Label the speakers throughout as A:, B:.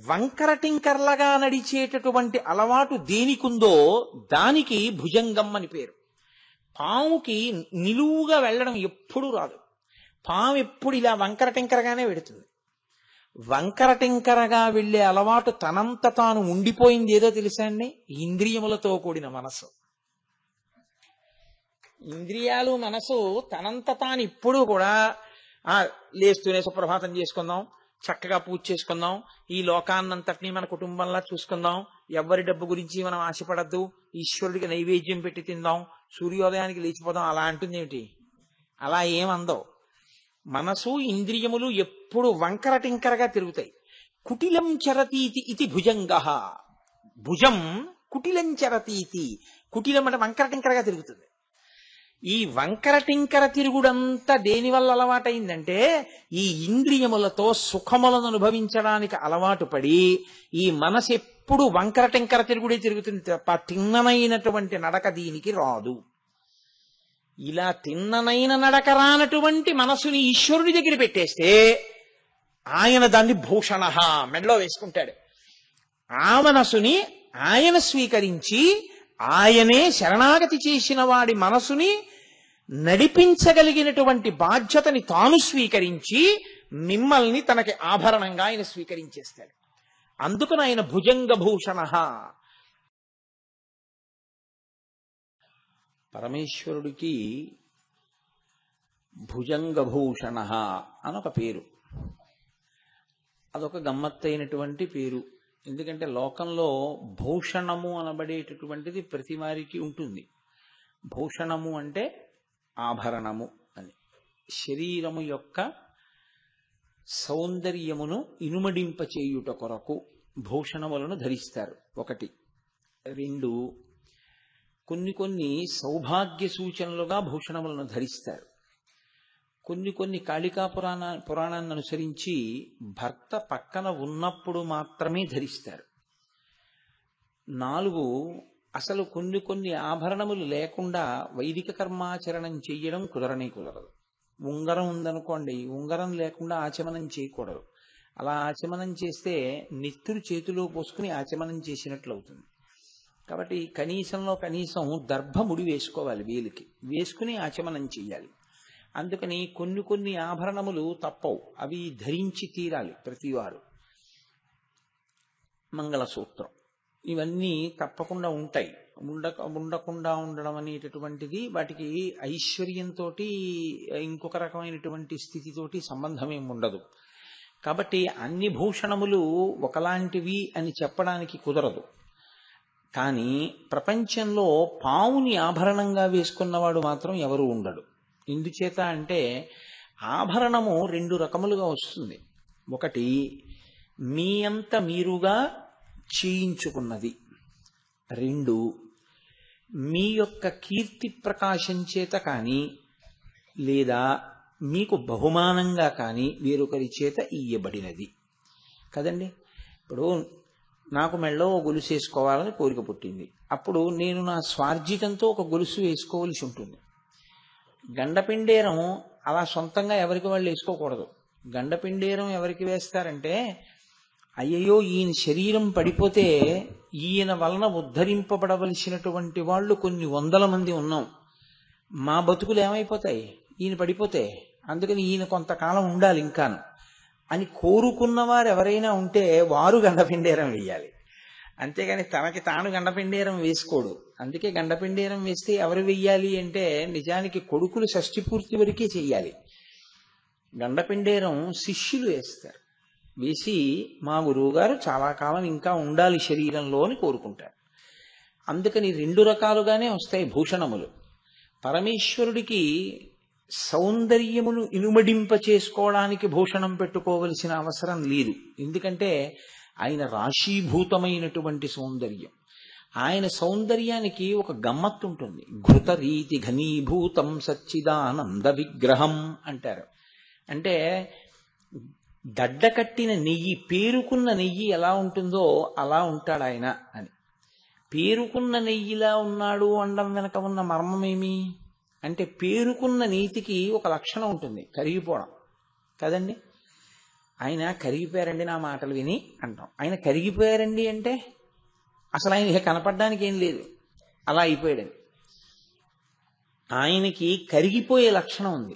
A: వంకర టింకర్లగా నడిచేటటువంటి అలవాటు దేనికుందో దానికి భుజంగం అని పేరు. పాముకి నిలువుగా వెళ్ళడం ఎప్పుడూ రాదు. పాము ఎప్పుడు ఇలా వంకర టింకరగానే వెడుతుంది. వంకర టింకరగా వెళ్లే అలవాటు తనంత తాను ఉండిపోయింది ఏదో తెలుసా అండి? ఇంద్రియములతో కూడిన మనసు. ఇంద్రియాలు మనసు తనంత తాను ఇప్పుడు కూడా లేస్తూనే సుప్రభాతం చేసుకుందాం, చక్కగా పూజ చేసుకుందాం, ఈ లోకాన్నంతటినీ మన కుటుంబంలా చూసుకుందాం, ఎవరి డబ్బు గురించి మనం ఆశపడద్దు, ఈశ్వరుడికి నైవేద్యం పెట్టి తిందాం, సూర్యోదయానికి లేచిపోదాం అలా అంటుంది ఏమిటి? అలా ఏమందో. మనసు ఇంద్రియములు ఎప్పుడు వంకర టింకరగా తిరుగుతాయి. కుటిలం చరతీతి ఇది భుజంగ. భుజం కుటిలం చరతీతి. కుటిలం అంటే వంకర టింకరగా తిరుగుతుంది. ఈ వంకర టింకర తిరుగుడంతా దేనివల్ల అలవాటైందంటే ఈ ఇంద్రియములతో సుఖములను అనుభవించడానికి అలవాటు పడి ఈ మనసు ఎప్పుడు వంకర టింకర తిరుగుడే తిరుగుతుంది తప్ప తిన్ననైనటువంటి నడక దీనికి రాదు. ఇలా తిన్ననైన నడక రానటువంటి మనసుని ఈశ్వరుడి దగ్గర పెట్టేస్తే ఆయన దాన్ని భూషణ మెడలో వేసుకుంటాడు. ఆ మనసుని ఆయన స్వీకరించి ఆయనే శరణాగతి చేసిన వాడి మనసుని నడిపించగలిగినటువంటి బాధ్యతని తాను స్వీకరించి మిమ్మల్ని తనకి ఆభరణంగా ఆయన స్వీకరించేస్తాడు. అందుకని ఆయన భుజంగ భూషణ. పరమేశ్వరుడికి భుజంగభూషణ అనొక పేరు. అదొక గమ్మత్తైనటువంటి పేరు. ఎందుకంటే లోకంలో భూషణము అనబడేటటువంటిది ప్రతి వారికి ఉంటుంది. భూషణము అంటే ఆభరణము అని. శరీరము యొక్క సౌందర్యమును ఇనుమడింపచేయుట కొరకు భూషణములను ధరిస్తారు. ఒకటి. రెండు, కొన్ని సౌభాగ్య సూచనలుగా భూషణములను ధరిస్తారు. కొన్ని కాళికా పురాణాన్ని అనుసరించి భర్త పక్కన ఉన్నప్పుడు మాత్రమే ధరిస్తారు. 4, అసలు కొన్ని ఆభరణములు లేకుండా వైదిక కర్మాచరణం చెయ్యడం కుదరదు. ఉంగరం ఉందనుకోండి, ఉంగరం లేకుండా ఆచమనం చేయకూడదు. అలా ఆచమనం చేస్తే నెత్తురు చేతిలో పోసుకుని ఆచమనం చేసినట్లు అవుతుంది. కాబట్టి కనీసం దర్భముడి వేసుకోవాలి, వేలికి వేసుకుని ఆచమనం చెయ్యాలి. అందుకని కొన్ని ఆభరణములు తప్పవు, అవి ధరించి తీరాలి ప్రతివారు. మంగళసూత్రం ఇవన్నీ తప్పకుండా ఉంటాయి. ఉండకుండా ఉండడం అనేటటువంటిది వాటికి ఐశ్వర్యంతో ఇంకొక రకమైనటువంటి స్థితితోటి సంబంధం ఏమి ఉండదు. కాబట్టి అన్ని భూషణములు ఒకలాంటివి అని చెప్పడానికి కుదరదు. కానీ ప్రపంచంలో పావుని ఆభరణంగా వేసుకున్నవాడు మాత్రం ఎవరు ఉండడు. ఎందుచేత అంటే ఆభరణము 2 రకములుగా వస్తుంది. ఒకటి మీ అంత మీరుగా చేయించుకున్నది. 2, మీ యొక్క కీర్తి ప్రకాశం చేత కానీ లేదా మీకు బహుమానంగా కానీ వేరొకరి చేత ఇయ్యబడినది కదండి. ఇప్పుడు నాకు మెళ్ళో గొలుసు వేసుకోవాలని కోరిక పుట్టింది. అప్పుడు నేను నా స్వార్జితంతో ఒక గొలుసు వేసుకోవలసి ఉంటుంది. గండపిండేరం అలా సొంతంగా ఎవరికి వాళ్ళు వేసుకోకూడదు. గండపిండేరం ఎవరికి వేస్తారంటే, అయ్యయ్యో ఈయన శరీరం పడిపోతే ఈయన వలన ఉద్ధరింపబడవలసినటువంటి వాళ్ళు కొన్ని 100 మంది ఉన్నాం, మా బతుకులు ఏమైపోతాయి ఈయన పడిపోతే, అందుకని ఈయన కొంతకాలం ఉండాలి ఇంకాను అని కోరుకున్నవారు ఎవరైనా ఉంటే వారు గండపిండేరం వేయాలి. అంతేగాని తనకి తాను గండపిండేరం వేసుకోడు. అందుకే గండపిండేరం వేస్తే ఎవరు వెయ్యాలి అంటే నిజానికి కొడుకులు షష్ఠి పూర్తి వరకే చెయ్యాలి. గండపిండేరం శిష్యులు వేస్తారు. వేసి మా గురువు గారు చాలా కాలం ఇంకా ఉండాలి శరీరంలో అని కోరుకుంటారు. అందుకని 2 రకాలుగానే వస్తాయి భూషణములు. పరమేశ్వరుడికి సౌందర్యమును ఇనుమడింప చేసుకోవడానికి భూషణం పెట్టుకోవలసిన అవసరం లేదు. ఎందుకంటే ఆయన రాశీభూతమైనటువంటి సౌందర్యం. ఆయన సౌందర్యానికి ఒక గమ్మత్తు ఉంటుంది. ఘృత రీతి ఘనీభూతం సచ్చిదానంద విగ్రహం అంటారు. అంటే గడ్డ కట్టిన నెయ్యి, పేరుకున్న నెయ్యి ఎలా ఉంటుందో అలా ఉంటాడు ఆయన అని. పేరుకున్న నెయ్యిలా ఉన్నాడు అనడం వెనక ఉన్న మర్మమేమి అంటే, పేరుకున్న నీతికి ఒక లక్షణం ఉంటుంది, కరిగిపోవడం కదండి. ఆయన కరిగిపోయారండి నా మాటలు విని అంటాం. ఆయన కరిగిపోయారండి అంటే అసలు ఆయన ఇక కనపడడానికి ఏం లేదు, అలా అయిపోయాడని. ఆయనకి కరిగిపోయే లక్షణం ఉంది.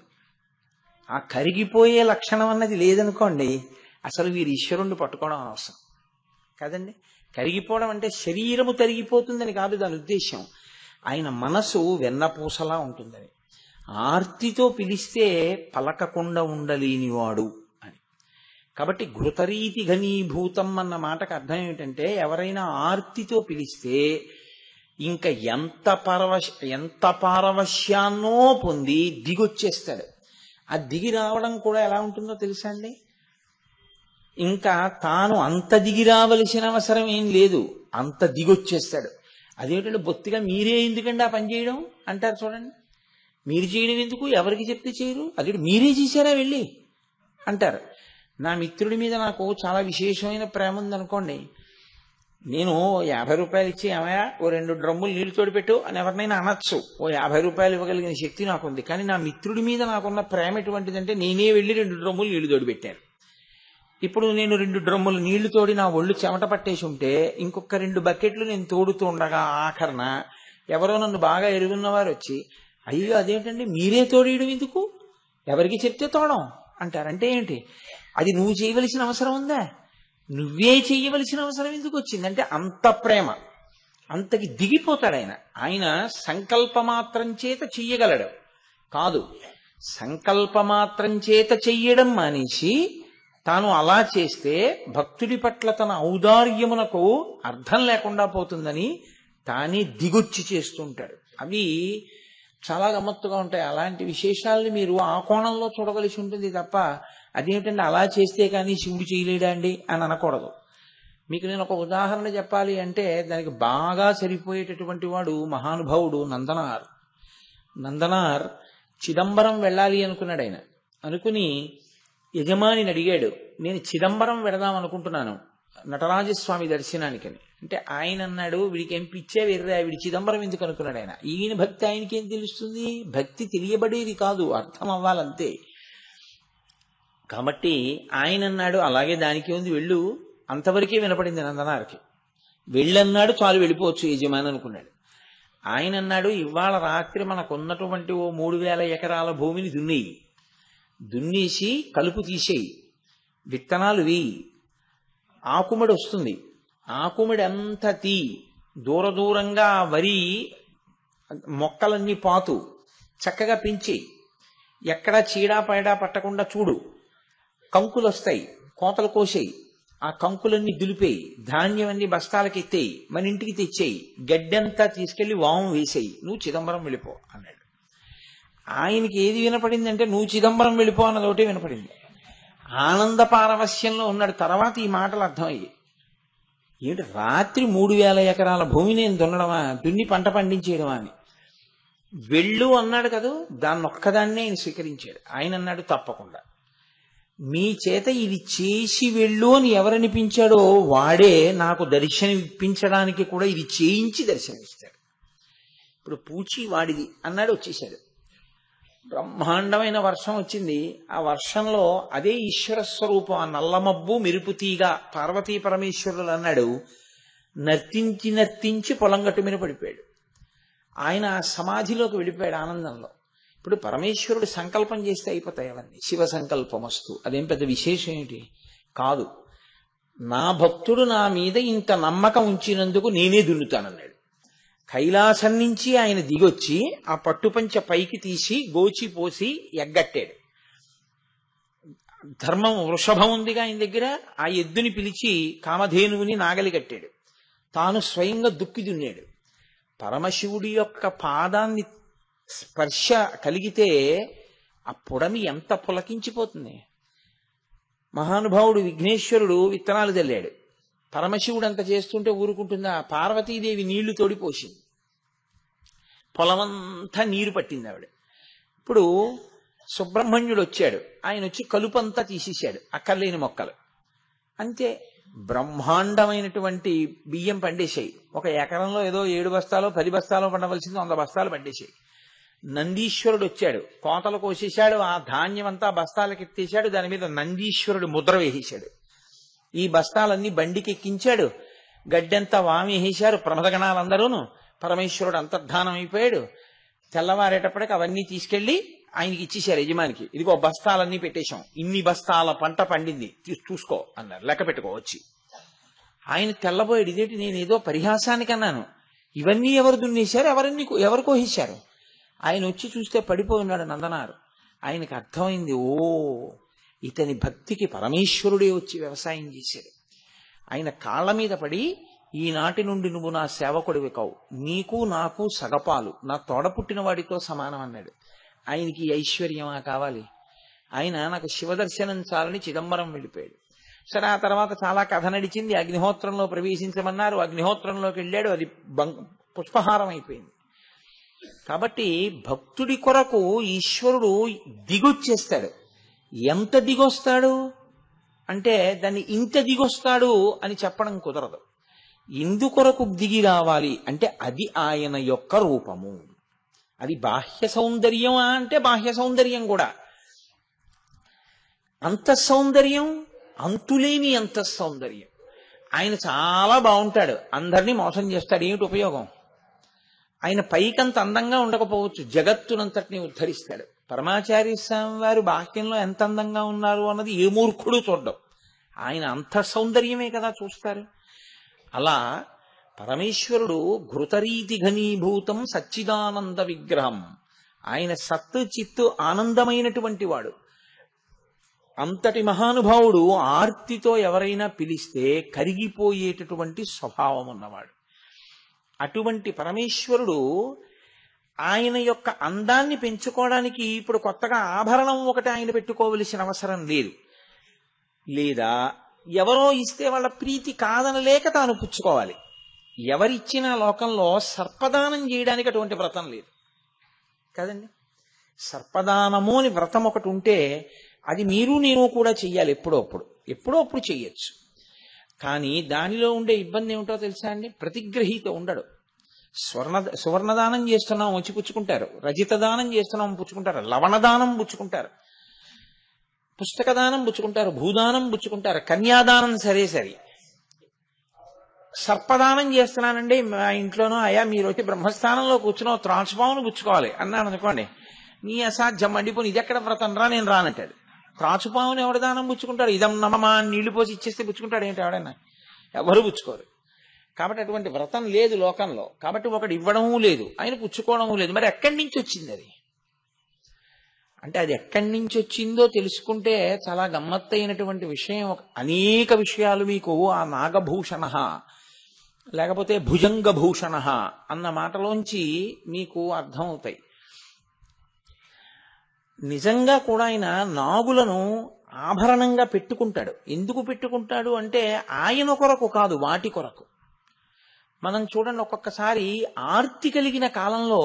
A: ఆ కరిగిపోయే లక్షణం అన్నది లేదనుకోండి, అసలు వీరు ఈశ్వరుణ్ణి పట్టుకోవడం అవసరం కదండి. కరిగిపోవడం అంటే శరీరము తరిగిపోతుందని కాదు దాని ఉద్దేశం. ఆయన మనసు వెన్నపూసలా ఉంటుందని. ఆర్తితో పిలిస్తే పలకకుండా ఉండలేనివాడు అని. కాబట్టి ఘృతరీతి ఘనీభూతం అన్న మాటకు అర్థం ఏమిటంటే, ఎవరైనా ఆర్తితో పిలిస్తే ఇంకా ఎంత పారవశ్యాన్నో పొంది దిగొచ్చేస్తాడు. ఆ దిగి రావడం కూడా ఎలా ఉంటుందో తెలుసా అండి? ఇంకా తాను అంత దిగి రావలసిన అవసరం ఏం లేదు, అంత దిగొచ్చేస్తాడు. అదేమిటంటే బొత్తిగా మీరే ఎందుకండి ఆ పని చేయడం అంటారు చూడండి. మీరు చేయడం ఎందుకు, ఎవరికి చెప్తే చేయరు, అది మీరే చేశారా వెళ్ళి అంటారు. నా మిత్రుడి మీద నాకు చాలా విశేషమైన ప్రేమ ఉందనుకోండి, నేను 50 రూపాయలు ఇచ్చి ఏమయ్యా ఓ 2 డ్రమ్ములు నీళ్లు తోడిపెట్టు అని ఎవరినైనా అనొచ్చు. ఓ 50 రూపాయలు ఇవ్వగలిగిన శక్తి నాకుంది. కానీ నా మిత్రుడి మీద నాకున్న ప్రేమ ఎటువంటిదంటే, నేనే వెళ్ళి 2 డ్రమ్ములు నీళ్లు తోడిపెట్టాను. ఇప్పుడు నేను 2 డ్రమ్ములు నీళ్లు తోడి నా ఒళ్ళు చెమట పట్టేసి ఉంటే ఇంకొక 2 బకెట్లు నేను తోడుతూ ఉండగా ఆఖరణ ఎవరో నన్ను బాగా ఎరుగున్నవారు వచ్చి, అయ్యో అదేంటండి మీరే తోడేయడం ఎందుకు, ఎవరికి చెప్తే తోడం అంటారంటే ఏంటి? అది నువ్వు చేయవలసిన అవసరం ఉందా? నువ్వే చేయవలసిన అవసరం ఎందుకు వచ్చిందంటే అంత ప్రేమ, అంతకి దిగిపోతాడు ఆయన. ఆయన సంకల్పమాత్రం చేత చెయ్యగలడు కాదు, సంకల్పమాత్రం చేత చెయ్యడం మానేసి తాను అలా చేస్తే భక్తుడి పట్ల తన ఔదార్యమునకు అర్థం లేకుండా పోతుందని తానే దిగొచ్చి చేస్తుంటాడు. అవి చాలా గమ్మత్తుగా ఉంటాయి. అలాంటి విశేషాలని మీరు ఆ కోణంలో చూడవలసి ఉంటుంది తప్ప, అదేమిటంటే అలా చేస్తే కానీ శివుడు చేయలేడా అండి అని అనకూడదు. మీకు నేను ఒక ఉదాహరణ చెప్పాలి అంటే దానికి బాగా సరిపోయేటటువంటి వాడు మహానుభావుడు నందనార్. నందనార్ చిదంబరం వెళ్ళాలి అనుకున్నాడు. ఆయన అనుకుని యజమానిని అడిగాడు, నేను చిదంబరం వెళదాం అనుకుంటున్నాను నటరాజస్వామి దర్శనానికని. అంటే ఆయన అన్నాడు, వీడికి ఏం పిచ్చే వెర్రా, వీడి చిదంబరం ఎందుకు అనుకున్నాడు ఆయన. ఈయన భక్తి ఆయనకి ఏం తెలుస్తుంది, భక్తి తెలియబడేది కాదు, అర్థం అవ్వాలంతే. కాబట్టి ఆయన అన్నాడు, అలాగే దానికి ఉంది వెళ్ళు. అంతవరకే వినపడింది నందనార్కి. వెళ్ళన్నాడు, చాలు వెళ్ళిపోవచ్చు యజమాని అనుకున్నాడు. ఆయన అన్నాడు, ఇవాళ రాత్రి మనకున్నటువంటి ఓ 3000 ఎకరాల భూమిని దున్నేసి కలుపు తీసేయి, విత్తనాలు వేయి, ఆకుమడి వస్తుంది, ఆకుమడి అంతా తీ, దూరంగా వరి మొక్కలన్నీ పాతు చక్కగా పెంచి, ఎక్కడా చీడా పైడా పట్టకుండా చూడు, కంకులు వస్తాయి కోతలు కోసేయి, ఆ కంకులన్నీ దులిపేయి, ధాన్యం అన్ని బస్తాలకి ఎత్తేయి, మన ఇంటికి తెచ్చేయి, గడ్డంతా తీసుకెళ్లి వాము వేసేయి, నువ్వు చిదంబరం వెళ్ళిపో అన్నాడు. ఆయనకి ఏది వినపడిందంటే నువ్వు చిదంబరం వెళ్ళిపో అన్నది ఒకటే వినపడింది. ఆనంద పారవస్యంలో ఉన్నాడు. తర్వాత ఈ మాటలు అర్థమయ్యి, ఏంటి రాత్రి 3000 ఎకరాల భూమి నేను దున్ని పంట పండించేయడమా అని. వెళ్ళు అన్నాడు కదా, దాన్ని ఒక్కదాన్నే ఆయన స్వీకరించాడు. ఆయన అన్నాడు, తప్పకుండా మీ చేత ఇది చేసి వెళ్ళు అని ఎవరనిపించాడో వాడే నాకు దర్శనం ఇప్పించడానికి కూడా ఇది చేయించి దర్శనమిస్తాడు. ఇప్పుడు పూచి వాడిది అన్నాడు, వచ్చేసాడు. బ్రహ్మాండమైన వర్షం వచ్చింది. ఆ వర్షంలో అదే ఈశ్వర స్వరూపం, ఆ నల్లమబ్బు మెరుపుతీగా పార్వతీ పరమేశ్వరులు అన్నాడు, నర్తించి పొలం గట్టు మీద పడిపోయాడు. ఆయన సమాధిలోకి వెళ్ళిపోయాడు ఆనందంలో. ఇప్పుడు పరమేశ్వరుడు సంకల్పం చేస్తే అయిపోతాయి అవన్నీ. శివ సంకల్పం వస్తు, అదేం పెద్ద విశేషం ఏంటి కాదు. నా భక్తుడు నా మీద ఇంత నమ్మకం ఉంచినందుకు నేనే దున్నుతానన్నాడు. కైలాసం నుంచి ఆయన దిగొచ్చి ఆ పట్టుపంచ పైకి తీసి గోచి పోసి ఎగ్గట్టాడు. ధర్మం వృషభం ఉందిగా ఆయన దగ్గర, ఆ ఎద్దుని పిలిచి కామధేనువుని నాగలి కట్టాడు. తాను స్వయంగా దుక్కి దున్నాడు. పరమశివుడి యొక్క పాదాన్ని స్పర్శ కలిగితే ఆ పుడమి ఎంత పులకించిపోతుంది. మహానుభావుడు విఘ్నేశ్వరుడు విత్తనాలు చల్లాడు. పరమశివుడు అంత చేస్తుంటే ఊరుకుంటుందా? పార్వతీదేవి నీళ్లు తోడిపోసింది, పొలమంతా నీరు పట్టింది ఆవిడ. ఇప్పుడు సుబ్రహ్మణ్యుడు వచ్చాడు, ఆయన వచ్చి కలుపంతా తీసేశాడు, అక్కర్లేని మొక్కలు అంతే. బ్రహ్మాండమైనటువంటి బియ్యం పండేశాయి. ఒక ఎకరంలో ఏదో 7 బస్తాలో 10 బస్తాలో పండవలసింది 100 బస్తాలు పండేశాయి. నందీశ్వరుడు వచ్చాడు, కోతలు కోసేశాడు, ఆ ధాన్యం అంతా బస్తాలకు ఎత్తేశాడు, దాని మీద నందీశ్వరుడు ముద్ర వేసేశాడు. ఈ బస్తాలన్నీ బండికి ఎక్కించాడు, గడ్డంతా వామి వేసేశారు ప్రమదగణాలందరూను. పరమేశ్వరుడు అంతర్ధానం అయిపోయాడు. తెల్లవారేటప్పటికి అవన్నీ తీసుకెళ్లి ఆయనకి ఇచ్చేశారు యజమానికి. ఇదిగో బస్తాలన్నీ పెట్టేశాం, ఇన్ని బస్తాల పంట పండింది, చూసుకో అన్నారు, లెక్క పెట్టుకో వచ్చి. ఆయన తెల్లబోయాడు, ఇదేంటి నేను ఏదో పరిహాసానికి అన్నాను, ఇవన్నీ ఎవరు దున్నేశారు, ఎవరు కోసేశారు? ఆయన వచ్చి చూస్తే పడిపోయి ఉన్నాడు నందనారు. ఆయనకు అర్థమైంది, ఓ ఇతని భక్తికి పరమేశ్వరుడే వచ్చి వ్యవసాయం చేశాడు. ఆయన కాళ్ల మీద పడి, ఈనాటి నుండి నువ్వు నా సేవకుడివి కావు, నీకు నాకు సగపాలు, నా తోడ పుట్టిన వాడితో సమానం అన్నాడు. ఆయనకి ఐశ్వర్యమా కావాలి? ఆయన నాకు శివదర్శనం చాలని చిదంబరం వెళ్ళిపోయాడు. సరే, ఆ తర్వాత చాలా కథ నడిచింది. అగ్నిహోత్రంలో ప్రవేశించమన్నారు, అగ్నిహోత్రంలోకి వెళ్ళాడు, అది పుష్పహారం అయిపోయింది. కాబట్టి భక్తుడి కొరకు ఈశ్వరుడు దిగొచ్చేస్తాడు. ఎంత దిగొస్తాడు అంటే దాన్ని ఇంత దిగొస్తాడు అని చెప్పడం కుదరదు. ఇందుకొరకు దిగి రావాలి అంటే అది ఆయన యొక్క రూపము. అది బాహ్య సౌందర్యం అంటే బాహ్య సౌందర్యం కూడా. అంతఃసౌందర్యం అంతులేని అంతఃసౌందర్యం. ఆయన చాలా బాగుంటాడు, అందరినీ మోసం చేస్తాడు, ఏమిటి ఉపయోగం? ఆయన పైకంత అందంగా ఉండకపోవచ్చు, జగత్తునంతటిని ఉద్ధరిస్తాడు. పరమాచార్య స్వామి వారు బాహ్యంలో ఎంత అందంగా ఉన్నారు అన్నది ఏ మూర్ఖుడు చూడ్డం, ఆయన అంతఃసౌందర్యమే కదా చూస్తారు. అలా పరమేశ్వరుడు ఘృతరీతి ఘనీభూతం సచ్చిదానంద విగ్రహం. ఆయన సత్తు చిత్తు ఆనందమైనటువంటి వాడు. అంతటి మహానుభావుడు ఆర్తితో ఎవరైనా పిలిస్తే కరిగిపోయేటటువంటి స్వభావం ఉన్నవాడు. అటువంటి పరమేశ్వరుడు ఆయన యొక్క అందాన్ని పెంచుకోవడానికి ఇప్పుడు కొత్తగా ఆభరణం ఒకటి ఆయన పెట్టుకోవలసిన అవసరం లేదు. లేదా ఎవరో ఇస్తే వాళ్ళ ప్రీతి కాదనలేక తాను పుచ్చుకోవాలి. ఎవరిచ్చిన లోకంలో సర్పదానం చేయడానికి అటువంటి వ్రతం లేదు కదండి. సర్పదానము అని వ్రతం ఒకటి ఉంటే అది మీరు నేను కూడా చెయ్యాలి, ఎప్పుడో అప్పుడు చెయ్యొచ్చు. కానీ దానిలో ఉండే ఇబ్బంది ఏమిటో తెలుసా అండి? ప్రతిగ్రహీత ఉండడు. సువర్ణదానం చేస్తున్నాం వచ్చి పుచ్చుకుంటారు, రజిత దానం చేస్తున్నాం పుచ్చుకుంటారు, లవణదానం పుచ్చుకుంటారు, పుస్తక దానం పుచ్చుకుంటారు, భూదానం పుచ్చుకుంటారు, కన్యాదానం సరే. సర్పదానం చేస్తున్నానండి మా ఇంట్లోనూ, అయ్యా మీరు వచ్చి బ్రహ్మస్థానంలో కూర్చున్నావు త్రాచుపామును పుచ్చుకోవాలి అన్నాను అనుకోండి, నీ అసాధ్యం మండిపోని, ఇది ఎక్కడ వ్రతం రా, నేను రానంటాడు. త్రాచుపాముని ఎవడ దానం పుచ్చుకుంటాడు? ఇదం నమమా నీళ్లు పోసి ఇచ్చేస్తే పుచ్చుకుంటాడు ఏంటి ఎవడైనా? ఎవరు పుచ్చుకోరు. కాబట్టి అటువంటి వ్రతం లేదు లోకంలో. కాబట్టి ఒకటి ఇవ్వడము లేదు, ఆయన పుచ్చుకోవడము లేదు. మరి ఎక్కడి నుంచి వచ్చింది అది? అంటే అది ఎక్కడి నుంచి వచ్చిందో తెలుసుకుంటే చాలా గమ్మత్తైనటువంటి విషయం. అనేక విషయాలు మీకు ఆ నాగభూషణ లేకపోతే భుజంగభూషణ అన్న మాటలోంచి మీకు అర్థమవుతాయి. నిజంగా కూడా ఆయన నాగులను ఆభరణంగా పెట్టుకుంటాడు. ఎందుకు పెట్టుకుంటాడు అంటే ఆయన కొరకు కాదు, వాటి కొరకు. మనం చూడండి, ఒక్కొక్కసారి ఆర్తి కలిగిన కాలంలో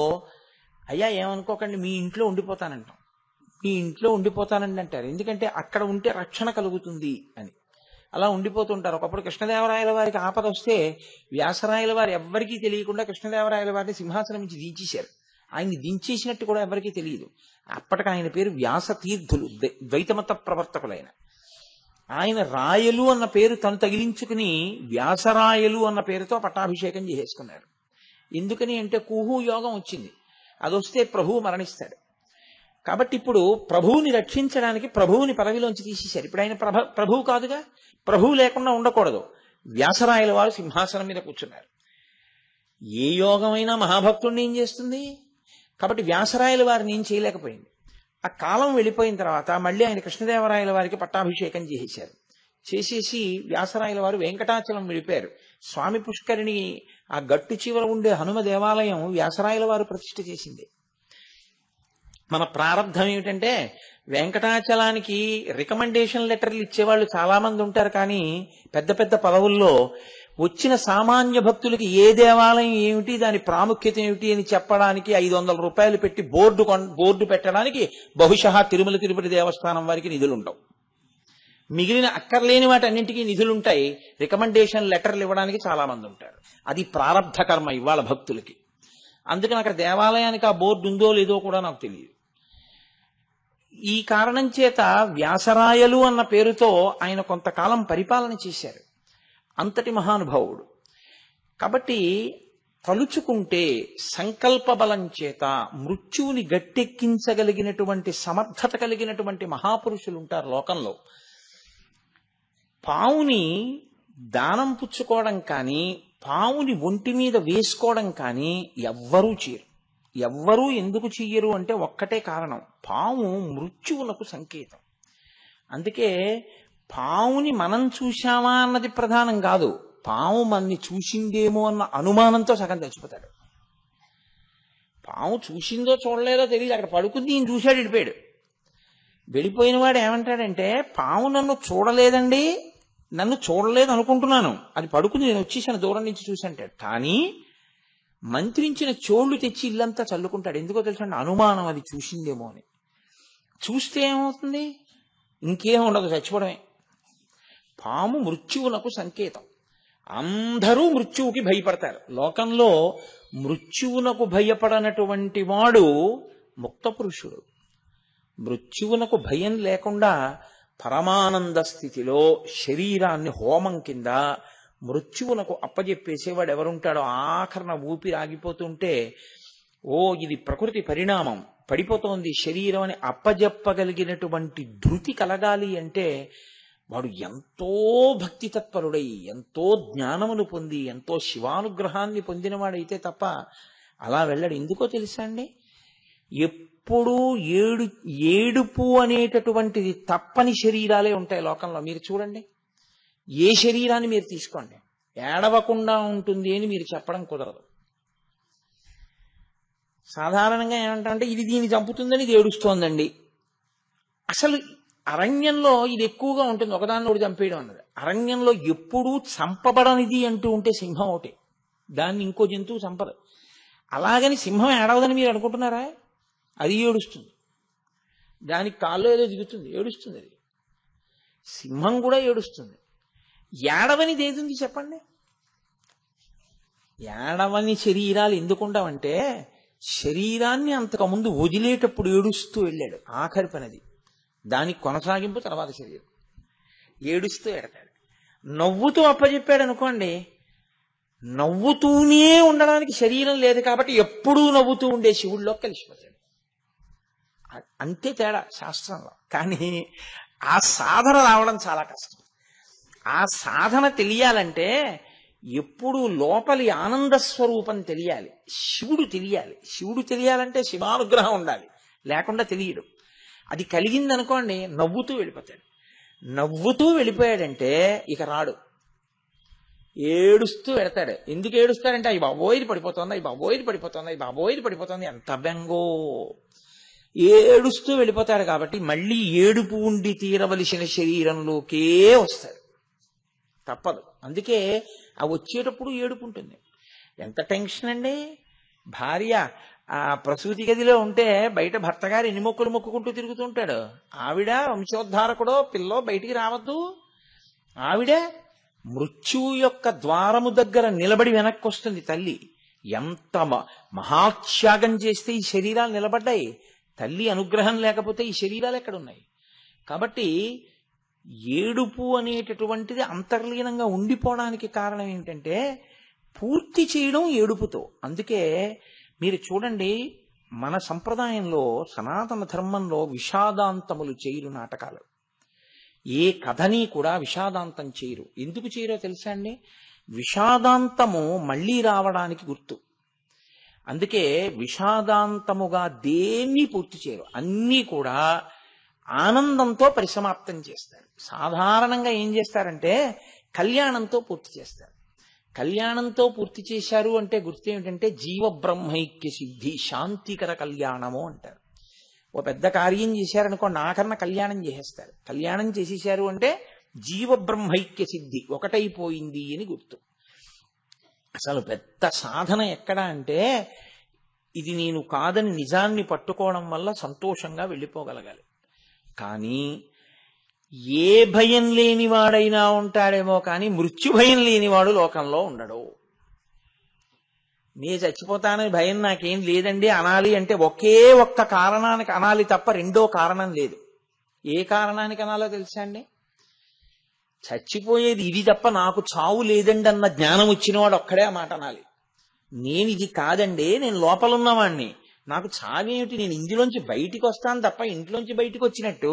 A: అయ్యా ఏమనుకోకండి మీ ఇంట్లో ఉండిపోతానంటాం, మీ ఇంట్లో ఉండిపోతానండి అంటారు. ఎందుకంటే అక్కడ ఉంటే రక్షణ కలుగుతుంది అని అలా ఉండిపోతుంటారు. ఒకప్పుడు కృష్ణదేవరాయల వారికి ఆపద వస్తే వ్యాసరాయల వారు ఎవ్వరికీ తెలియకుండా కృష్ణదేవరాయల వారిని సింహాసనం నుంచి దించేశారు. ఆయన్ని దించేసినట్టు కూడా ఎవరికీ తెలియదు. అప్పటికి ఆయన పేరు వ్యాసతీర్థులు, ద్వైతమత ప్రవర్తకులైన ఆయన. రాయలు అన్న పేరు తను తగిలించుకుని వ్యాసరాయలు అన్న పేరుతో పట్టాభిషేకం చేసేసుకున్నారు. ఎందుకని అంటే కుహు యోగం వచ్చింది, అదొస్తే ప్రభువు మరణిస్తాడు. కాబట్టి ఇప్పుడు ప్రభువుని రక్షించడానికి ప్రభువుని పదవిలోంచి తీసేశారు. ఇప్పుడు ఆయన ప్రభువు కాదుగా, ప్రభువు లేకుండా ఉండకూడదు. వ్యాసరాయల వారు సింహాసనం మీద కూర్చున్నారు. ఏ యోగమైనా మహాభక్తుడిని ఏం చేస్తుంది? కాబట్టి వ్యాసరాయల వారిని ఏం చేయలేకపోయింది. ఆ కాలం వెళ్ళిపోయిన తర్వాత మళ్ళీ ఆయన కృష్ణదేవరాయల వారికి పట్టాభిషేకం చేసేశారు. చేసేసి వ్యాసరాయల వారు వెంకటాచలం వెళ్ళిపోయారు. స్వామి పుష్కరిణి ఆ గట్టు చివర ఉండే హనుమ దేవాలయం వ్యాసరాయల వారు ప్రతిష్ఠ చేసింది. మన ప్రారంధం ఏమిటంటే వెంకటాచలానికి రికమెండేషన్ లెటర్లు ఇచ్చేవాళ్ళు చాలా మంది ఉంటారు, కానీ పెద్ద పెద్ద పదవుల్లో వచ్చిన సామాన్య భక్తులకి ఏ దేవాలయం ఏమిటి, దాని ప్రాముఖ్యత ఏమిటి అని చెప్పడానికి 500 రూపాయలు పెట్టి బోర్డు పెట్టడానికి బహుశా తిరుమల తిరుపతి దేవస్థానం వారికి నిధులుంటావు. మిగిలిన అక్కర్లేని వాటి అన్నింటికీ నిధులుంటాయి, రికమెండేషన్ లెటర్లు ఇవ్వడానికి చాలా మంది ఉంటారు. అది ప్రారబ్ధ కర్మ ఇవాళ భక్తులకి. అందుకని అక్కడ దేవాలయానికి ఆ బోర్డు ఉందో లేదో కూడా నాకు తెలియదు. ఈ కారణం చేత వ్యాసరాయలు అన్న పేరుతో ఆయన కొంతకాలం పరిపాలన చేశారు. అంతటి మహానుభావుడు. కాబట్టి తలుచుకుంటే సంకల్ప బలం చేత మృత్యువుని గట్టెక్కించగలిగినటువంటి సమర్థత కలిగినటువంటి మహాపురుషులు ఉంటారు లోకంలో. పావుని దానం పుచ్చుకోవడం కానీ, పావుని ఒంటి మీద వేసుకోవడం కానీ ఎవ్వరూ చేయరు. ఎవ్వరూ ఎందుకు చెయ్యరు అంటే ఒక్కటే కారణం, పాము మృత్యువునకు సంకేతం. అందుకే పావుని మనం చూశామా అన్నది ప్రధానం కాదు, పాము మనని చూసిందేమో అన్న అనుమానంతో సగం చచ్చిపోతాడు. పాము చూసిందో చూడలేదో తెలియదు, అక్కడ పడుకుంది, ఈయన చూశాడు, వెళ్ళిపోయాడు. వెళ్ళిపోయిన వాడు ఏమంటాడంటే, పాము నన్ను చూడలేదండి, నన్ను చూడలేదు అనుకుంటున్నాను, అది పడుకుంది, నేను వచ్చేసాను, దూరం నుంచి చూసంటాడు. కానీ మంత్రించిన చోళ్లు తెచ్చి ఇల్లంతా చల్లుకుంటాడు. ఎందుకో తెలుసండి, అనుమానం అది చూసిందేమో అని. చూస్తే ఏమవుతుంది? ఇంకేం ఉండదు, చచ్చిపోవడమే. పాము మృత్యువునకు సంకేతం. అందరూ మృత్యువుకి భయపడతారు. లోకంలో మృత్యువునకు భయపడనటువంటి వాడు ముక్త పురుషుడు. మృత్యువునకు భయం లేకుండా పరమానంద స్థితిలో శరీరాన్ని హోమం కింద మృత్యువునకు అప్పజెప్పేసేవాడు ఎవరుంటాడో, ఆఖరణ ఊపిరి ఆగిపోతుంటే ఓ ఇది ప్రకృతి పరిణామం, పడిపోతోంది శరీరం అని అప్పజెప్పగలిగినటువంటి ధృతి కలగాలి అంటే వాడు ఎంతో భక్తి తత్పరుడై, ఎంతో జ్ఞానమును పొంది, ఎంతో శివానుగ్రహాన్ని పొందినవాడైతే తప్ప అలా వెళ్ళడు. ఎందుకో తెలుసా అండి, ఎప్పుడూ ఏడుపు అనేటటువంటిది తప్పని శరీరాలే ఉంటాయి లోకంలో. మీరు చూడండి, ఏ శరీరాన్ని మీరు తీసుకోండి, ఏడవకుండా ఉంటుంది అని మీరు చెప్పడం కుదరదు. సాధారణంగా ఏమంటారంటే ఇది దీన్ని చంపుతుందని ఇది ఏడుస్తోందండి. అసలు అరణ్యంలో ఇది ఎక్కువగా ఉంటుంది, ఒకదాన్ని ఒకటి చంపేయడం అన్నది. అరణ్యంలో ఎప్పుడూ చంపబడనిది అంటూ ఉంటే సింహం ఒకటి, దాన్ని ఇంకో జంతువు చంపదు. అలాగని సింహం ఏడవదని మీరు అనుకుంటున్నారా? అది ఏడుస్తుంది, దానికి కాళ్ళు ఏదో దిగుతుంది, ఏడుస్తుంది. అది సింహం కూడా ఏడుస్తుంది. ఏడవనిది ఏదుంది చెప్పండి? ఏడవని శరీరాలు ఎందుకుంటామంటే, శరీరాన్ని అంతకుముందు వదిలేటప్పుడు ఏడుస్తూ వెళ్ళాడు, ఆఖరి పనిది. దానికి కొనసాగింపు తర్వాత శరీరం. ఏడుస్తూ ఎడతాడు. నవ్వుతూ అప్పచెప్పాడు అనుకోండి, నవ్వుతూనే ఉండడానికి శరీరం లేదు కాబట్టి ఎప్పుడూ నవ్వుతూ ఉండే శివుడిలో కలిసిపోతాడు. అంతే తేడా శాస్త్రంలో. కానీ ఆ సాధన రావడం చాలా కష్టం. ఆ సాధన తెలియాలంటే ఎప్పుడు లోపలి ఆనంద స్వరూపం తెలియాలి, శివుడు తెలియాలి. శివుడు తెలియాలంటే శివానుగ్రహం ఉండాలి, లేకుండా తెలియడు. అది కలిగిందనుకోండి నవ్వుతూ వెళ్ళిపోతాడు. నవ్వుతూ వెళ్ళిపోయాడంటే ఇక రాడు, ఏడుస్తూ వెడతాడు. ఎందుకు ఏడుస్తాడంటే అయ్యి బాబోయిది పడిపోతుంది, అయ్యి బాబోయిది పడిపోతుంది, అయ్యి బాబోయిది పడిపోతుంది, ఎంత బెంగో. ఏడుస్తూ వెళ్ళిపోతాడు కాబట్టి మళ్ళీ ఏడుపు ఉండి తీరవలసిన శరీరంలోకే వస్తాడు, తప్పదు. అందుకే ఆ వచ్చేటప్పుడు ఏడుపు ఉంటుంది. ఎంత టెన్షన్ అండి. భార్య ఆ ప్రసూతి గదిలో ఉంటే బయట భర్త గారు ఎన్ని మొక్కులు మొక్కుకుంటూ తిరుగుతుంటాడు. ఆవిడ వంశోద్ధారకుడో పిల్లో బయటికి రావద్దు. ఆవిడ మృత్యువు యొక్క ద్వారము దగ్గర నిలబడి వెనక్కి వస్తుంది తల్లి. ఎంత మహాత్యాగం చేస్తే ఈ శరీరాలు నిలబడ్డాయి. తల్లి అనుగ్రహం లేకపోతే ఈ శరీరాలు ఎక్కడున్నాయి? కాబట్టి ఏడుపు అనేటటువంటిది అంతర్లీనంగా ఉండిపోవడానికి కారణం ఏంటంటే పూర్తి చేయడం ఏడుపుతో. అందుకే మీరు చూడండి, మన సంప్రదాయంలో సనాతన ధర్మంలో విషాదాంతములు చేయరు నాటకాలు. ఏ కథని కూడా విషాదాంతం చేయరు. ఎందుకు చేయరో తెలుసా అండి? విషాదాంతము మళ్ళీ రావడానికి గుర్తు. అందుకే విషాదాంతముగా దేన్ని పూర్తి చేయరు, అన్నీ కూడా ఆనందంతో పరిసమాప్తం చేస్తారు. సాధారణంగా ఏం చేస్తారంటే కళ్యాణంతో పూర్తి చేస్తారు. కళ్యాణంతో పూర్తి చేశారు అంటే గుర్తు ఏమిటంటే జీవబ్రహ్మైక్య సిద్ధి, శాంతికర కళ్యాణము అంటారు. ఓ పెద్ద కార్యం చేశారనుకోండి, ఆఖరణ కళ్యాణం చేసేస్తారు. కళ్యాణం చేసేశారు అంటే జీవబ్రహ్మైక్య సిద్ధి, ఒకటైపోయింది అని గుర్తు. అసలు పెద్ద సాధన ఎక్కడ అంటే ఇది నేను కాదని నిజాన్ని పట్టుకోవడం వల్ల సంతోషంగా వెళ్ళిపోగలగాలి. కానీ ఏ భయం లేనివాడైనా ఉంటాడేమో కానీ మృత్యు భయం లేనివాడు లోకంలో ఉండడు. నేను చచ్చిపోతానని భయం నాకేం లేదండి అనాలి అంటే ఒకే ఒక్క కారణానికి అనాలి తప్ప రెండో కారణం లేదు. ఏ కారణానికి అనాలో తెలుసా అండి? చచ్చిపోయేది ఇది తప్ప నాకు చావు లేదండి అన్న జ్ఞానం వచ్చినవాడు ఒక్కడే ఆ మాట అనాలి. నేను ఇది కాదండి, నేను లోపల ఉన్నవాణ్ణి, నాకు చావేమిటి, నేను ఇందులోంచి బయటికి వస్తాను తప్ప ఇంట్లోంచి బయటికి వచ్చినట్టు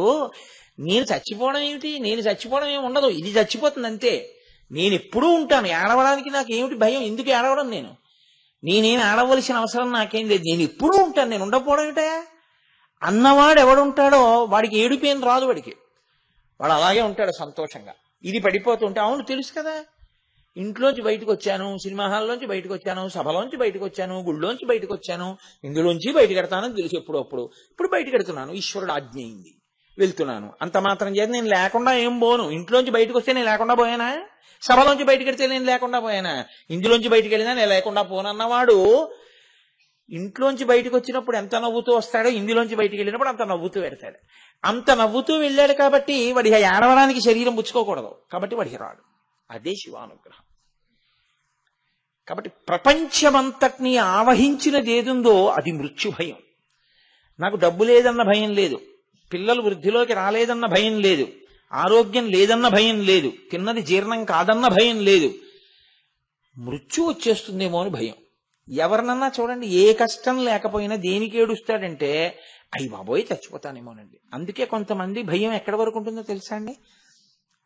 A: నేను చచ్చిపోవడం ఏమిటి, నేను చచ్చిపోవడం ఏమి ఉండదు, ఇది చచ్చిపోతుంది అంతే. నేను ఎప్పుడూ ఉంటాను, ఏడవడానికి నాకు ఏమిటి భయం, ఎందుకు ఏడవడం, నేనేం ఏడవలసిన అవసరం నాకేం లేదు, నేను ఎప్పుడూ ఉంటాను, నేను ఉండకపోవడం ఏమిటా అన్నవాడు ఎవడుంటాడో వాడికి ఏడుపేం రాదు, వాడు అలాగే ఉంటాడు సంతోషంగా. ఇది పడిపోతుంటే అవును తెలుసు కదా, ఇంట్లోంచి బయటకు వచ్చాను, సినిమా హాల్లోంచి బయటకు వచ్చాను, సభలోంచి బయటకు వచ్చాను, గుళ్ళోంచి బయటకు వచ్చాను, ఇందులోంచి బయటకు ఎడతానని తెలుసు ఇప్పుడు బయటకు ఎడుతున్నాను, ఈశ్వరుడు ఆజ్ఞ అయింది వెళ్తున్నాను, అంత మాత్రం చేత నేను లేకుండా ఏం పోను. ఇంట్లోంచి బయటకు వస్తే నేను లేకుండా పోయానా, సభలోంచి బయటకు వెడితే నేను లేకుండా పోయానా, ఇందులోంచి బయటకు వెళ్ళినా నేను లేకుండా పోనన్నవాడు ఇంట్లోంచి బయటకు వచ్చినప్పుడు ఎంత నవ్వుతూ వస్తాడో ఇందులోంచి బయటకు వెళ్ళినప్పుడు అంత నవ్వుతూ పెడతాడు. అంత నవ్వుతూ వెళ్ళాడు కాబట్టి వాడికి ఏడవడానికి శరీరం పుచ్చుకోకూడదు, కాబట్టి వాడికి రాడు. అదే శివానుగ్రహం. కాబట్టి ప్రపంచమంతటినీ ఆవహించినది ఏదుందో అది మృత్యు భయం. నాకు డబ్బు లేదన్న భయం లేదు, పిల్లలు వృద్ధిలోకి రాలేదన్న భయం లేదు, ఆరోగ్యం లేదన్న భయం లేదు, తిన్నది జీర్ణం కాదన్న భయం లేదు, మృత్యు వచ్చేస్తుందేమో అని భయం. ఎవరినన్నా చూడండి, ఏ కష్టం లేకపోయినా దేనికి ఏడుస్తాడంటే అయ్యి బాబోయ్ చచ్చిపోతానేమోనండి. అందుకే కొంతమంది భయం ఎక్కడి వరకు ఉంటుందో తెలుసా అండి,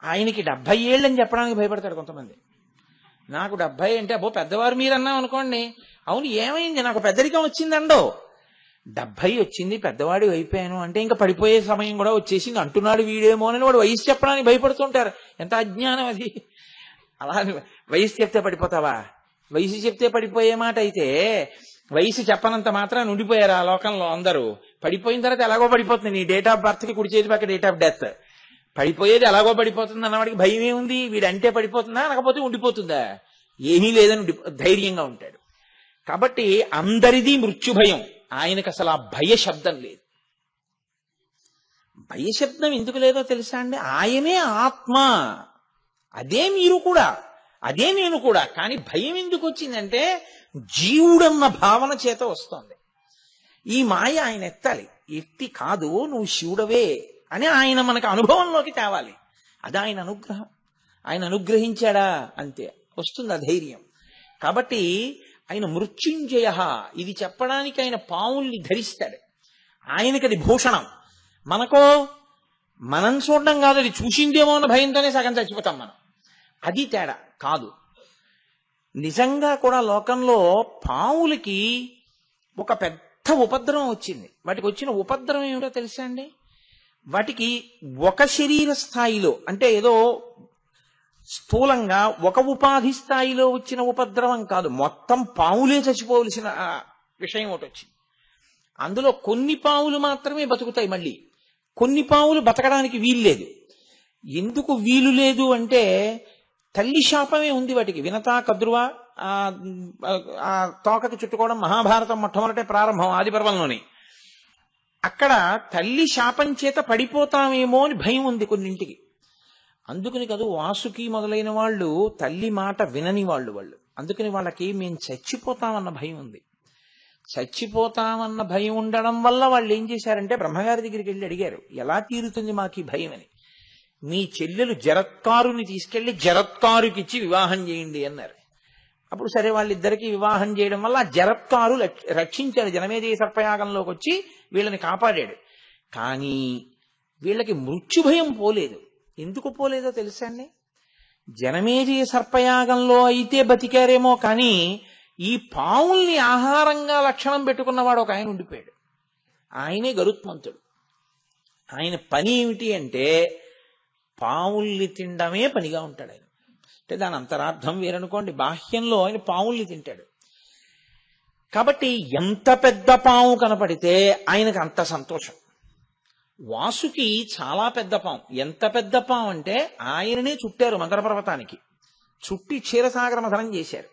A: ఆయనకి 70 ఏళ్ళని చెప్పడానికి భయపడతాడు కొంతమంది. నాకు 70 అంటే అబ్బో పెద్దవారు మీరన్నాం అనుకోండి, అవును ఏమైంది నాకు పెద్దరికం వచ్చిందండో, 70 వచ్చింది పెద్దవాడి అయిపోయాను అంటే ఇంకా పడిపోయే సమయం కూడా వచ్చేసింది అంటున్నాడు వీడేమో అని వాడు వయసు చెప్పడానికి భయపడుతుంటారు. ఎంత అజ్ఞానం అది. అలా వయసు చెప్తే పడిపోతావా, వయసు చెప్తే పడిపోయే మాట అయితే వయసు చెప్పనంత మాత్రం ఉండిపోయారు ఆ లోకంలో అందరూ. పడిపోయిన తర్వాత ఎలాగో పడిపోతుంది, నీ డేట్ ఆఫ్ బర్త్ కి కుడి చేతి పక్క డేట్ ఆఫ్ డెత్, పడిపోయేది ఎలాగో పడిపోతుంది అన్నవాడికి భయం ఏముంది, వీడంటే పడిపోతుందా అనకపోతే ఉండిపోతుందా, ఏమీ లేదని ధైర్యంగా ఉంటాడు. కాబట్టి అందరిది మృత్యు భయం, ఆయనకు అసలు ఆ భయ శబ్దం లేదు. భయ శబ్దం ఎందుకు లేదో తెలుసా అండి, ఆయనే ఆత్మ, అదే మీరు కూడా, అదే నేను కూడా. కానీ భయం ఎందుకు వచ్చిందంటే జీవుడన్న భావన చేత వస్తోంది. ఈ మాయ ఆయన ఎత్తాలి, ఎత్తి కాదు నువ్వు శివుడవే అని ఆయన మనకు అనుభవంలోకి తేవాలి. అది ఆయన అనుగ్రహం. ఆయన అనుగ్రహించాడా అంతే, వస్తుంది ఆ ధైర్యం. కాబట్టి ఆయన మృత్యుంజయ, ఇది చెప్పడానికి ఆయన పావుల్ని ధరిస్తాడు, ఆయనకి అది భూషణం. మనకో మనం చూడడం కాదు, అది చూసిందేమో అన్న భయంతోనే సగం చచ్చిపోతాం మనం. అది తేడా కాదు. నిజంగా కూడా లోకంలో పావులకి ఒక పెద్ద ఉపద్రవం వచ్చింది. వాటికి వచ్చిన ఉపద్రవం ఏమిటో తెలుసా అండి, వాటికి ఒక శరీర స్థాయిలో అంటే ఏదో స్థూలంగా ఒక ఉపాధి స్థాయిలో వచ్చిన ఉపద్రవం కాదు, మొత్తం పావులే చచ్చిపోవలసిన విషయం ఒకటి వచ్చింది. అందులో కొన్ని పావులు మాత్రమే బతుకుతాయి, మళ్ళీ కొన్ని పావులు బతకడానికి వీలు లేదు. ఎందుకు వీలు లేదు అంటే తల్లి శాపమే ఉంది వాటికి. వినతా కద్రువ ఆ తోకకి చుట్టుకోవడం మహాభారతం మొట్టమొదటే ప్రారంభం, ఆది పర్వంలోనే. అక్కడ తల్లి శాపం చేత పడిపోతామేమో అని భయం ఉంది కొన్నింటికి. అందుకని కాదు, వాసుకి మొదలైన వాళ్ళు తల్లి మాట వినని వాళ్ళు. అందుకని వాళ్ళకి మేము చచ్చిపోతామన్న భయం ఉంది. చచ్చిపోతామన్న భయం ఉండడం వల్ల వాళ్ళు ఏం చేశారంటే బ్రహ్మగారి దగ్గరికి వెళ్ళి అడిగారు, ఎలా తీరుతుంది మాకు ఈ భయం అని. మీ చెల్లెలు జరత్కారుని తీసుకెళ్లి జరత్కారుకిచ్చి వివాహం చేయండి అన్నారు. అప్పుడు సరే వాళ్ళిద్దరికీ వివాహం చేయడం వల్ల ఆ జరత్కారు రక్షించాడు, జనమేజయ సర్పయాగంలోకి వచ్చి వీళ్ళని కాపాడాడు. కానీ వీళ్ళకి మృత్యు భయం పోలేదు. ఎందుకు పోలేదో తెలుసా అండి, జనమేజయ సర్పయాగంలో అయితే బతికారేమో కానీ ఈ పావుల్ని ఆహారంగా లక్షణం పెట్టుకున్నవాడు ఒక ఆయన ఉండిపోయాడు. ఆయనే గరుత్మంతుడు. ఆయన పని ఏమిటి అంటే పావుల్ని తినడమే పనిగా ఉంటాడు ఆయన. అంటే దాని అంతరార్థం వేరనుకోండి, బాహ్యంలో ఆయన పావుల్ని తింటాడు. కాబట్టి ఎంత పెద్ద పాము కనపడితే ఆయనకు అంత సంతోషం. వాసుకి చాలా పెద్ద పాము. ఎంత పెద్ద పాము అంటే ఆయననే చుట్టారు మందర పర్వతానికి, చుట్టి క్షీరసాగర మథనం చేశారు.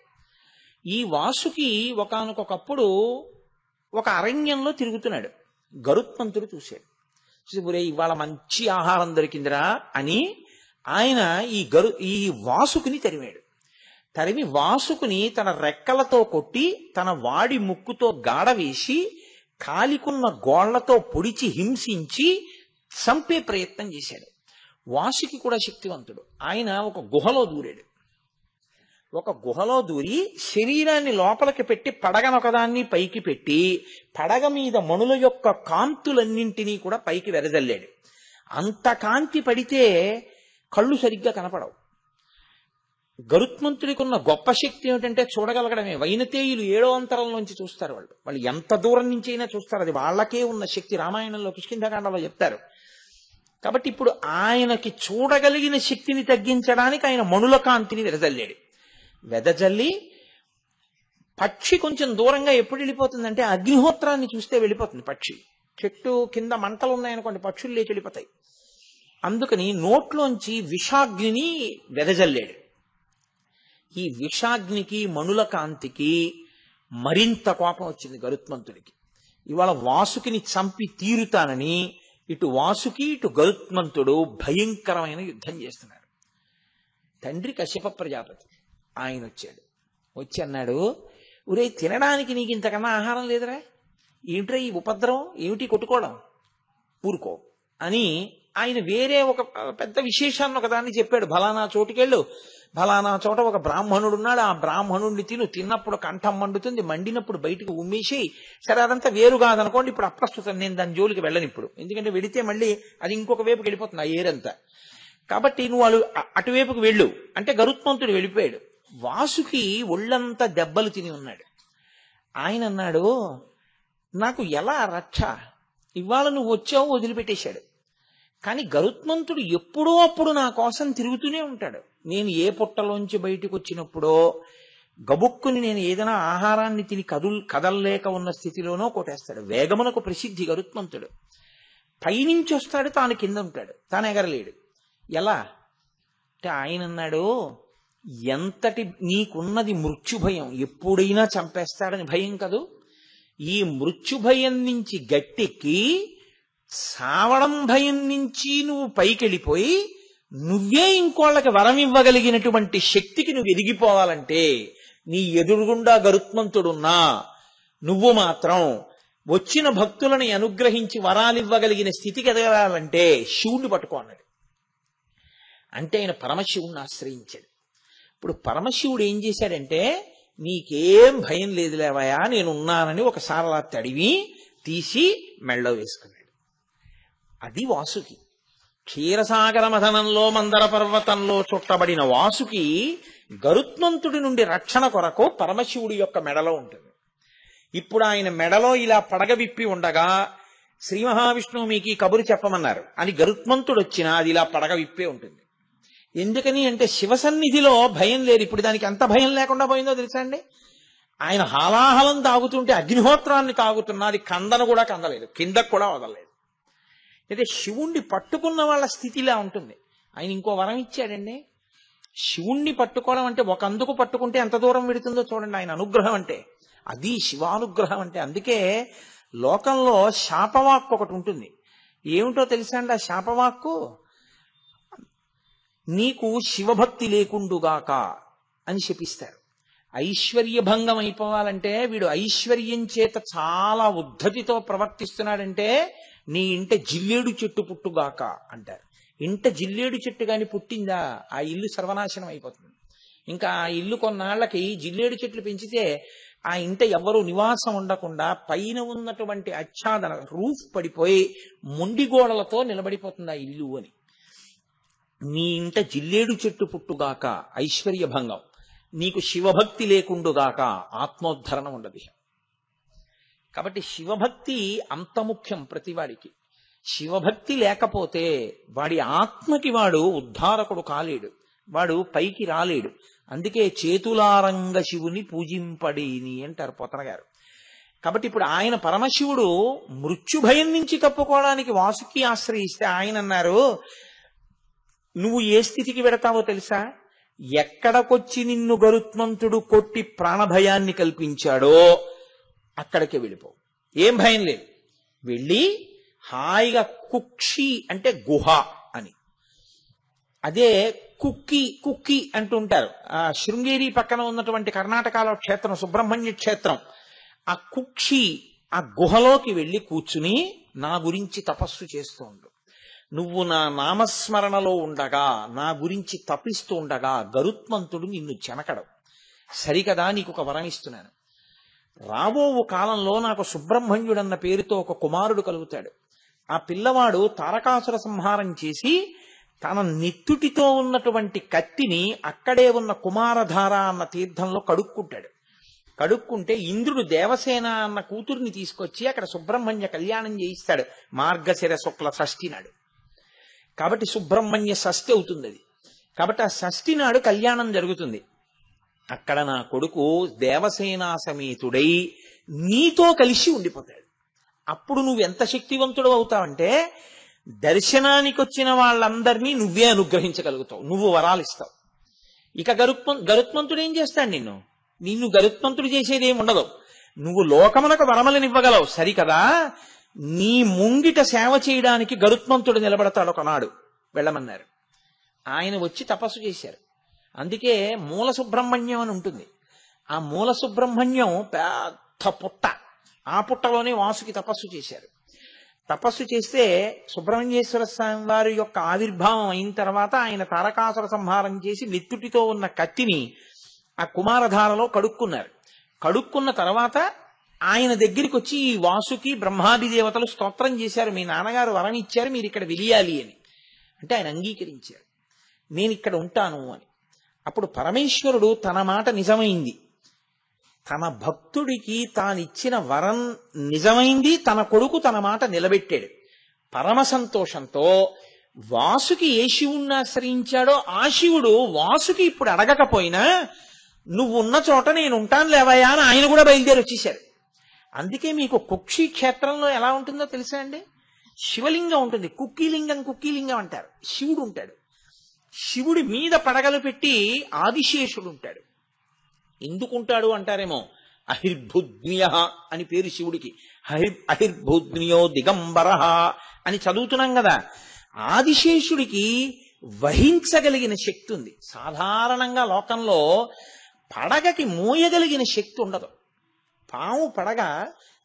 A: ఈ వాసుకి ఒకానొకప్పుడు ఒక అరణ్యంలో తిరుగుతున్నాడు. గరుత్మంతుడు చూశాడు, చూసి ఇవాళ మంచి ఆహారం దొరికిందిరా అని ఆయన ఈ వాసుకుని తరిమాడు. తరిమి వాసుకుని తన రెక్కలతో కొట్టి తన వాడి ముక్కుతో గాడ వేసి కాలికున్న గోళ్లతో పొడిచి హింసించి చంపే ప్రయత్నం చేశాడు. వాసుకి కూడా శక్తివంతుడు. ఆయన ఒక గుహలో దూరాడు. ఒక గుహలో దూరి శరీరాన్ని లోపలికి పెట్టి పడగనొకదాన్ని పైకి పెట్టి పడగ మీద మణుల యొక్క కాంతులన్నింటినీ కూడా పైకి వెదజల్లాడు. అంత కాంతి పడితే కళ్ళు సరిగ్గా కనపడవు. గరుత్మంతుడికి ఉన్న గొప్ప శక్తి ఏమిటంటే చూడగలగడమే. వైనతేయులు 7వ అంతరంలోంచి చూస్తారు. వాళ్ళు ఎంత దూరం నుంచి అయినా చూస్తారు. అది వాళ్ళకే ఉన్న శక్తి. రామాయణంలో కిష్కింధకాండలో చెప్తారు. కాబట్టి ఇప్పుడు ఆయనకి చూడగలిగిన శక్తిని తగ్గించడానికి ఆయన మణుల కాంతిని వెదజల్లి పక్షి కొంచెం దూరంగా ఎప్పుడు వెళ్ళిపోతుందంటే అగ్నిహోత్రాన్ని చూస్తే వెళ్ళిపోతుంది పక్షి. చెట్టు కింద మంటలు ఉన్నాయనుకోండి, పక్షులు లేచి వెళ్ళిపోతాయి. అందుకని నోట్లోంచి విషాగ్నిని వెదజల్లాడు. ఈ విషాగ్నికి మణుల కాంతికి మరింత కోపం వచ్చింది గరుత్మంతుడికి. ఇవాళ వాసుకిని చంపి తీరుతానని ఇటు వాసుకి ఇటు గరుత్మంతుడు భయంకరమైన యుద్ధం చేస్తున్నారు. తండ్రి కశ్యప ప్రజాపతి ఆయన వచ్చాడు. వచ్చి అన్నాడు, ఒరే తినడానికి నీకు ఇంతకన్నా ఆహారం లేదురా, ఏమిట్రా ఈ ఉపద్రవం, ఏమిటి కొట్టుకోవడం, ఊరుకో అని ఆయన వేరే ఒక పెద్ద విశేషాన్ని ఒకదాన్ని చెప్పాడు. ఫలానా చోటుకెళ్ళు, ఫలానా చోట ఒక బ్రాహ్మణుడు ఉన్నాడు, ఆ బ్రాహ్మణుడిని తిన్నప్పుడు కంఠం మండుతుంది, మండినప్పుడు బయటకు ఉమ్మేసి. సరే అదంతా వేరు కాదనుకోండి, ఇప్పుడు అప్రస్తుతం, నేను దాని జోలికి వెళ్ళను ఇప్పుడు. ఎందుకంటే వెళితే మళ్ళీ అది ఇంకొక వైపుకి వెళ్ళిపోతుంది ఆ ఏరంతా. కాబట్టి నువ్వు వాళ్ళు అటువైపుకి వెళ్ళు అంటే గరుత్మంతుడు వెళ్ళిపోయాడు. వాసుకి ఒళ్ళంతా దెబ్బలు తిని ఉన్నాడు. ఆయన అన్నాడు, నాకు ఎలా రక్ష, ఇవాళ నువ్వు వచ్చావు వదిలిపెట్టేశాడు. కానీ గరుత్మంతుడు ఎప్పుడో అప్పుడు నా కోసం తిరుగుతూనే ఉంటాడు. నేను ఏ పుట్టలోంచి బయటకు వచ్చినప్పుడో గబుక్కుని నేను ఏదైనా ఆహారాన్ని తిని కదల్లేక ఉన్న స్థితిలోనో కొట్టేస్తాడు. వేగమునకు ప్రసిద్ధి గరుత్మంతుడు. పైనుంచి వస్తాడు, తాను కింద ఉంటాడు, తాను ఎగరలేడు. ఎలా అంటే ఆయన అన్నాడు, ఎంతటి నీకున్నది మృత్యుభయం, ఎప్పుడైనా చంపేస్తాడని భయం కదూ, ఈ మృత్యుభయం నుంచి గట్టెక్కి సావడం భయం నుంచి నువ్వు పైకెళ్ళిపోయి నువ్వే ఇంకోళ్ళకి వరం ఇవ్వగలిగినటువంటి శక్తికి నువ్వు ఎదిగిపోవాలంటే నీ ఎదురుగుండా గరుత్మంతుడున్నా నువ్వు మాత్రం వచ్చిన భక్తులని అనుగ్రహించి వరాలివ్వగలిగిన స్థితికి ఎదగాలంటే శివుణ్ణి పట్టుకో అన్నాడు. అంటే ఆయన పరమశివుణ్ణి ఆశ్రయించాడు. ఇప్పుడు పరమశివుడు ఏం చేశాడంటే, నీకేం భయం లేదు లేవయా, నేనున్నానని ఒకసారి అలా తడివి తీసి మెళ్ళో వేసుకున్నాడు. అది వాసుకి. క్షీరసాగర మథనంలో మందర పర్వతంలో చుట్టబడిన వాసుకి గరుత్మంతుడి నుండి రక్షణ కొరకు పరమశివుడి యొక్క మెడలో ఉంటుంది. ఇప్పుడు ఆయన మెడలో ఇలా పడగ విప్పి ఉండగా శ్రీ మహావిష్ణువు మీకు ఈ కబురు చెప్పమన్నారు అని గరుత్మంతుడు వచ్చినా అది ఇలా పడగ విప్పే ఉంటుంది. ఎందుకని అంటే శివసన్నిధిలో భయం లేదు. ఇప్పుడు దానికి ఎంత భయం లేకుండా పోయిందో తెలుసా అండి. ఆయన హాలాహలం తాగుతుంటే అగ్నిహోత్రాన్ని తాగుతున్నా అది కందను కూడా కందలేదు, కిందకు కూడా వదలలేదు. అయితే శివుణ్ణి పట్టుకున్న వాళ్ళ స్థితిలా ఉంటుంది. ఆయన ఇంకో వరం ఇచ్చాడండి. శివుణ్ణి పట్టుకోవడం అంటే ఒక అందుకు పట్టుకుంటే ఎంత దూరం వెడుతుందో చూడండి. ఆయన అనుగ్రహం అంటే అది శివానుగ్రహం అంటే. అందుకే లోకంలో శాపవాక్కు ఒకటి ఉంటుంది. ఏమిటో తెలుసా అండి ఆ శాపవాక్కు? నీకు శివభక్తి లేకుండుగాక అని శపిస్తారు. ఐశ్వర్యభంగం అయిపోవాలంటే, వీడు ఐశ్వర్యం చేత చాలా ఉద్ధతితో ప్రవర్తిస్తున్నాడంటే నీ ఇంట జిల్లేడు చెట్టు పుట్టుగాక అంటారు. ఇంట జిల్లేడు చెట్టు గాని పుట్టిందా ఆ ఇల్లు సర్వనాశనం అయిపోతుంది. ఇంకా ఆ ఇల్లు కొన్నాళ్లకి జిల్లేడు చెట్లు పెంచితే ఆ ఇంట ఎవరు నివాసం ఉండకుండా పైన ఉన్నటువంటి ఆచ్ఛాదన రూఫ్ పడిపోయి మొండి గోడలతో నిలబడిపోతుంది ఆ ఇల్లు అని. నీ ఇంట జిల్లేడు చెట్టు పుట్టుగాక ఐశ్వర్యభంగం, నీకు శివభక్తి లేకుండుగాక ఆత్మోద్ధరణ ఉండదు. కాబట్టి శివభక్తి అంత ముఖ్యం ప్రతివాడికి. శివభక్తి లేకపోతే వాడి ఆత్మకి వాడు ఉద్ధారకుడు కాలేడు, వాడు పైకి రాలేడు. అందుకే చేతులారంగ శివుని పూజింపడేని అంటారు పోతన గారు. కాబట్టి ఇప్పుడు ఆయన పరమశివుడు మృత్యుభయం నుంచి తప్పుకోవడానికి వాసుకి ఆశ్రయిస్తే ఆయన అన్నారు, నువ్వు ఏ స్థితికి వెడతావో తెలుసా? ఎక్కడకొచ్చి నిన్ను గరుత్మంతుడు కొట్టి ప్రాణభయాన్ని కల్పించాడో అక్కడికే వెళ్ళిపో, ఏం భయం లేదు. వెళ్ళి హాయిగా కుక్షి అంటే గుహ అని, అదే కుక్కి కుక్కి అంటుంటారు. ఆ శృంగేరి పక్కన ఉన్నటువంటి కర్ణాటకలో క్షేత్రం సుబ్రహ్మణ్య క్షేత్రం. ఆ కుక్షి ఆ గుహలోకి వెళ్లి కూర్చుని నా గురించి తపస్సు చేస్తూ ఉండు. నువ్వు నా నామస్మరణలో ఉండగా, నా గురించి తపిస్తూ ఉండగా గరుత్మంతుడు నిన్ను చెనకడం. సరికదా, నీకు ఒక వరం ఇస్తున్నాను. రాబో కాలంలో నాకు సుబ్రహ్మణ్యుడన్న పేరుతో ఒక కుమారుడు కలుగుతాడు. ఆ పిల్లవాడు తారకాసుర సంహారం చేసి తన నెత్తుటితో ఉన్నటువంటి కత్తిని అక్కడే ఉన్న కుమారధార అన్న తీర్థంలో కడుక్కుంటాడు. కడుక్కుంటే ఇంద్రుడు దేవసేన అన్న కూతుర్ని తీసుకొచ్చి అక్కడ సుబ్రహ్మణ్య కళ్యాణం చేయిస్తాడు మార్గశిర శుక్ల షష్ఠి నాడు. కాబట్టి సుబ్రహ్మణ్య షష్ఠి అవుతుంది అది. కాబట్టి ఆ షష్ఠి నాడు కళ్యాణం జరుగుతుంది. అక్కడ నా కొడుకు దేవసేనా సమేతుడై నీతో కలిసి ఉండిపోతాడు. అప్పుడు నువ్వు ఎంత శక్తివంతుడు అవుతావంటే దర్శనానికి వచ్చిన వాళ్ళందరినీ నువ్వే అనుగ్రహించగలుగుతావు, నువ్వు వరాలు ఇస్తావు. ఇక గరుత్మంతుడు ఏం చేస్తాడు? నిన్ను గరుత్మంతుడు చేసేదేం ఉండదు. నువ్వు లోకములకు వరమలనివ్వగలవు, సరికదా. నీ ముంగిట సేవ చేయడానికి గరుత్మంతుడు నిలబడతాడు ఒకనాడు, వెళ్ళమన్నారు. ఆయన వచ్చి తపస్సు చేశారు. అందుకే మూల సుబ్రహ్మణ్యం అని ఉంటుంది. ఆ మూల సుబ్రహ్మణ్యం పెద్ద పుట్ట, ఆ పుట్టలోనే వాసుకి తపస్సు చేశారు. తపస్సు చేస్తే సుబ్రహ్మణ్యేశ్వర స్వామి వారి యొక్క ఆవిర్భావం అయిన తర్వాత ఆయన తారకాసుర సంహారం చేసి నెత్తుటితో ఉన్న కత్తిని ఆ కుమారధారలో కడుక్కున్నారు. కడుక్కున్న తర్వాత ఆయన దగ్గరికి వచ్చి ఈ వాసుకి బ్రహ్మాది దేవతలు స్తోత్రం చేశారు, మీ నాన్నగారు వరం ఇచ్చారు, మీరు ఇక్కడ వెలియాలి అని. అంటే ఆయన అంగీకరించారు, నేను ఇక్కడ ఉంటాను అని. అప్పుడు పరమేశ్వరుడు తన మాట నిజమైంది, తన భక్తుడికి తానిచ్చిన వరం నిజమైంది, తన కొడుకు తన మాట నిలబెట్టాడు. పరమ సంతోషంతో వాసుకి ఏ శివుణ్ణి ఆశ్రయించాడో ఆ శివుడు వాసుకి ఇప్పుడు అడగకపోయినా నువ్వు ఉన్న చోట నేను ఉంటాను లేవయ్యా అని ఆయన కూడా బయలుదేరి వచ్చేశారు. అందుకే మీకు కుక్షి క్షేత్రంలో ఎలా ఉంటుందో తెలుసా అండి? శివలింగం ఉంటుంది, కుక్కీలింగం అంటారు. శివుడు ఉంటాడు. శివుడి మీద పడగలు పెట్టి ఆదిశేషుడు ఉంటాడు. ఎందుకుంటాడు అంటారేమో, అహిర్భుజ్ఞ అని పేరు శివుడికి. అహిర్భుజ్ఞో దిగంబర అని చదువుతున్నాం కదా. ఆదిశేషుడికి వహించగలిగిన శక్తి ఉంది. సాధారణంగా లోకంలో పడగకి మోయగలిగిన శక్తి ఉండదు. పాము పడగ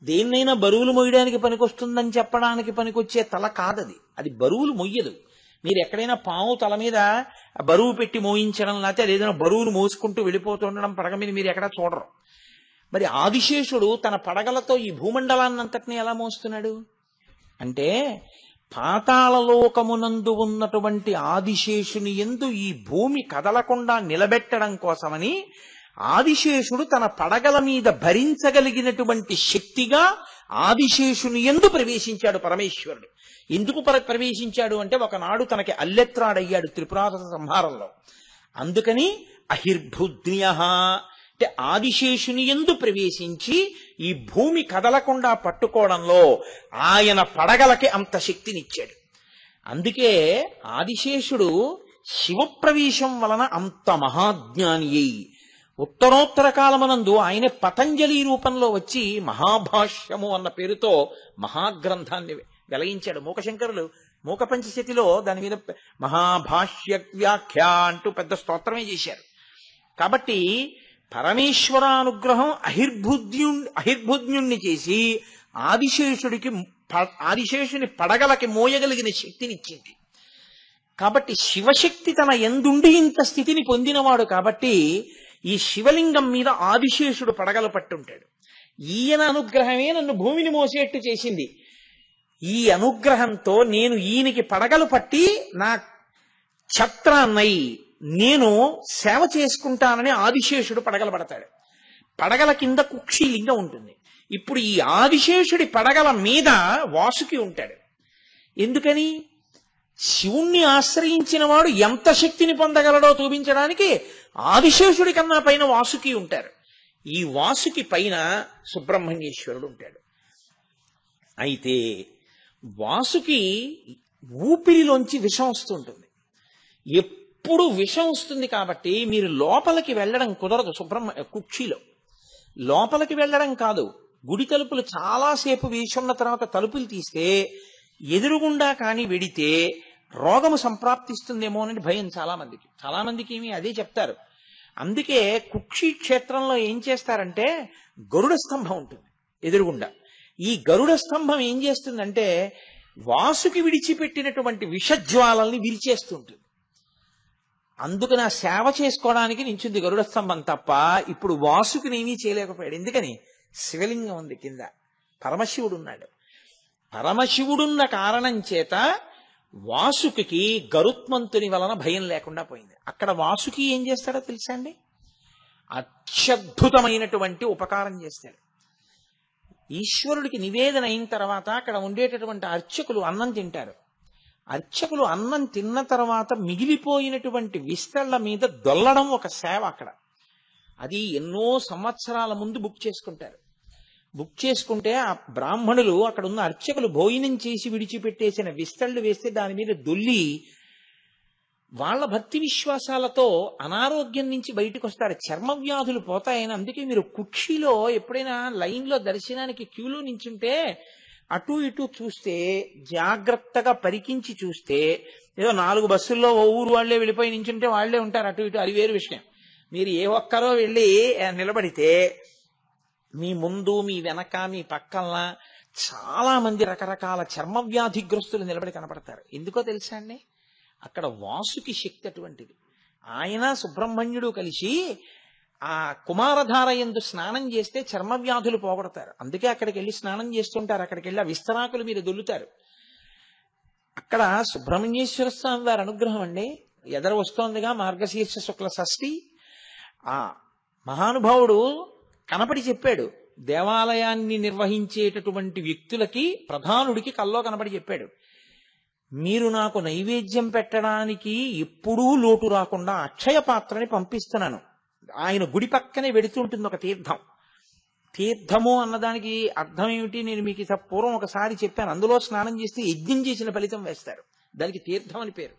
A: దేన్నైనా బరువులు మోయడానికి పనికొస్తుందని చెప్పడానికి పనికొచ్చే తల కాదది. అది బరువులు మొయ్యదు. మీరు ఎక్కడైనా పాము తల మీద బరువు పెట్టి మోయించడం, లేకపోతే అది ఏదైనా బరువులు మోసుకుంటూ వెళ్ళిపోతుండడం పడగ మీద మీరు ఎక్కడా చూడరు. మరి ఆదిశేషుడు తన పడగలతో ఈ భూమండలాన్నంతటినీ ఎలా మోస్తున్నాడు అంటే, పాతాళలోకమునందు ఉన్నటువంటి ఆదిశేషుని యందు ఈ భూమి కదలకుండా నిలబెట్టడం కోసమని ఆదిశేషుడు తన పడగల మీద భరించగలిగినటువంటి శక్తిగా ఆదిశేషుని యందు ప్రవేశించాడు పరమేశ్వరుడు. ఎందుకు ప్రవేశించాడు అంటే, ఒకనాడు తనకి అల్లెత్రాడయ్యాడు త్రిపురాసుర సంహారంలో. అందుకని అహిర్భుజ్ఞ అంటే ఆదిశేషుని యందు ప్రవేశించి ఈ భూమి కదలకుండా పట్టుకోవడంలో ఆయన పడగలకి అంత శక్తినిచ్చాడు. అందుకే ఆదిశేషుడు శివప్రవేశం వలన అంత మహాజ్ఞాని అయి ఉత్తరోత్తర కాలమనందు ఆయన పతంజలి రూపంలో వచ్చి మహాభాష్యము అన్న పేరుతో మహాగ్రంథాన్ని వెలయించాడు. మూకశంకరులు మూక పంచశతిలో దాని మీద మహాభాష్య వ్యాఖ్య అంటూ పెద్ద స్తోత్రమే చేశారు. కాబట్టి పరమేశ్వరానుగ్రహం అహిర్భుజ్ఞుణ్ణి చేసి ఆదిశేషుని పడగలకి మోయగలిగిన శక్తినిచ్చింది. కాబట్టి శివశక్తి తన యందుండి ఇంత స్థితిని పొందినవాడు. కాబట్టి ఈ శివలింగం మీద ఆదిశేషుడు పడగలు పట్టుంటాడు. ఈయన అనుగ్రహమే నన్ను భూమిని మోసేట్టు చేసింది. ఈ అనుగ్రహంతో నేను ఈయనకి పడగలు పట్టి నా ఛత్రాన్నై నేను సేవ చేసుకుంటానని ఆదిశేషుడు పడగలు పడతాడు. పడగల కింద కుక్షిలింగం ఉంటుంది. ఇప్పుడు ఈ ఆదిశేషుడి పడగల మీద వాసుకి ఉంటాడు. ఎందుకని? శివుణ్ణి ఆశ్రయించిన వాడు ఎంత శక్తిని పొందగలడో చూపించడానికి ఆదిశేషుడి కన్నా పైన వాసుకి ఉంటారు. ఈ వాసుకి పైన సుబ్రహ్మణ్యేశ్వరుడు ఉంటాడు. అయితే వాసుకి ఊపిరిలోంచి విషం వస్తుంటుంది. ఎప్పుడు విషం వస్తుంది కాబట్టి మీరు లోపలికి వెళ్ళడం కుదరదు. కుక్షిలో లోపలికి వెళ్ళడం కాదు, గుడి తలుపులు చాలాసేపు వేసున్న తర్వాత తలుపులు తీస్తే ఎదురుగుండా కాని వెడితే రోగము సంప్రాప్తిస్తుందేమో అని భయం చాలా మందికి ఏమి అదే చెప్తారు. అందుకే కుక్షి క్షేత్రంలో ఏం చేస్తారంటే గరుడ స్తంభం ఉంటుంది ఎదురుగుండా. ఈ గరుడ స్తంభం ఏం చేస్తుందంటే వాసుకి విడిచిపెట్టినటువంటి విషజ్వాలల్ని విరిచేస్తుంటుంది. అందుకని ఆ సేవ చేసుకోవడానికి నించుంది గరుడ స్తంభం తప్ప ఇప్పుడు వాసుకిని ఏమీ చేయలేకపోయాడు. ఎందుకని? శివలింగం ఉంది కింద, పరమశివుడు ఉన్నాడు. పరమశివుడున్న కారణం చేత వాసుకి గరుత్మంతుని వలన భయం లేకుండా పోయింది. అక్కడ వాసుకి ఏం చేస్తాడో తెలుసా అండి? అత్యద్భుతమైనటువంటి ఉపకారం చేస్తాడు. ఈశ్వరుడికి నివేదన అయిన తర్వాత అక్కడ ఉండేటటువంటి అర్చకులు అన్నం తింటారు. అర్చకులు అన్నం తిన్న తర్వాత మిగిలిపోయినటువంటి విస్తళ్ల మీద దొల్లడం ఒక సేవ అక్కడ. అది ఎన్నో సంవత్సరాల ముందు బుక్ చేసుకుంటారు. బుక్ చేసుకుంటే ఆ బ్రాహ్మణులు అక్కడ ఉన్న అర్చకులు భోజనం చేసి విడిచిపెట్టేసిన విస్తళ్లు వేస్తే దాని మీద దొల్లి వాళ్ళ భక్తి విశ్వాసాలతో అనారోగ్యం నుంచి బయటకు వస్తారు. చర్మ వ్యాధులు పోతాయని. అందుకే మీరు కుక్షిలో ఎప్పుడైనా లైన్లో దర్శనానికి క్యూలో నించుంటే అటు ఇటు చూస్తే, జాగ్రత్తగా పరికించి చూస్తే, ఏదో 4 బస్సుల్లో ఓ ఊరు వాళ్లే వెళ్ళిపోయి నించుంటే వాళ్లే ఉంటారు అటు ఇటు, అది వేరు విషయం. మీరు ఏ ఒక్కరో వెళ్ళి నిలబడితే మీ ముందు, మీ వెనక, మీ పక్కన చాలా మంది రకరకాల చర్మ వ్యాధిగ్రస్తులు నిలబడి కనపడతారు. ఎందుకో తెలుసా అండి? అక్కడ వాసుకి శక్తి అటువంటిది. ఆయన సుబ్రహ్మణ్యుడు కలిసి ఆ కుమారధార యందు స్నానం చేస్తే చర్మ వ్యాధులు పోగొడతారు. అందుకే అక్కడికి వెళ్ళి స్నానం చేస్తుంటారు. అక్కడికి వెళ్ళి ఆ విస్తరాకులు మీరు దొల్లుతారు. అక్కడ సుబ్రహ్మణ్యేశ్వర స్వామి వారి అనుగ్రహం అండి. ఎదర వస్తోందిగా మార్గశీర్ష శుక్ల షష్ఠి. ఆ మహానుభావుడు కనపడి చెప్పాడు. దేవాలయాన్ని నిర్వహించేటటువంటి వ్యక్తులకి, ప్రధానుడికి కల్లో కనపడి చెప్పాడు, మీరు నాకు నైవేద్యం పెట్టడానికి ఎప్పుడూ లోటు రాకుండా అక్షయ పాత్రని పంపిస్తున్నాను. ఆయన గుడి పక్కనే వెడుతుంటుంది ఒక తీర్థం. తీర్థము అన్నదానికి అర్థం ఏమిటి నేను మీకు పూర్వం ఒకసారి చెప్పాను. అందులో స్నానం చేస్తే యజ్ఞం చేసిన ఫలితం వేస్తారు. దానికి తీర్థం అని పేరు.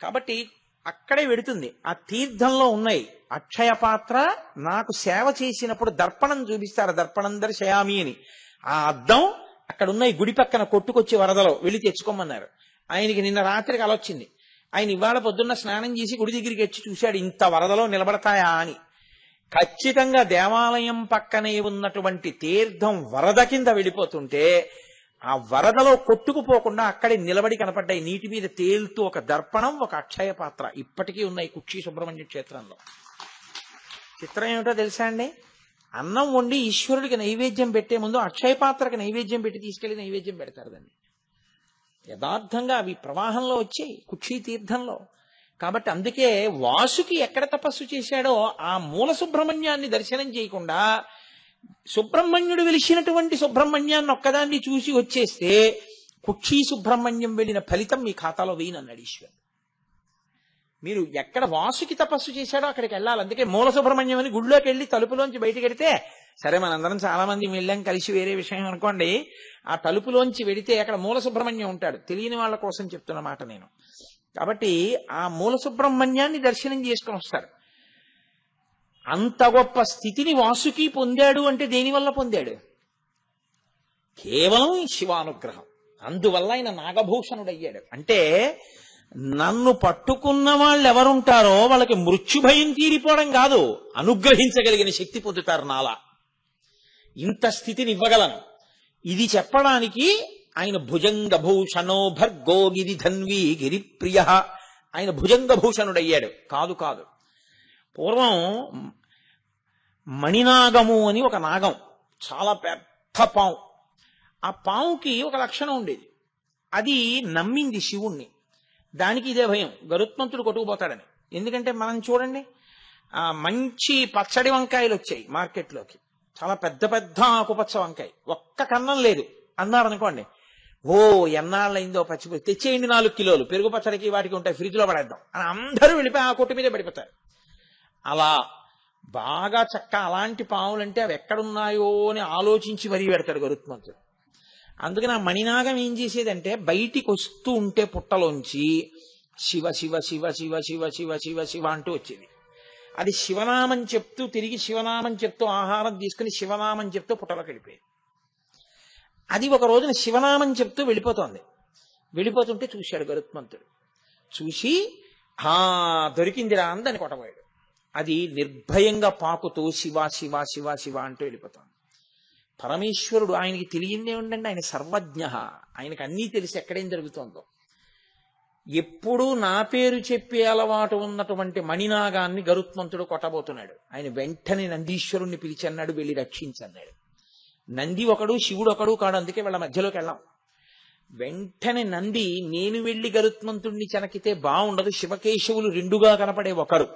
A: కాబట్టి అక్కడే వెడుతుంది. ఆ తీర్థంలో ఉన్నాయి అక్షయ పాత్ర. నాకు సేవ చేసినప్పుడు దర్పణం చూపిస్తారు, దర్పణం దర్శయామి అని. ఆ అద్దం అక్కడ ఉన్నాయి. గుడి పక్కన కొట్టుకొచ్చి వరదలో వెళ్ళి తెచ్చుకోమన్నారు. ఆయనకి నిన్న రాత్రికి అలొచ్చింది. ఆయన ఇవాళ పొద్దున్న స్నానం చేసి గుడి దగ్గరికి వచ్చి చూశాడు, ఇంత వరదలో నిలబడతాయా అని. ఖచ్చితంగా దేవాలయం పక్కనే ఉన్నటువంటి తీర్థం వరద కింద వెళ్ళిపోతుంటే ఆ వరదలో కొట్టుకుపోకుండా అక్కడే నిలబడి కనపడ్డాయి. నీటి మీద తేలుతూ ఒక దర్పణం, ఒక అక్షయ పాత్ర ఇప్పటికీ ఉన్నాయి కుక్షి సుబ్రహ్మణ్య క్షేత్రంలో. చిత్రం ఏమిటో తెలుసా అండి? అన్నం వండి ఈశ్వరుడికి నైవేద్యం పెట్టే ముందు అక్షయ పాత్రకి నైవేద్యం పెట్టి తీసుకెళ్లి నైవేద్యం పెడతారు. దాన్ని యథార్థంగా అవి ప్రవాహంలో వచ్చాయి కుక్షి తీర్థంలో. కాబట్టి అందుకే వాసుకి ఎక్కడ తపస్సు చేశాడో ఆ మూల సుబ్రహ్మణ్యాన్ని దర్శనం చేయకుండా సుబ్రహ్మణ్యుడు వెలిసినటువంటి సుబ్రహ్మణ్యాన్ని ఒక్కదాన్ని చూసి వచ్చేస్తే కుక్షి సుబ్రహ్మణ్యం వెళ్ళిన ఫలితం మీ ఖాతాలో వేయనన్నాడు ఈశ్వరుడు. మీరు ఎక్కడ వాసుకి తపస్సు చేశాడో అక్కడికి వెళ్ళాలి. అందుకే మూల సుబ్రహ్మణ్యం అని గుళ్ళోకి వెళ్ళి తలుపులోంచి బయటకు వెడితే, సరే మనందరం చాలా మంది వెళ్ళాం కలిసి, వేరే విషయం అనుకోండి. ఆ తలుపులోంచి వెడితే అక్కడ మూల సుబ్రహ్మణ్యం ఉంటాడు. తెలియని వాళ్ళ కోసం చెప్తున్న మాట నేను. కాబట్టి ఆ మూల సుబ్రహ్మణ్యాన్ని దర్శనం చేసుకుని వస్తారు. అంత గొప్ప స్థితిని వాసుకి పొందాడు అంటే దేనివల్ల పొందాడు? కేవలం శివానుగ్రహం. అందువల్ల ఆయన నాగభూషణుడయ్యాడు. అంటే నన్ను పట్టుకున్న వాళ్ళు ఎవరుంటారో వాళ్ళకి మృత్యుభయం తీరిపోవడం కాదు, అనుగ్రహించగలిగిన శక్తి పొందుతారు. నాలా ఇంత స్థితిని ఇవ్వగలను. ఇది చెప్పడానికి ఆయన భుజంగభూషణో భర్గో గిరిధన్వీ గిరిప్రియ, ఆయన భుజంగభూషణుడయ్యాడు. కాదు పూర్వం మణినాగము అని ఒక నాగం, చాలా పెద్ద పాము. ఆ పాముకి ఒక లక్షణం ఉండేది. అది నమ్మింది శివుణ్ణి. దానికి ఇదే భయం, గరుత్మంతుడు కొట్టుకుపోతాడని. ఎందుకంటే మనం చూడండి, మంచి పచ్చడి వంకాయలు వచ్చాయి మార్కెట్లోకి, చాలా పెద్ద పెద్ద ఆకుపచ్చ వంకాయ, ఒక్క కన్నం లేదు అన్నారనుకోండి, ఓ ఎన్నాళ్ళైందో పచ్చిపోయి తెచ్చేయండి 4 కిలోలు, పెరుగు పచ్చడికి వాటికి ఉంటాయి, ఫ్రిడ్జ్ లో పడేద్దాం అని అందరూ వెళ్ళిపోయి ఆ కొట్టు మీదే పడిపోతారు. అలా బాగా అలాంటి పాములంటే అవి ఎక్కడున్నాయో అని ఆలోచించి మరీ పెడతాడు గరుత్మంతుడు. అందుకని ఆ మణినాగం ఏం చేసేదంటే బయటికి వస్తూ ఉంటే పుట్టలోంచి శివ శివ శివ శివ శివ శివ శివ శివ అంటూ వచ్చేది. అది శివనామం చెప్తూ తిరిగి శివనామం చెప్తూ ఆహారం తీసుకుని శివనామం చెప్తూ పుట్టలోకి వెళ్ళిపోయేది. అది ఒక రోజున శివనామం చెప్తూ వెళ్ళిపోతోంది. వెళ్ళిపోతుంటే చూశాడు గరుత్మంతుడు. చూసి దొరికిందిరా అని దాన్ని కొట్టబోయాడు. అది నిర్భయంగా పాకుతూ శివ శివ శివ శివ అంటూ వెళ్ళిపోతాడు. పరమేశ్వరుడు, ఆయనకి తెలియందే ఉండండి, ఆయన సర్వజ్ఞ, ఆయనకు అన్నీ తెలిసి ఎక్కడేం జరుగుతోందో. ఎప్పుడూ నా పేరు చెప్పే అలవాటు ఉన్నటువంటి మణినాగాన్ని గరుత్మంతుడు కొట్టబోతున్నాడు. ఆయన వెంటనే నందీశ్వరుణ్ణి పిలిచి అన్నాడు, వెళ్ళి రక్షించన్నాడు. నంది ఒకడు, శివుడు ఒకడు కాడు, అందుకే వాళ్ళ మధ్యలోకి వెళ్ళాం. వెంటనే నంది, నేను వెళ్లి గరుత్మంతుణ్ణి చెనకితే బాగుండదు, శివకేశవులు రెండుగా కనపడే ఒకరు,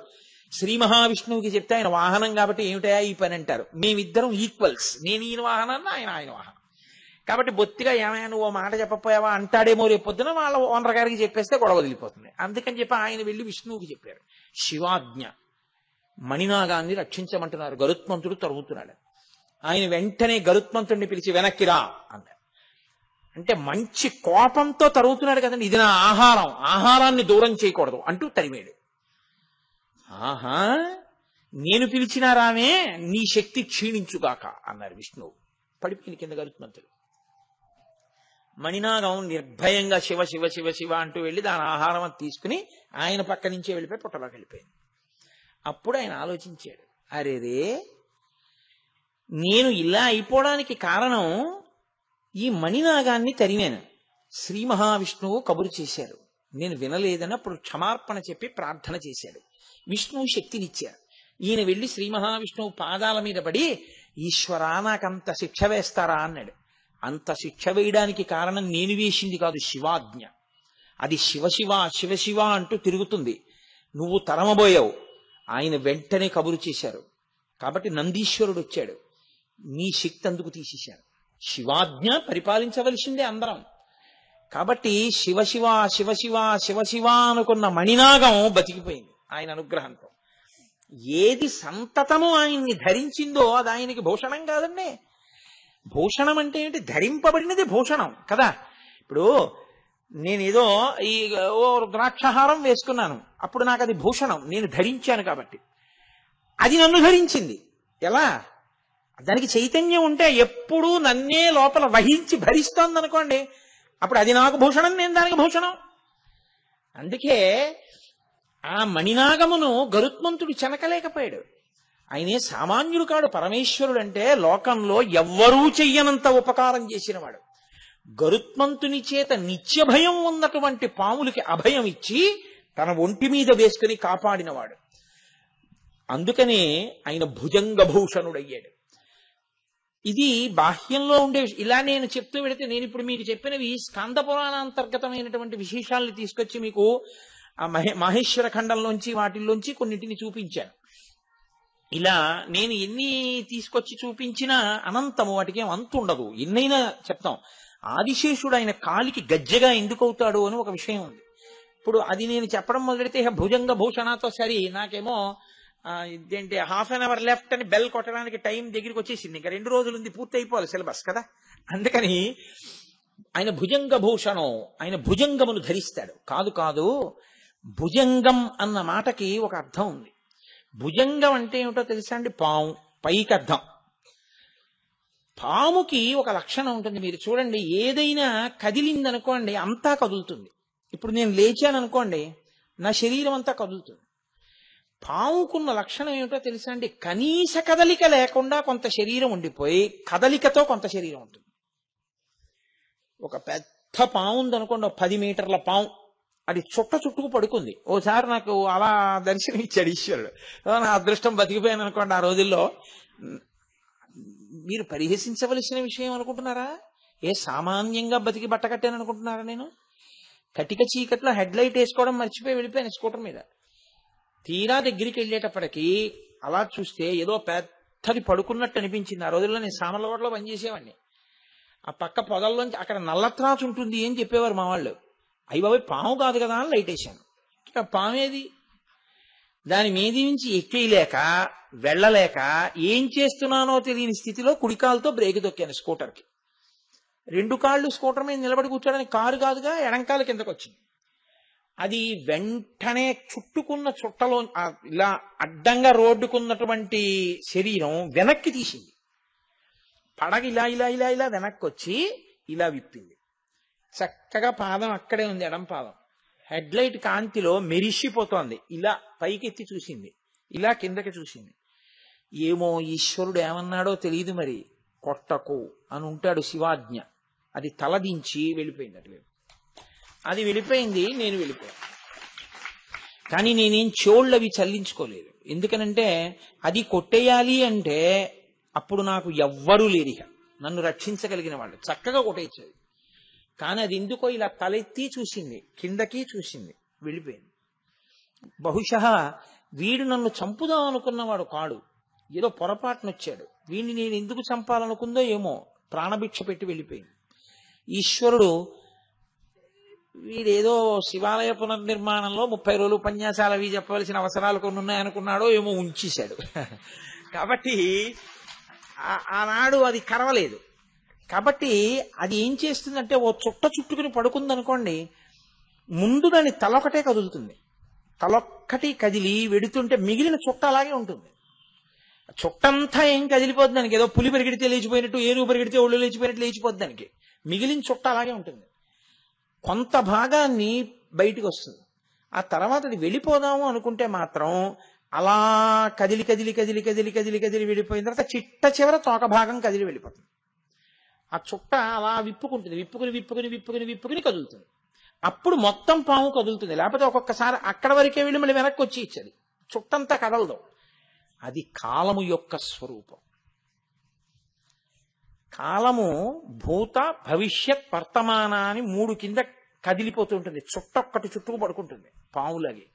A: శ్రీ మహావిష్ణువుకి చెప్తే ఆయన వాహనం కాబట్టి ఏమిటయా ఈ పని అంటారు. మేమిద్దరం ఈక్వల్స్, నేను ఈయన వాహనాన్ని ఆయన వాహనం కాబట్టి బొత్తిగా ఏమైనా నువ్వు మాట చెప్పపోయావా అంటాడేమో రేపు పొద్దున వాళ్ళ ఓనర్ గారికి చెప్పేస్తే గొడవ వదిలిపోతుంది. అందుకని చెప్పి ఆయన వెళ్ళి విష్ణువుకి చెప్పారు. శివాజ్ఞ, మణినాగాన్ని రక్షించమంటున్నారు, గరుత్మంతుడు తరుగుతున్నాడు. ఆయన వెంటనే గరుత్మంతుడిని పిలిచి వెనక్కిరా అన్నాడు. అంటే మంచి కోపంతో తరుగుతున్నాడు కదండి, ఇది నా ఆహారం, ఆహారాన్ని దూరం చేయకూడదు అంటూ తరిమేడు. ఆహా, నేను పిలిచినా రామే, నీ శక్తి క్షీణించుగాక అన్నారు విష్ణువు. పడిపోయిన కింద గరుత్మంతుడు. మణినాగం నిర్భయంగా శివ శివ శివ శివ అంటూ వెళ్ళి దాని ఆహారం అని తీసుకుని ఆయన పక్క నుంచే వెళ్ళిపోయి పుట్టలోకి వెళ్ళిపోయింది. అప్పుడు ఆయన ఆలోచించాడు, అరేరే, నేను ఇలా అయిపోవడానికి కారణం ఈ మణినాగాన్ని తరిమాను. శ్రీ మహావిష్ణువు కబురు చేశారు, నేను వినలేదని అప్పుడు క్షమార్పణ చెప్పి ప్రార్థన చేశాడు. విష్ణువు శక్తినిచ్చారు. ఈయన వెళ్లి శ్రీ మహావిష్ణువు పాదాల మీద పడి, ఈశ్వరా నాకంత శిక్ష వేస్తారా అన్నాడు. అంత శిక్ష వేయడానికి కారణం నేను వేసింది కాదు, శివాజ్ఞ. అది శివశివ శివశివ అంటూ తిరుగుతుంది, నువ్వు తరమబోయావు. ఆయన వెంటనే కబురు చేశారు కాబట్టి నందీశ్వరుడు వచ్చాడు, నీ శక్తి అందుకు తీసేశారు. శివాజ్ఞ పరిపాలించవలసిందే అందరం. కాబట్టి శివశివ శివశివ శివశివ అనుకున్న మణినాగం బతికిపోయింది ఆయన అనుగ్రహంతో. ఏది సంతతము ఆయన్ని ధరించిందో అది ఆయనకి భూషణం కాదండి. భూషణం అంటే ఏంటి? ధరింపబడినది భూషణం కదా. ఇప్పుడు నేనేదో ఈ ద్రాక్షహారం వేసుకున్నాను, అప్పుడు నాకు అది భూషణం, నేను ధరించాను కాబట్టి. అది నన్ను ధరించింది. ఎలా? దానికి చైతన్యం ఉంటే ఎప్పుడూ నన్నే లోపల వహించి భరిస్తోంది అనుకోండి, అప్పుడు అది నాకు భూషణం, నేను దానికి భూషణం. అందుకే ఆ మణినాగమును గరుత్మంతుడు చెనకలేకపోయాడు. ఆయనే సామాన్యుడు కాడు. పరమేశ్వరుడు అంటే లోకంలో ఎవ్వరూ చెయ్యనంత ఉపకారం చేసినవాడు. గరుత్మంతుని చేత నిత్య భయం ఉన్నటువంటి పాములకి అభయం ఇచ్చి తన ఒంటి మీద వేసుకుని కాపాడినవాడు. అందుకనే ఆయన భుజంగభూషణుడయ్యాడు. ఇది బాహ్యంలో ఉండే. ఇలా నేను చెప్తూ వెళితే, నేను ఇప్పుడు మీకు చెప్పినవి స్కంద పురాణాంతర్గతమైనటువంటి విశేషాలను తీసుకొచ్చి మీకు ఆ మహేశ్వర ఖండంలోంచి వాటిల్లోంచి కొన్నింటిని చూపించాను. ఇలా నేను ఎన్ని తీసుకొచ్చి చూపించినా అనంతము, వాటికి ఏం అంతు ఉండదు, ఎన్నైనా చెప్తాం. ఆదిశేషుడు ఆయన కాలికి గజ్జెగా ఎందుకు అవుతాడు అని ఒక విషయం ఉంది. ఇప్పుడు అది నేను చెప్పడం మొదలెడితే భుజంగ భూషణతో సరి నాకేమో ఇదేంటి హాఫ్ అన్ అవర్ లెఫ్ట్ అని బెల్ కొట్టడానికి టైం దగ్గరికి వచ్చేసింది, ఇంకా 2 రోజులు ఉంది, పూర్తి అయిపోవాలి సిలబస్ కదా. అందుకని ఆయన భుజంగ భూషణం, ఆయన భుజంగమును ధరిస్తాడు. కాదు కాదు, భుజంగం అన్న మాటకి ఒక అర్థం ఉంది. భుజంగం అంటే ఏమిటో తెలుసా అండి? పాము, పైకి అర్థం. పాముకి ఒక లక్షణం ఉంటుంది, మీరు చూడండి, ఏదైనా కదిలిందనుకోండి అంతా కదులుతుంది. ఇప్పుడు నేను లేచాను అనుకోండి, నా శరీరం అంతా కదులుతుంది. పాముకున్న లక్షణం ఏమిటో తెలుసా అండి? కనీస కదలిక లేకుండా కొంత శరీరం ఉండిపోయి కదలికతో కొంత శరీరం ఉంటుంది. ఒక పెద్ద పాము ఉందనుకోండి, 10 మీటర్ల పాము, అది చుట్టుకు పడుకుంది. ఓసారి నాకు అలా దర్శనం ఇచ్చాడు ఈశ్వరుడు. నా అదృష్టం బతికిపోయాను అనుకోండి. ఆ రోజుల్లో మీరు పరిహసించవలసిన విషయం అనుకుంటున్నారా? ఏ సామాన్యంగా బతికి బట్ట కట్టాను అనుకుంటున్నారా? నేను కటిక చీకట్లో హెడ్ లైట్ వేసుకోవడం మర్చిపోయి వెళ్ళిపోయాను స్కూటర్ మీద. తీరా దగ్గరికి వెళ్ళేటప్పటికి అలా చూస్తే ఏదో పెద్దది పడుకున్నట్టు అనిపించింది. ఆ రోజుల్లో నేను సామర్లవాడలో పనిచేసేవాడిని. ఆ పక్క పొదల్లోంచి అక్కడ నల్లత్రాసు ఉంటుంది అని చెప్పేవారు మా వాళ్ళు. అయ్యి బాబాయ్, పాము కాదు కదా అని లైట్ వేశాను. ఇక పామేది? దాని మీది నుంచి ఎక్కేయలేక వెళ్ళలేక ఏం చేస్తున్నానో తెలియని స్థితిలో కుడికాలతో బ్రేక్ దొక్కాను స్కూటర్కి. 2 కాళ్ళు స్కూటర్ మీద నిలబడి కూర్చోడానికి, కారు కాదుగా, ఎడంకాలు కిందకు వచ్చింది. అది వెంటనే చుట్టుకున్న చుట్టలో ఇలా అడ్డంగా రోడ్డుకున్నటువంటి శరీరం వెనక్కి తీసింది. పడగ ఇలా ఇలా ఇలా ఇలా వెనక్కి వచ్చి ఇలా విప్పింది. చక్కగా పాదం అక్కడే ఉంది, ఎడం పాదం. హెడ్ లైట్ కాంతిలో మెరిసిపోతోంది. ఇలా పైకెత్తి చూసింది, ఇలా కిందకి చూసింది. ఏమో ఈశ్వరుడు ఏమన్నాడో తెలియదు, మరి కొట్టకు అని ఉంటాడు శివాజ్ఞ. అది తలదించి వెళ్ళిపోయింది అట్లేదు. అది వెళ్ళిపోయింది, నేను వెళ్ళిపోయాను. కానీ నేనేం చెవుళ్ళు అవి చల్లించుకోలేదు. ఎందుకనంటే అది కొట్టేయాలి అంటే అప్పుడు నాకు ఎవ్వరూ లేరిక, నన్ను రక్షించగలిగిన వాళ్ళు చక్కగా కొట్టేయచ్చేది. కానీ అది ఎందుకో ఇలా తలెత్తి చూసింది, కిందకి చూసింది, వెళ్ళిపోయింది. బహుశా వీడు నన్ను చంపుదాం అనుకున్నవాడు కాడు, ఏదో పొరపాటునొచ్చాడు. వీడిని నేను ఎందుకు చంపాలనుకుందో ఏమో, ప్రాణభిక్ష పెట్టి వెళ్ళిపోయింది. ఈశ్వరుడు వీడేదో శివాలయ పునర్నిర్మాణంలో 30 రోజులు ఉపన్యాసాలు అవి చెప్పవలసిన అవసరాలు కొన్ని ఉన్నాయనుకున్నాడో ఏమో, ఉంచేశాడు. కాబట్టి ఆనాడు అది కరవలేదు. కాబట్టి అది ఏం చేస్తుందంటే, ఓ చుట్ట చుట్టుకుని పడుకుందనుకోండి, ముందు దాని తలొకటే కదులుతుంది. తలొక్కటి కదిలి వెడుతుంటే మిగిలిన చుట్ట అలాగే ఉంటుంది. చుట్టంతా ఏం కదిలిపోద్ది దానికి, ఏదో పులి పరిగెడితే లేచిపోయినట్టు, ఏనుగు పరిగెడితే ఒళ్ళు లేచిపోయినట్టు లేచిపోద్ది దానికి. మిగిలిన చుట్ట అలాగే ఉంటుంది. కొంత భాగాన్ని బయటికి వస్తుంది. ఆ తర్వాత అది వెళ్ళిపోదాము అనుకుంటే మాత్రం అలా కదిలి కదిలి కదిలి కదిలి కదిలి కదిలి వెళ్ళిపోయిన తర్వాత చిట్ట చివర తోక భాగం కదిలి వెళ్ళిపోతుంది. ఆ చుట్ట అలా విప్పుకుంటుంది, విప్పుకుని విప్పుకుని విప్పుకుని విప్పుకుని కదులుతుంది. అప్పుడు మొత్తం పాము కదులుతుంది. లేకపోతే ఒక్కొక్కసారి అక్కడ వరకే వెళ్ళి మళ్ళీ వెనక్కి వచ్చి ఇచ్చేది, చుట్టంతా కదలదు. అది కాలము యొక్క స్వరూపం. కాలము భూత భవిష్యత్ వర్తమాన అని 3 కింద కదిలిపోతుంటుంది. చుట్టొక్కటి చుట్టుకు పడుకుంటుంది పావులాగే.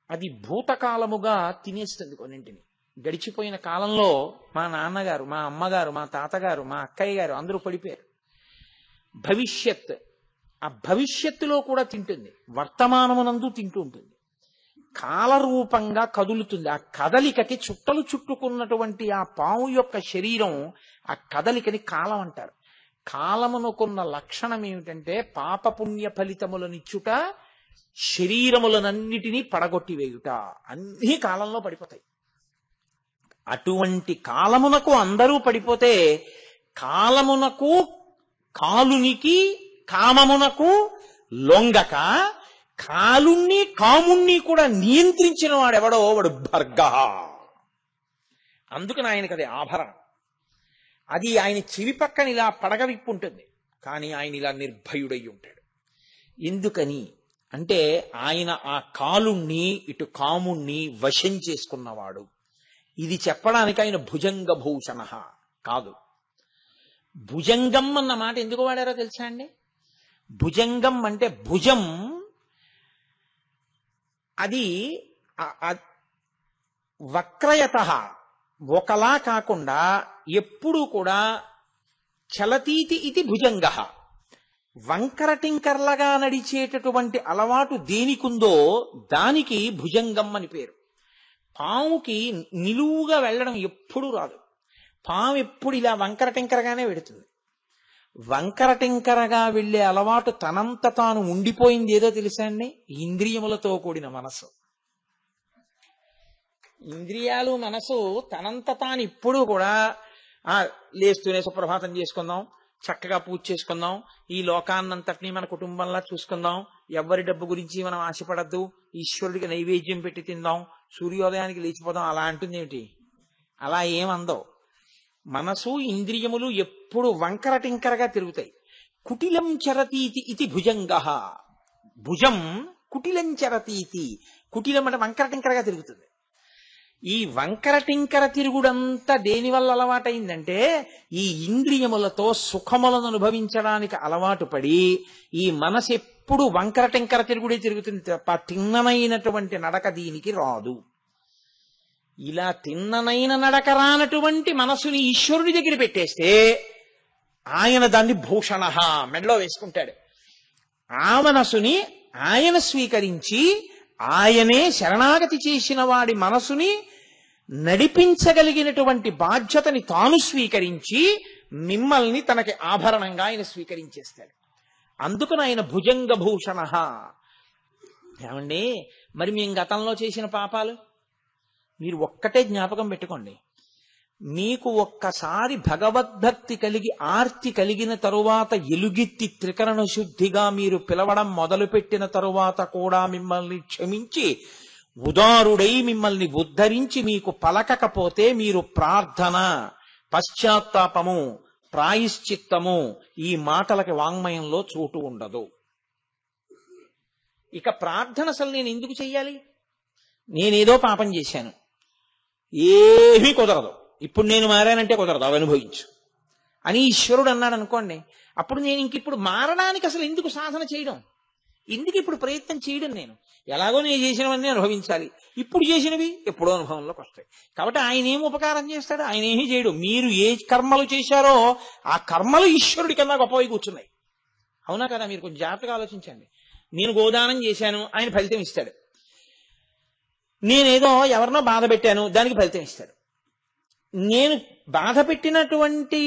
A: అది భూతకాలముగా తినేస్తుంది కొన్నింటిని. గడిచిపోయిన కాలంలో మా నాన్నగారు, మా అమ్మగారు, మా తాతగారు, మా అక్కయ్య గారు అందరూ పడిపోయారు. భవిష్యత్, ఆ భవిష్యత్తులో కూడా తింటుంది, వర్తమానమునందు తింటూ ఉంటుంది. కాలరూపంగా కదులుతుంది. ఆ కదలికకి చుట్టలు చుట్టుకున్నటువంటి ఆ పాము యొక్క శరీరం, ఆ కదలికని కాలం అంటారు. కాలమునకున్న లక్షణం ఏమిటంటే పాపపుణ్య ఫలితములనిచ్చుట, శరీరములనన్నిటినీ పడగొట్టివేయుట. అన్ని కాలంలో పడిపోతాయి. అటువంటి కాలమునకు అందరూ పడిపోతే, కాలమునకు కాలునికి కామమునకు లొంగక కాలుణ్ణి కాముణ్ణి కూడా నియంత్రించిన వాడెవడో వాడు భర్గ. అందుకని ఆయనకి అది ఆభరణం. అది ఆయన చెవి పక్కన ఇలా పడగ విప్పుంటుంది, కానీ ఆయన ఇలా నిర్భయుడై ఉంటాడు. ఎందుకని అంటే ఆయన ఆ కాలుణ్ణి ఇటు కాముణ్ణి వశం చేసుకున్నవాడు. ఇది చెప్పడానికి ఆయన భుజంగ భూషణ కాదు. భుజంగం అన్న మాట ఎందుకు వాడారో తెలుసా అండి? భుజంగం అంటే భుజం, అది వక్రయత, ఒకలా కాకుండా ఎప్పుడూ కూడా చలతీతి ఇది భుజంగ. వంకర టింకర్లగా నడిచేటటువంటి అలవాటు దేనికుందో దానికి భుజంగం అని పేరు. పాముకి నిలువుగా వెళ్ళడం ఎప్పుడూ రాదు. పాము ఎప్పుడు ఇలా వంకర టింకరగానే వెడుతుంది. వంకర టింకరగా వెళ్లే అలవాటు తనంత తాను ఉండిపోయింది ఏదో తెలుసా అండి? ఇంద్రియములతో కూడిన మనసు. ఇంద్రియాలు మనసు తనంత తాను ఇప్పుడు కూడా లేస్తూనే సుప్రభాతం చేసుకుందాం, చక్కగా పూజ చేసుకుందాం, ఈ లోకాన్నంతటినీ మన కుటుంబంలా చూసుకుందాం, ఎవరి డబ్బు గురించి మనం ఆశపడద్దు, ఈశ్వరుడికి నైవేద్యం పెట్టి తిందాం, సూర్యోదయానికి లేచిపోదాం అలా అంటుంది ఏమిటి? అలా ఏమందో. మనసు ఇంద్రియములు ఎప్పుడు వంకర టింకరగా తిరుగుతాయి. కుటిలం చరతీతి ఇది భుజంగ. భుజం కుటిలం చరతీతి. కుటిలం అంటే వంకర టింకరగా తిరుగుతుంది. ఈ వంకర టింకర తిరుగుడంతా దేనివల్ల అలవాటైందంటే, ఈ ఇంద్రియములతో సుఖములను అనుభవించడానికి అలవాటు పడి ఈ మనసు ఎప్పుడు వంకర టింకర తిరుగుడే తిరుగుతుంది తప్ప తిన్ననైనటువంటి నడక దీనికి రాదు. ఇలా తిన్ననైన నడక రానటువంటి మనసుని ఈశ్వరుడి దగ్గర పెట్టేస్తే ఆయన దాన్ని భూషణ మెడలో వేసుకుంటాడు. ఆ మనసుని ఆయన స్వీకరించి ఆయనే శరణాగతి చేసిన వాడి మనసుని నడిపించగలిగినటువంటి బాధ్యతని తాను స్వీకరించి మిమ్మల్ని తనకి ఆభరణంగా ఆయన స్వీకరించేస్తాడు. అందుకని ఆయన భుజంగ భూషణ. ఏమండి, మరి మేము గతంలో చేసిన పాపాలు మీరు ఒక్కటే జ్ఞాపకం పెట్టుకోండి. మీకు ఒక్కసారి భగవద్భక్తి కలిగి ఆర్తి కలిగిన తరువాత ఎలుగెత్తి త్రికరణ శుద్ధిగా మీరు పిలవడం మొదలుపెట్టిన తరువాత కూడా మిమ్మల్ని క్షమించి ఉదారుడై మిమ్మల్ని ఉద్ధరించి మీకు పలకకపోతే మీరు ప్రార్థన, పశ్చాత్తాపము, ప్రాయశ్చిత్తము ఈ మాటలకి వాంగ్మయంలో చోటు ఉండదు. ఇక ప్రార్థన అసలు నేను ఎందుకు చెయ్యాలి? నేనేదో పాపం చేశాను, ఏమీ కుదరదు, ఇప్పుడు నేను మారానంటే కుదరదు, అవి అనుభవించు అని ఈశ్వరుడు అన్నాడు అనుకోండి. అప్పుడు నేను ఇంకిప్పుడు మారడానికి అసలు ఎందుకు సాధన చేయడం, ఎందుకు ఇప్పుడు ప్రయత్నం చేయడం? నేను ఎలాగో నేను చేసినవన్నీ అనుభవించాలి, ఇప్పుడు చేసినవి ఎప్పుడో అనుభవంలోకి వస్తాయి. కాబట్టి ఆయన ఏం ఉపకారం చేస్తాడు? ఆయన ఏమీ చేయడు. మీరు ఏ కర్మలు చేశారో ఆ కర్మలు ఈశ్వరుడి కన్నా గొప్పవి కూర్చున్నాయి. అవునా కదా? మీరు కొంచెం జాగ్రత్తగా ఆలోచించండి. నేను గోదానం చేశాను, ఆయన ఫలితం ఇస్తాడు. నేనేదో ఎవరినో బాధ పెట్టాను, దానికి ఫలితం ఇస్తాడు. నేను బాధ పెట్టినటువంటి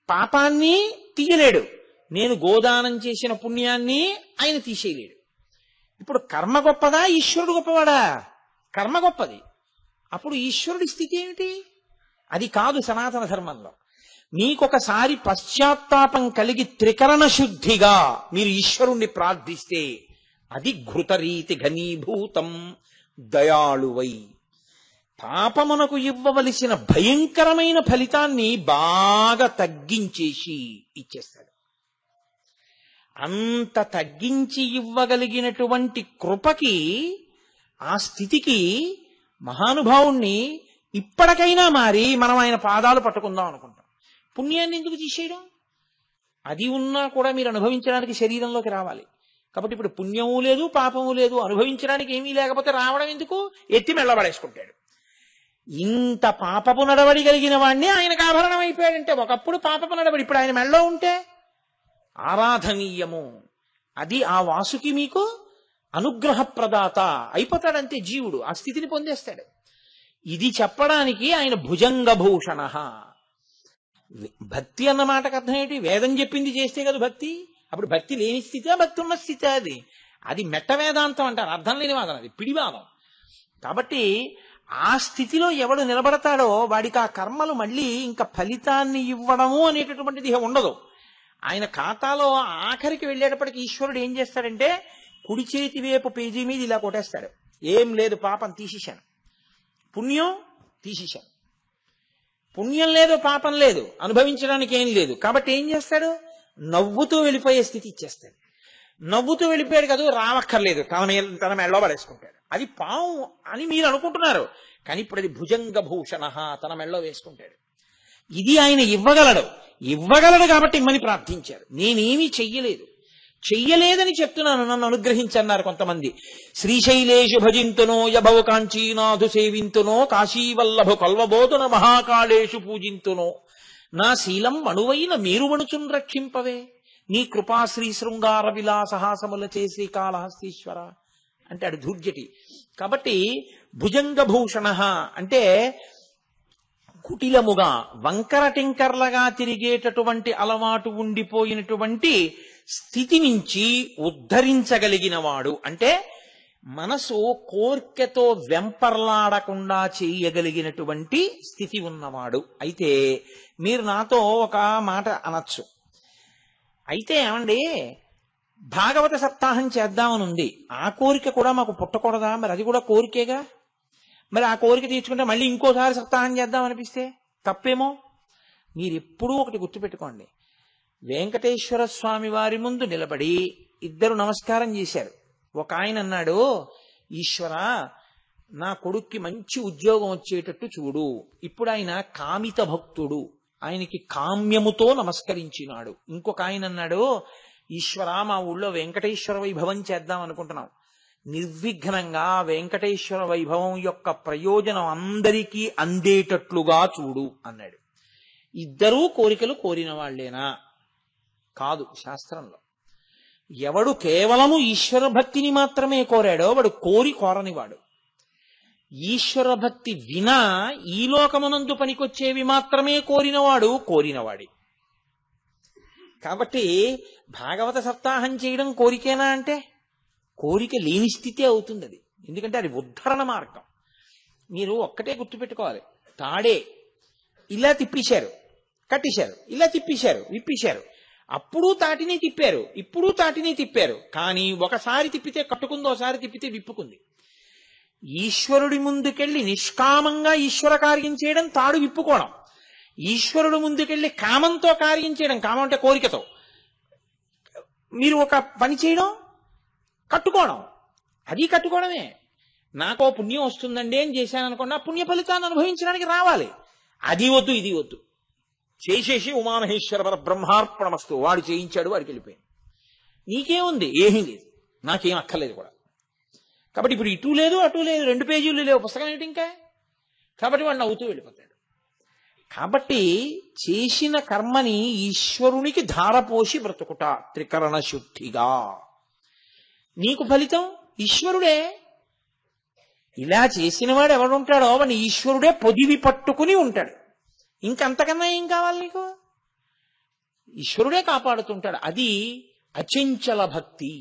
A: పాపాన్ని తీయలేడు, నేను గోదానం చేసిన పుణ్యాన్ని ఆయన తీసేయలేడు. ఇప్పుడు కర్మ గొప్పదా, ఈశ్వరుడు గొప్పవాడా? కర్మ గొప్పది. అప్పుడు ఈశ్వరుడి స్థితి ఏమిటి? అది కాదు సనాతన ధర్మంలో. మీకొకసారి పశ్చాత్తాపం కలిగి త్రికరణ శుద్ధిగా మీరు ఈశ్వరుణ్ణి ప్రార్థిస్తే అది ఘృతరీతి ఘనీభూతం దయాళువై పాపమునకు ఇవ్వవలసిన భయంకరమైన ఫలితాన్ని బాగా తగ్గించేసి ఇచ్చేస్తాడు. అంత తగ్గించి ఇవ్వగలిగినటువంటి కృపకి, ఆ స్థితికి మహానుభావుణ్ణి ఇప్పటికైనా మారి మనం ఆయన పాదాలు పట్టుకుందాం అనుకుంటాం. పుణ్యాన్ని ఎందుకు తీసేయడం? అది ఉన్నా కూడా మీరు అనుభవించడానికి శరీరంలోకి రావాలి. కాబట్టి ఇప్పుడు పుణ్యము లేదు, పాపము లేదు, అనుభవించడానికి ఏమీ లేకపోతే రావడం ఎందుకు? ఎత్తి మెళ్ళబడేసుకుంటాడు. ఇంత పాపపు నడవడి కలిగిన వాడిని ఆయనకు ఆభరణం అయిపోయాడంటే, ఒకప్పుడు పాపపు నడవడి, ఇప్పుడు ఆయన మెళ్ళో ఉంటే ఆరాధనీయము. అది ఆ వాసుకి మీకు అనుగ్రహ ప్రదాత అయిపోతాడంతే జీవుడు, ఆ స్థితిని పొందేస్తాడు. ఇది చెప్పడానికి ఆయన భుజంగభూషణ. భక్తి అన్న మాటకు అర్థం ఏంటి? వేదం చెప్పింది చేస్తే కదా భక్తి. అప్పుడు భక్తి లేని స్థితే, భక్తి ఉన్న స్థితే అది. అది మెట్ట వేదాంతం అంటారు, అర్థం లేని వాదం, అది పిడివాదం. కాబట్టి ఆ స్థితిలో ఎవడు నిలబడతాడో వాడికి ఆ కర్మలు మళ్ళీ ఇంకా ఫలితాన్ని ఇవ్వడము అనేటటువంటిది ఉండదు. ఆయన ఖాతాలో ఆఖరికి వెళ్ళేటప్పటికి ఈశ్వరుడు ఏం చేస్తాడంటే కుడి చేతి వైపు పేజీ మీద ఇలా కొట్టేస్తాడు. ఏం లేదు, పాపం తీసేశాను, పుణ్యం తీసేశాను. పుణ్యం లేదు, పాపం లేదు, అనుభవించడానికి ఏం లేదు. కాబట్టి ఏం చేస్తాడు? నవ్వుతూ వెళ్ళిపోయే స్థితి ఇచ్చేస్తాడు. నవ్వుతూ వెళ్ళిపోయాడు కదా, రావక్కర్లేదు, తన మెళ్ళో పడేసుకుంటాడు. అది పాము అని మీరు అనుకుంటున్నారు, కానీ ఇప్పుడు అది భుజంగభూషణ, తన మెళ్ళో వేసుకుంటాడు. ఇది ఆయన ఇవ్వగలడు కాబట్టి ఇమ్మని ప్రార్థించారు. నేనేమీ చెయ్యలేదని చెప్తున్నాను, నన్ను అనుగ్రహించన్నారు కొంతమంది. శ్రీశైలేషు భజింతునో యభవ కాంచీనాథు సేవింతునో కాశీవల్లభు కల్వబోధున మహాకాళేషు పూజింతునో నా శీలం మణువైన మేరుమణుచున్ రక్షింపవే నీ కృపాశ్రీ శృంగార విలాసహాసముల చేసి కాళహస్తీశ్వర అంటాడు ధూర్జటి. కాబట్టి భుజంగభూషణ అంటే కుటిలముగా వంకర టింకర్లగా తిరిగేటటువంటి అలవాటు ఉండిపోయినటువంటి స్థితి నుంచి ఉద్ధరించగలిగిన వాడు. అంటే మనసు కోర్కెతో వెంపర్లాడకుండా చేయగలిగినటువంటి స్థితి ఉన్నవాడు. అయితే మీరు నాతో ఒక మాట అనొచ్చు, అయితే ఏమండి భాగవత సప్తాహం చేద్దామని ఉంది, ఆ కోరిక కూడా మాకు పుట్టకూడదా? మరి అది కూడా కోరికేగా. మరి ఆ కోరిక తీర్చుకుంటే మళ్ళీ ఇంకోసారి సప్తాహం చేద్దాం అనిపిస్తే తప్పేమో. మీరు ఎప్పుడూ ఒకటి గుర్తుపెట్టుకోండి, వెంకటేశ్వర స్వామి వారి ముందు నిలబడి ఇద్దరు నమస్కారం చేశారు. ఒక ఆయన అన్నాడు, ఈశ్వర నా కొడుక్కి మంచి ఉద్యోగం వచ్చేటట్టు చూడు. ఇప్పుడు ఆయన కామిత భక్తుడు, ఆయనకి కామ్యముతో నమస్కరించినాడు. ఇంకొక ఆయన అన్నాడు, ఈశ్వర మా ఊళ్ళో వెంకటేశ్వర వైభవం చేద్దాం అనుకుంటున్నాం, నిర్విఘ్నంగా వెంకటేశ్వర వైభవం యొక్క ప్రయోజనం అందరికీ అందేటట్లుగా చూడు అన్నాడు. ఇద్దరూ కోరికలు కోరిన వాళ్లేనా? కాదు. శాస్త్రంలో ఎవడు కేవలము ఈశ్వర భక్తిని మాత్రమే కోరాడో వాడు కోరనివాడు. ఈశ్వర భక్తి వినా ఈ లోకమునందు పనికొచ్చేవి మాత్రమే కోరినవాడి. కాబట్టి భాగవత సప్తాహం చేయడం కోరికేనా అంటే కోరిక లేని స్థితే అవుతుంది అది. ఎందుకంటే అది ఉద్ధరణ మార్గం. మీరు ఒక్కటే గుర్తుపెట్టుకోవాలి, తాడే ఇలా తిప్పేశారు, కట్టేశారు, ఇలా తిప్పేశారు, విప్పేశారు. అప్పుడు తాటిని తిప్పారు, ఇప్పుడు తాటిని తిప్పారు. కానీ ఒకసారి తిప్పితే కట్టుకుంది, ఒకసారి తిప్పితే విప్పుకుంది. ఈశ్వరుడి ముందుకెళ్ళి నిష్కామంగా ఈశ్వర కార్యం చేయడం తాడు విప్పుకోవడం, ఈశ్వరుడు ముందుకెళ్ళి కామంతో కార్యం చేయడం, కామం అంటే కోరికతో మీరు ఒక పని చేయడం కట్టుకోవడం, అది కట్టుకోవడమే. నాకో పుణ్యం వస్తుందండి అని చేశాను అనుకోండి, ఆ పుణ్య ఫలితాన్ని అనుభవించడానికి రావాలి. అది వద్దు, ఇది వద్దు. చేసేసి ఉమామహేశ్వర పర బ్రహ్మార్పణమస్తు, వాడు చేయించాడు, వాడికి వెళ్ళిపోయింది. నీకేముంది? ఏమీ లేదు, నాకేం అక్కర్లేదు కూడా. కాబట్టి ఇప్పుడు ఇటు లేదు అటు లేదు, 2 పేజీలు లేవు, పుస్తకం ఏంటి ఇంకా? కాబట్టి వాడు నవ్వుతూ వెళ్ళిపోతాడు. కాబట్టి చేసిన కర్మని ఈశ్వరునికి ధారపోసి బ్రతుకుట త్రికరణ శుద్ధిగా. నీకు ఫలితం ఈశ్వరుడే. ఇలా చేసిన వాడు ఎవడుంటాడో వాడిని ఈశ్వరుడే పొదివి పట్టుకుని ఉంటాడు. ఇంకంతకన్నా ఏం కావాలి నీకు? ఈశ్వరుడే కాపాడుతుంటాడు. అది అచంచల భక్తి.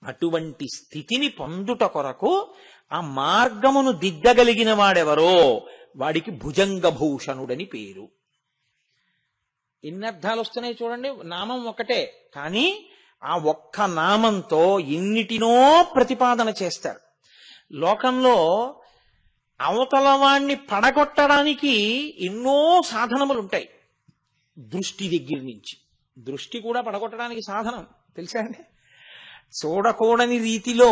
A: అటువంటి స్థితిని పొందుట కొరకు ఆ మార్గమును దిద్దగలిగిన వాడెవరో వాడికి భుజంగభూషణుడని పేరు. ఎన్ని అర్థాలు వస్తున్నాయి చూడండి. నామం ఒకటే, కానీ ఆ ఒక్క నామంతో ఎన్నిటినో ప్రతిపాదన చేస్తారు. లోకంలో అవతల వాణ్ణి పడగొట్టడానికి ఎన్నో సాధనములు ఉంటాయి. దృష్టి దగ్గర నుంచి, దృష్టి కూడా పడగొట్టడానికి సాధనం తెలుసా అండి? చూడకూడని రీతిలో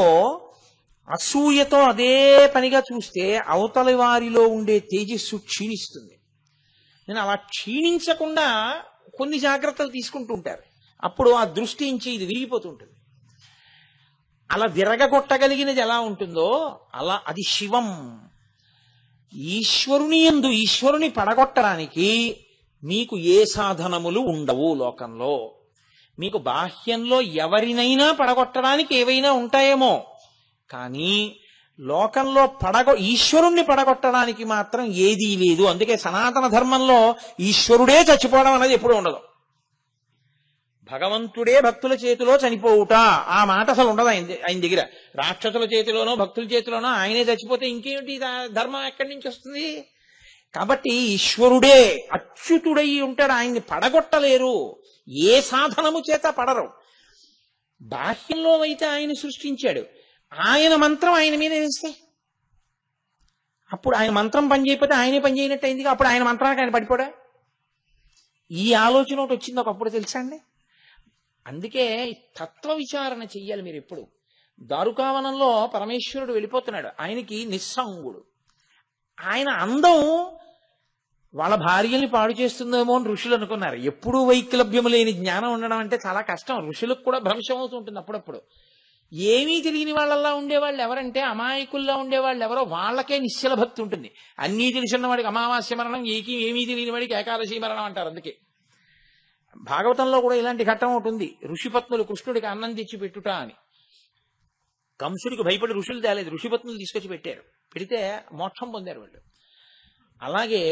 A: అసూయతో అదే పనిగా చూస్తే అవతలి వారిలో ఉండే తేజస్సు క్షీణిస్తుంది. నేను అలా క్షీణించకుండా కొన్ని జాగ్రత్తలు తీసుకుంటూ ఉంటారు. అప్పుడు ఆ దృష్టి నుంచి ఇది విరిగిపోతుంటుంది. అలా విరగగొట్టగలిగినది ఎలా ఉంటుందో అలా అది శివం. ఈశ్వరుని యందు ఈశ్వరుని పడగొట్టడానికి మీకు ఏ సాధనములు ఉండవు లోకంలో. మీకు బాహ్యంలో ఎవరినైనా పడగొట్టడానికి ఏవైనా ఉంటాయేమో, కానీ లోకంలో ఈశ్వరుణ్ణి పడగొట్టడానికి మాత్రం ఏదీ లేదు. అందుకే సనాతన ధర్మంలో ఈశ్వరుడే చచ్చిపోవడం అనేది ఎప్పుడూ ఉండదు. భగవంతుడే భక్తుల చేతిలో చనిపోవుట, ఆ మాట అసలు ఉండదు ఆయన దగ్గర. రాక్షసుల చేతిలోనో భక్తుల చేతిలోనో ఆయనే చచ్చిపోతే ఇంకేమిటి ధర్మం ఎక్కడి నుంచి వస్తుంది? కాబట్టి ఈశ్వరుడే అచ్యుతుడై ఉంటాడు, ఆయన్ని పడగొట్టలేరు. ఏ సాధనము చేత పడరు. బాహ్యంలో అయితే ఆయన సృష్టించాడు, ఆయన మంత్రం ఆయన మీద వేస్తే అప్పుడు ఆయన మంత్రం పనిచేయకపోతే ఆయనే పని చేయనట్టు అయింది. అప్పుడు ఆయన మంత్రానికి ఆయన పడిపోడా? ఈ ఆలోచన ఒకటి వచ్చింది ఒకప్పుడు, తెలుసా అండి? అందుకే తత్వ విచారణ చెయ్యాలి మీరు ఎప్పుడు. దారుకావనంలో పరమేశ్వరుడు వెళ్ళిపోతున్నాడు, ఆయనకి నిస్సంగుడు. ఆయన అందం వాళ్ళ భార్యల్ని పాడు చేస్తుందేమో అని ఋషులు అనుకున్నారు. ఎప్పుడూ వైక్లభ్యము లేని జ్ఞానం ఉండడం అంటే చాలా కష్టం. ఋషులకు కూడా భ్రంశం అవుతుంటుంది అప్పుడప్పుడు. ఏమీ తెలియని వాళ్ళల్లా ఉండేవాళ్ళు ఎవరంటే, అమాయకుల్లా ఉండేవాళ్ళు ఎవరో వాళ్ళకే నిశ్చల భక్తి ఉంటుంది. అన్నీ తెలిసిన వాడికి అమావాస్య మరణం, ఏమీ తెలియని వాడికి ఏకాదశి మరణం అంటారు. అందుకే భాగవతంలో కూడా ఇలాంటి ఘట్టం ఉంటుంది. ఋషిపత్నులు కృష్ణుడికి అన్నం తెచ్చి పెట్టుట అని. కంసుడికి భయపడి ఋషులు తేలేదు, ఋషిపత్నులు తీసుకొచ్చి పెట్టారు. పెడితే మోక్షం పొందారు వాళ్ళు. అలాగే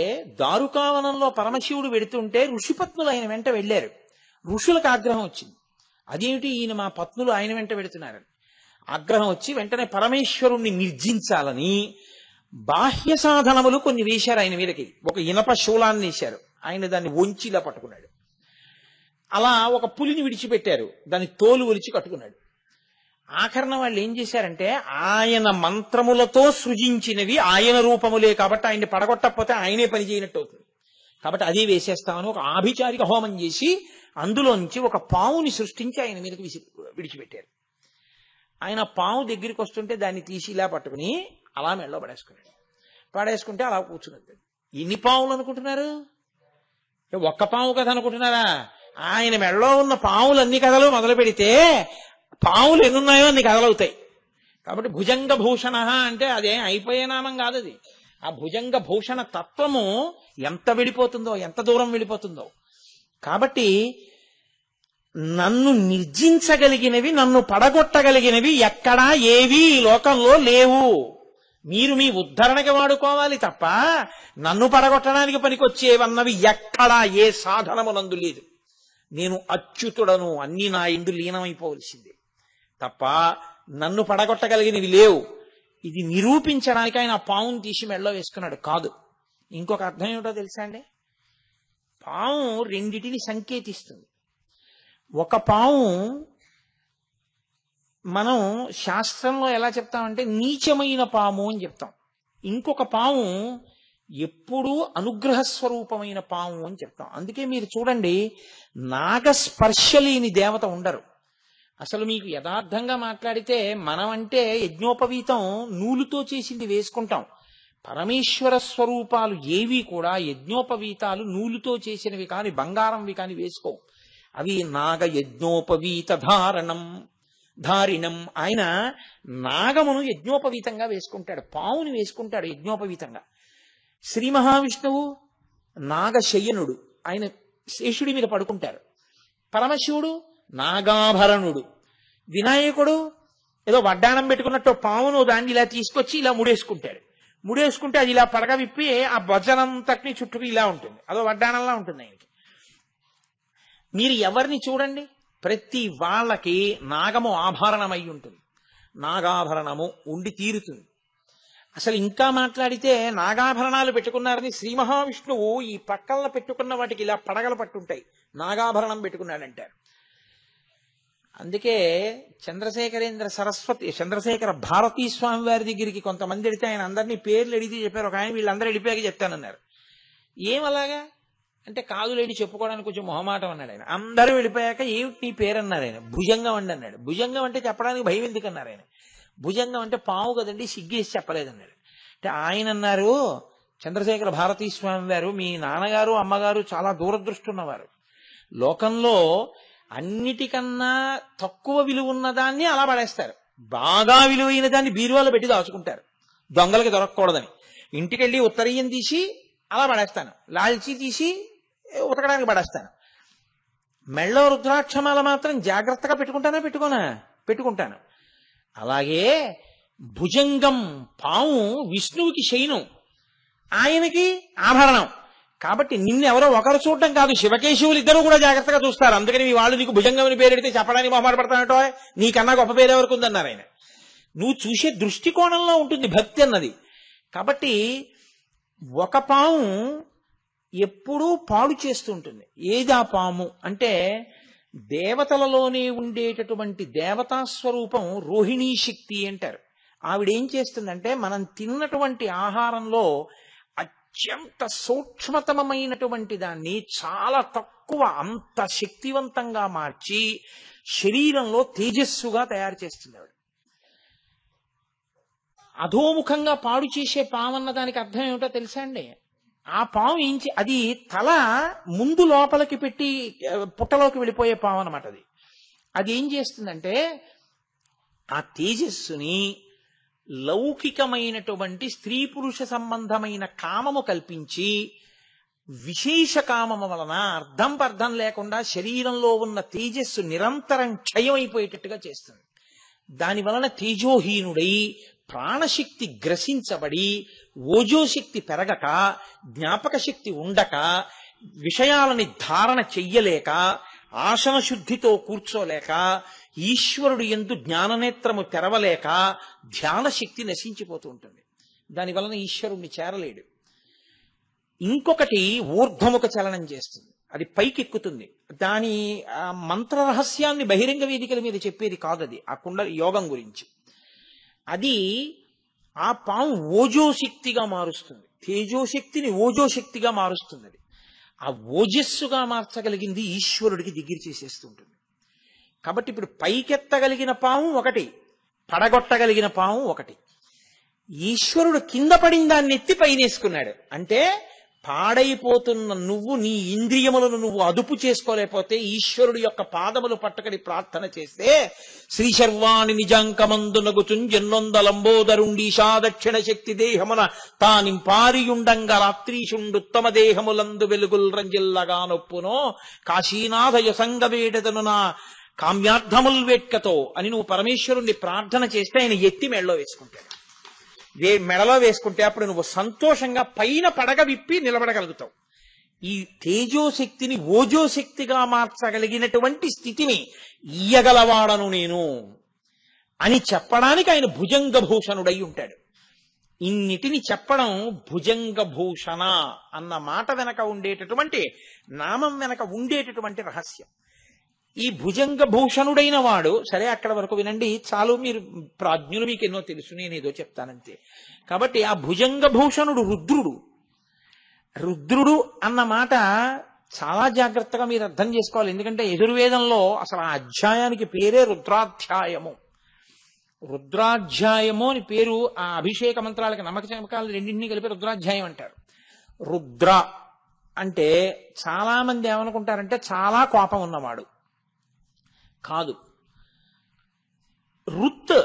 A: దారుకావనంలో పరమశివుడు వెడుతుంటే ఋషిపత్నులు ఆయన వెంట వెళ్ళారు. ఋషులకు ఆగ్రహం వచ్చింది, అదేమిటి ఈయన మా పత్నులు ఆయన వెంట వెడుతున్నారని. ఆగ్రహం వచ్చి వెంటనే పరమేశ్వరుణ్ణి నిర్జించాలని బాహ్య సాధనములు కొన్ని వేశారు ఆయన మీదకి. ఒక ఇనప శూలాన్ని వేశారు, ఆయన దాన్ని వంచిలా పట్టుకున్నాడు. అలా ఒక పులిని విడిచిపెట్టారు, దాన్ని తోలు ఒలిచి కట్టుకున్నాడు. ఆఖరణ వాళ్ళు ఏం చేశారంటే, ఆయన మంత్రములతో సృజించినవి ఆయన రూపములే కాబట్టి ఆయన్ని పడగొట్టకపోతే ఆయనే పని చేయనట్టు అవుతుంది. కాబట్టి అదే వేసేస్తామని ఒక ఆభిచారిక హోమం చేసి అందులోంచి ఒక పావుని సృష్టించి ఆయన మీదకి విడిచిపెట్టారు. ఆయన పావు దగ్గరికి వస్తుంటే దాన్ని తీసి ఇలా పట్టుకుని అలా మెళ్ళో పడేసుకున్నాడు. పడేసుకుంటే అలా కూర్చున్నది. ఎన్ని పావులు అనుకుంటున్నారు? ఒక్క పావు కథ అనుకుంటున్నారా? ఆయన మెళ్ళో ఉన్న పావులన్నీ కథలు మొదలు పెడితే పావులు ఎన్నున్నాయో అన్ని కథలవుతాయి. కాబట్టి భుజంగ భూషణ అంటే అదేం అయిపోయే నామం కాదు. అది ఆ భుజంగ భూషణ తత్వము ఎంత వెళ్ళిపోతుందో, ఎంత దూరం వెళ్ళిపోతుందో. కాబట్టి నన్ను నిర్జించగలిగినవి, నన్ను పడగొట్టగలిగినవి ఎక్కడా ఏవి ఈ లోకంలో లేవు. మీరు మీ ఉద్ధరణకి వాడుకోవాలి తప్ప నన్ను పడగొట్టడానికి పనికొచ్చేవన్నవి ఎక్కడా ఏ సాధనమునందు లేదు. నేను అచ్యుతుడను, అన్ని నా ఎందు లీనమైపోవలసిందే తప్ప నన్ను పడగొట్టగలిగినవి లేవు. ఇది నిరూపించడానికి ఆయన పావును తీసి మెళ్ళో వేసుకున్నాడు. కాదు, ఇంకొక అర్థం ఏమిటో తెలుసా అండి? పాము రెండిటిని సంకేతిస్తుంది. ఒక పాము మనం శాస్త్రంలో ఎలా చెప్తామంటే నీచమైన పాము అని చెప్తాం. ఇంకొక పాము ఎప్పుడూ అనుగ్రహ స్వరూపమైన పాము అని చెప్తాం. అందుకే మీరు చూడండి, నాగస్పర్శ లేని దేవత ఉండరు. అసలు మీకు యథార్థంగా మాట్లాడితే మనం అంటే యజ్ఞోపవీతం నూలుతో చేసింది వేసుకుంటాం. పరమేశ్వర స్వరూపాలు ఏవి కూడా యజ్ఞోపవీతాలు నూలుతో చేసినవి కాని బంగారంవి కాని వేసుకో. అవి నాగ యజ్ఞోపవీత ధారిణం. ఆయన నాగమును యజ్ఞోపవీతంగా వేసుకుంటాడు, పావుని వేసుకుంటాడు యజ్ఞోపవీతంగా. శ్రీ మహావిష్ణువు నాగశయనుడు, ఆయన శేషుడి మీద పడుకుంటారు. పరమశివుడు నాగాభరణుడు. వినాయకుడు ఏదో వడ్డాణం పెట్టుకున్నట్టు పావును దాన్ని ఇలా తీసుకొచ్చి ఇలా ముడేసుకుంటాడు. ముడేసుకుంటే అది ఇలా పడగ విప్పి ఆ భజనంతటిని చుట్టూ ఇలా ఉంటుంది, అదో వడ్డాణంలా ఉంటుంది ఆయనకి. మీరు ఎవరిని చూడండి, ప్రతి వాళ్ళకి నాగము ఆభరణమై ఉంటుంది, నాగాభరణము ఉండి తీరుతుంది. అసలు ఇంకా మాట్లాడితే నాగాభరణాలు పెట్టుకున్నారని శ్రీ మహావిష్ణువు ఈ పక్కన పెట్టుకున్న వాటికి ఇలా పడగలు పట్టుంటాయి, నాగాభరణం పెట్టుకున్నాడంటారు. అందుకే చంద్రశేఖర భారతీ స్వామి వారి దగ్గరికి కొంతమంది వెళితే ఆయన అందరినీ పేర్లు అడిగితే చెప్పారు. ఒక ఆయన వీళ్ళందరూ వెళ్ళిపోయాక చెప్తానన్నారు. ఏమలాగా అంటే కాదులేడి చెప్పుకోవడానికి కొంచెం మొహమాటం అన్నాడు ఆయన. అందరూ వెళ్ళిపోయాక ఏమిటి నీ పేరు అన్నారు ఆయన. భుజంగం అండి అన్నాడు. భుజంగం అంటే చెప్పడానికి భయం ఎందుకు అన్నారు ఆయన. భుజంగం అంటే పాము కదండి, సిగ్గేసి చెప్పలేదన్నాడు. అంటే ఆయన అన్నారు, చంద్రశేఖర భారతీ స్వామి వారు, మీ నాన్నగారు అమ్మగారు చాలా దూరదృష్టి ఉన్నవారు. లోకంలో అన్నిటికన్నా తక్కువ విలువ ఉన్నదాన్ని అలా పడేస్తారు, బాగా విలువైన దాన్ని బీరువాలో పెట్టి దాచుకుంటారు దొంగలకి దొరకకూడదని. ఇంటికెళ్ళి ఉత్తరీయం తీసి అలా పడేస్తాను, లాల్చీ తీసి ఉతకడానికి పడేస్తాను. మెళ్ళో రుద్రాక్షమాల మాత్రం జాగ్రత్తగా పెట్టుకుంటాను. అలాగే భుజంగం పాము విష్ణువుకి శయనం, ఆయనకి ఆభరణం. కాబట్టి నిన్నెవరో ఒకరు చూడటం కాదు, శివకేశవులు ఇద్దరు కూడా జాగ్రత్తగా చూస్తారు. అందుకని మీ వాళ్ళు నీకు భుజంగం అని పేరెడితే చెప్పడానికి మొహమాట పడతానటో, నీకన్నా గొప్ప పేరు ఎవరికి ఉందన్నారు ఆయన. నువ్వు చూసే దృష్టికోణంలో ఉంటుంది భక్తి అన్నది. కాబట్టి ఒక పాము ఎప్పుడూ పాడు చేస్తుంటుంది. ఏది ఆ పాము అంటే దేవతలలోనే ఉండేటటువంటి దేవతా స్వరూపం రోహిణీ శక్తి అంటారు. ఆవిడేం చేస్తుందంటే మనం తిన్నటువంటి ఆహారంలో అత్యంత సూక్ష్మతమైనటువంటి దాన్ని చాలా తక్కువ అంత శక్తివంతంగా మార్చి శరీరంలో తేజస్సుగా తయారు చేస్తుంది ఆవిడ. అధోముఖంగా పాడు చేసే పాము అన్న దానికి అర్థం ఏమిటో తెలుసా అండి? ఆ పాము అది తల ముందు లోపలికి పెట్టి పుట్టలోకి వెళ్ళిపోయే పాము అనమాట. అది ఏం చేస్తుందంటే ఆ తేజస్సుని లౌకికమైనటువంటి స్త్రీ పురుష సంబంధమైన కామము కల్పించి విశేష కామము వలన అర్థం పర్థం లేకుండా శరీరంలో ఉన్న తేజస్సు నిరంతరం క్షయమైపోయేటట్టుగా చేస్తుంది. దాని వలన తేజోహీనుడై ప్రాణశక్తి గ్రసించబడి ఓజోశక్తి పెరగక, జ్ఞాపక శక్తి ఉండక, విషయాలని ధారణ చెయ్యలేక, ఆసన శుద్ధితో కూర్చోలేక, ఈశ్వరుడు యందు జ్ఞాననేత్రము తెరవలేక ధ్యాన శక్తి నశించిపోతూ ఉంటుంది. దాని వలన ఈశ్వరుణ్ణి చేరలేడు. ఇంకొకటి ఊర్ధ్వముఖ చలనం చేస్తుంది, అది పైకెక్కుతుంది. దాని మంత్ర రహస్యాన్ని బహిరంగ వేదికల మీద చెప్పేది కాదు, అది ఆ కుండలి యోగం గురించి. అది ఆ పాము ఓజోశక్తిగా మారుస్తుంది, తేజోశక్తిని ఓజోశక్తిగా మారుస్తుంది. అది ఆ ఓజస్సుగా మార్చగలిగింది ఈశ్వరుడికి దగ్గర చేసేస్తుంటుంది. కాబట్టి ఇప్పుడు పైకెత్తగలిగిన పాము ఒకటి, పడగొట్టగలిగిన పాము ఒకటి. ఈశ్వరుడు కింద పడిన దాన్ని ఎత్తి పైనేసుకున్నాడు. అంటే పాడైపోతున్న నువ్వు నీ ఇంద్రియములను నువ్వు అదుపు చేసుకోలేకపోతే ఈశ్వరుడు యొక్క పాదములు పట్టుకని ప్రార్థన చేస్తే శ్రీ శర్వాణి నిజంకమందునగుచుంజెన్నొందలంబోదరుండీశా దక్షిణ శక్తి దేహమున తానింపారియుండంగ రాత్రీషుండుత్తమ దేహములందు వెలుగుల్ రంజిల్లగా నొప్పునో కాశీనాథయ సంగవేడతను నా కామ్యార్థముల్ వేట్కతో అని నువ్వు పరమేశ్వరుణ్ణి ప్రార్థన చేస్తే ఆయన ఎత్తి మెడలో వేసుకుంటాడు. మెడలో వేసుకుంటే అప్పుడు నువ్వు సంతోషంగా పైన పడగ విప్పి నిలబడగలుగుతావు. ఈ తేజోశక్తిని ఓజోశక్తిగా మార్చగలిగినటువంటి స్థితిని ఇయ్యగలవాడను నేను అని చెప్పడానికి ఆయన భుజంగభూషణుడై ఉంటాడు. ఇన్నిటిని చెప్పడం భుజంగ భూషణ అన్న మాట వెనక ఉండేటటువంటి నామం వెనక ఉండేటటువంటి రహస్యం. ఈ భుజంగ భూషణుడైన వాడు, సరే అక్కడ వరకు వినండి చాలు, మీరు ప్రాజ్ఞులు, మీకు ఎన్నో తెలుసు, నేనేదో చెప్తానంతే. కాబట్టి ఆ భుజంగ భూషణుడు రుద్రుడు. రుద్రుడు అన్న మాట చాలా జాగ్రత్తగా మీరు అర్థం చేసుకోవాలి. ఎందుకంటే యజుర్వేదంలో అసలు ఆ అధ్యాయానికి పేరే రుద్రాధ్యాయము. రుద్రాధ్యాయము అని పేరు. ఆ అభిషేక మంత్రాలకి నమ్మక చమకాలు రెండింటినీ కలిపి రుద్రాధ్యాయం అంటారు. రుద్ర అంటే చాలా మంది ఏమనుకుంటారంటే చాలా కోపం ఉన్నవాడు. కాదు. రుత్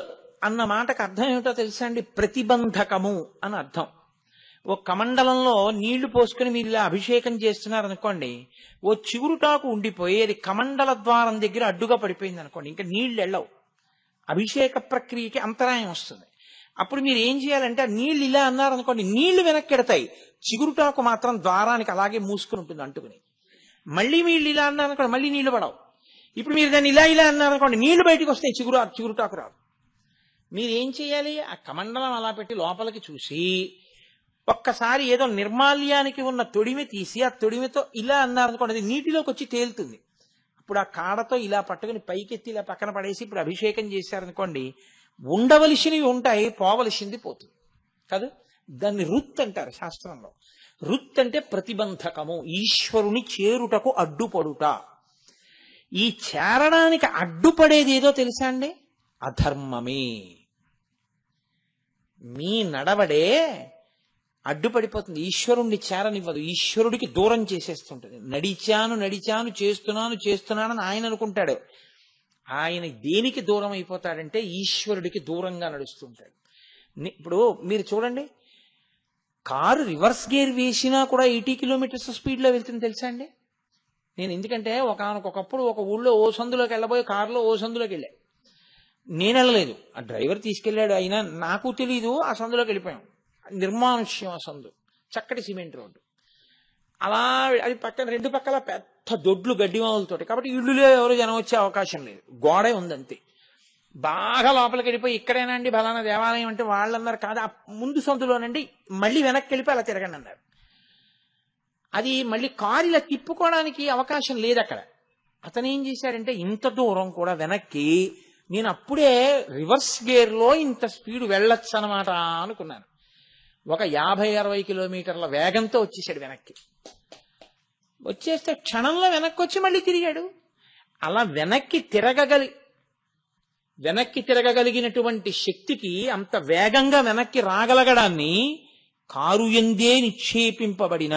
A: అన్న మాటకు అర్థం ఏమిటో తెలుసా అండి? ప్రతిబంధకము అని అర్థం. ఓ కమండలంలో నీళ్లు పోసుకుని మీరు ఇలా అభిషేకం చేస్తున్నారనుకోండి, ఓ చిగురుటాకు ఉండిపోయి అది కమండల ద్వారం దగ్గర అడ్డుగా పడిపోయింది అనుకోండి, ఇంకా నీళ్లు వెళ్ళవు, అభిషేక ప్రక్రియకి అంతరాయం వస్తుంది. అప్పుడు మీరు ఏం చేయాలంటే నీళ్లు ఇలా అన్నారనుకోండి, నీళ్లు వెనక్కి ఎడతాయి, చిగురుటాకు మాత్రం ద్వారానికి అలాగే మూసుకుని ఉంటుంది అంటుకుని. మళ్ళీ మీరు ఇలా అన్నారనుకోండి, మళ్ళీ నీళ్లు పడవు. ఇప్పుడు మీరు దాన్ని ఇలా ఇలా అన్నారనుకోండి, నీళ్లు బయటకు వస్తాయి, చిగురుటాకు రాదు. మీరేం చేయాలి? ఆ కమండలం అలా పెట్టి లోపలికి చూసి ఒక్కసారి ఏదో నిర్మాల్యానికి ఉన్న తొడిమి తీసి ఆ తొడిమితో ఇలా అన్నారనుకోండి, అది నీటిలోకి వచ్చి తేలుతుంది. ఇప్పుడు ఆ కాడతో ఇలా పట్టుకుని పైకెత్తి ఇలా పక్కన పడేసి ఇప్పుడు అభిషేకం చేశారనుకోండి, ఉండవలసినవి ఉంటాయి, పోవలసింది పోతుంది కాదు. దాన్ని రుత్ అంటారు శాస్త్రంలో. రుత్ అంటే ప్రతిబంధకము, ఈశ్వరుని చేరుటకు అడ్డుపడుట. ఈ చేరడానికి అడ్డుపడేది ఏదో తెలుసా అండి? అధర్మమే. మీ నడవడే అడ్డుపడిపోతుంది, ఈశ్వరుణ్ణి చేరనివ్వదు, ఈశ్వరుడికి దూరం చేసేస్తుంటుంది. నడిచాను చేస్తున్నానని ఆయన అనుకుంటాడు. ఆయన దేనికి దూరం అయిపోతాడంటే ఈశ్వరుడికి దూరంగా నడుస్తుంటాడు. ఇప్పుడు మీరు చూడండి, కారు రివర్స్ గేర్ వేసినా కూడా 80 కిలోమీటర్స్ స్పీడ్లో వెళ్తుంది తెలుసా అండి? నేను ఎందుకంటే ఒకనకొకప్పుడు ఒక ఊళ్ళో ఓ సందులోకి వెళ్ళబోయే కారులో ఓ సందులోకి వెళ్ళా. నేను వెళ్ళలేదు, ఆ డ్రైవర్ తీసుకెళ్లాడు. అయినా నాకు తెలీదు, ఆ సందులోకి వెళ్ళిపోయాం. నిర్మానుష్యం ఆ సందు, చక్కటి సిమెంట్ రోడ్డు. అలా అది పక్కన రెండు పక్కల పెద్ద దొడ్లు గడ్డిమావులతోటి, కాబట్టి ఇళ్ళులో ఎవరు జనం వచ్చే అవకాశం లేదు, గోడే ఉందంతే. బాగా లోపలికి వెళ్ళిపోయి ఇక్కడేనా అండి బలానా దేవాలయం అంటే వాళ్ళన్నారు కాదు, ఆ ముందు సందులోనండి, మళ్ళీ వెనక్కి వెళ్ళిపోయి అలా తిరగండి అన్నారు. అది మళ్ళీ కారు ఇలా తిప్పుకోవడానికి అవకాశం లేదు అక్కడ. అతను ఏం చేశాడంటే ఇంత దూరం కూడా వెనక్కి, నేను అప్పుడే రివర్స్ గేర్లో ఇంత స్పీడ్ వెళ్ళొచ్చు అనమాట అనుకున్నాను. ఒక 50-60 కిలోమీటర్ల వేగంతో వచ్చేసాడు వెనక్కి. వచ్చేస్తే క్షణంలో వెనక్కి వచ్చి మళ్ళీ తిరిగాడు. అలా వెనక్కి తిరగగలిగినటువంటి శక్తికి, అంత వేగంగా వెనక్కి రాగలగడాన్ని కారు ఎందే నిక్షేపింపబడిన,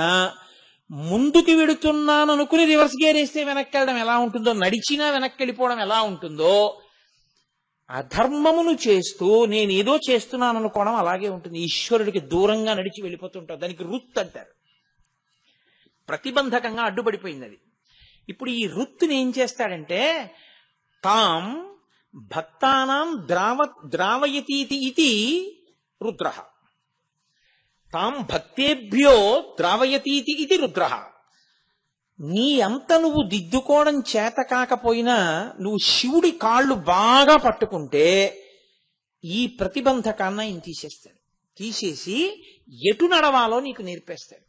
A: ముందుకు వెడుతున్నాను అనుకుని రివర్స్ గేర్ వేస్తే వెనక్కి వెళ్ళడం ఎలా ఉంటుందో, నడిచినా వెనక్కి వెళ్ళిపోవడం ఎలా ఉంటుందో, అధర్మమును చేస్తూ నేనేదో చేస్తున్నాను అనుకోవడం అలాగే ఉంటుంది. ఈశ్వరుడికి దూరంగా నడిచి వెళ్ళిపోతుంటారు. దానికి రుత్ అంటారు. ప్రతిబంధకంగా అడ్డుపడిపోయింది అది. ఇప్పుడు ఈ రుత్తుని ఏం చేస్తాడంటే, తాం భక్తానాం ద్రావయతీతి ఇది రుద్ర, తాం భక్తేభ్యో ద్రావయతీతి ఇది రుద్ర. నీ అంత నువ్వు దిద్దుకోవడం చేత కాకపోయినా నువ్వు శివుడి కాళ్ళు బాగా పట్టుకుంటే ఈ ప్రతిబంధకాన్ని ఆయన తీసేస్తాడు. తీసేసి ఎటు నడవాలో నీకు నేర్పేస్తాడు.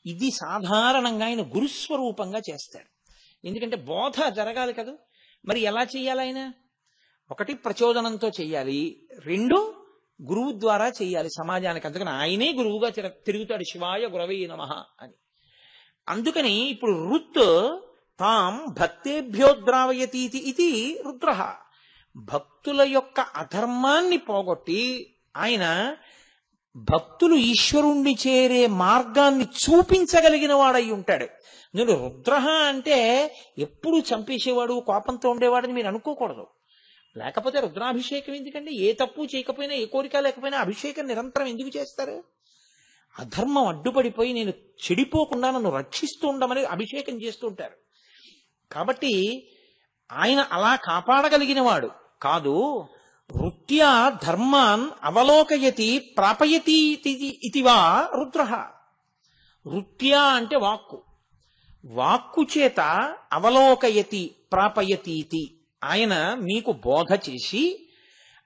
A: ఇది సాధారణంగా ఆయన గురుస్వరూపంగా చేస్తాడు. ఎందుకంటే బోధ జరగాలి కదా. మరి ఎలా చెయ్యాలి ఆయన? ఒకటి ప్రచోదనంతో చెయ్యాలి, రెండు గురువు ద్వారా చెయ్యాలి సమాజానికి. అందుకని ఆయనే గురువుగా తిరుగుతాడు, శివాయ గురవే నమః అని. అందుకని ఇప్పుడు రుత్ తాం భక్తేభ్యో ద్రావయతీతి ఇది రుద్ర. భక్తుల యొక్క అధర్మాన్ని పోగొట్టి ఆయన భక్తులు ఈశ్వరుణ్ణి చేరే మార్గాన్ని చూపించగలిగిన వాడై ఉంటాడు. నేను రుద్ర అంటే ఎప్పుడు చంపేసేవాడు, కోపంతో ఉండేవాడని మీరు అనుకోకూడదు. లేకపోతే రుద్రాభిషేకం ఎందుకండి? ఏ తప్పు చేయకపోయినా, ఏ కోరిక లేకపోయినా అభిషేకం నిరంతరం ఎందుకు చేస్తారు? అధర్మం అడ్డుపడిపోయి నేను చెడిపోకుండా నన్ను రక్షిస్తూ ఉండమని అభిషేకం చేస్తూ ఉంటారు. కాబట్టి ఆయన అలా కాపాడగలిగిన వాడు కాదు. వృత్యా ధర్మాన్ అవలోకయతి ప్రాపయతి ఇతివా రుద్ర. వృత్యా అంటే వాక్కు, వాక్కు చేత అవలోకయతి ప్రాపయతీతి, ఆయన మీకు బోధ చేసి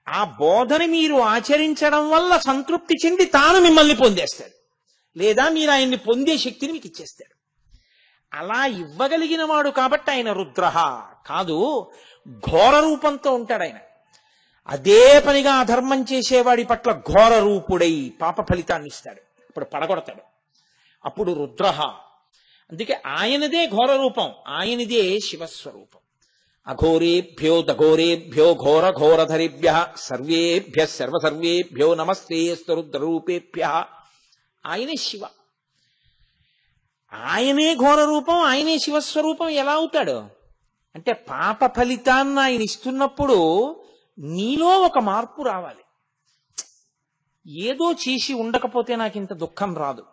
A: ఆ బోధని మీరు ఆచరించడం వల్ల సంతృప్తి చెంది తాను మిమ్మల్ని పొందేస్తాడు, లేదా మీరు ఆయన్ని పొందే శక్తిని మీకు ఇచ్చేస్తాడు. అలా ఇవ్వగలిగిన వాడు కాబట్టి ఆయన రుద్రః కాదు, ఘోర రూపంతో ఉంటాడు ఆయన. అదే పనిగా అధర్మం చేసేవాడి పట్ల ఘోర రూపుడై పాప ఫలితాన్ని ఇస్తాడు, అప్పుడు పడగొడతాడు, అప్పుడు రుద్రః. అందుకే ఆయనదే ఘోర రూపం, ఆయనదే శివస్వరూపం. అఘోరేభ్యో దఘోరేభ్యో ఘోర ఘోరధరిభ్యః సర్వేభ్యః సర్వసర్వేభ్యో నమస్తేస్తు రుద్రరూపేభ్యః. ఆయనే శివ, ఆయనే ఘోర రూపం, ఆయనే శివస్వరూపం. ఎలా అవుతాడు అంటే పాప ఫలితాన్ని ఆయన ఇస్తున్నప్పుడు నీలో ఒక మార్పు రావాలి. ఏదో చేసి ఉండకపోతే నాకు ఇంత దుఃఖం రాదు,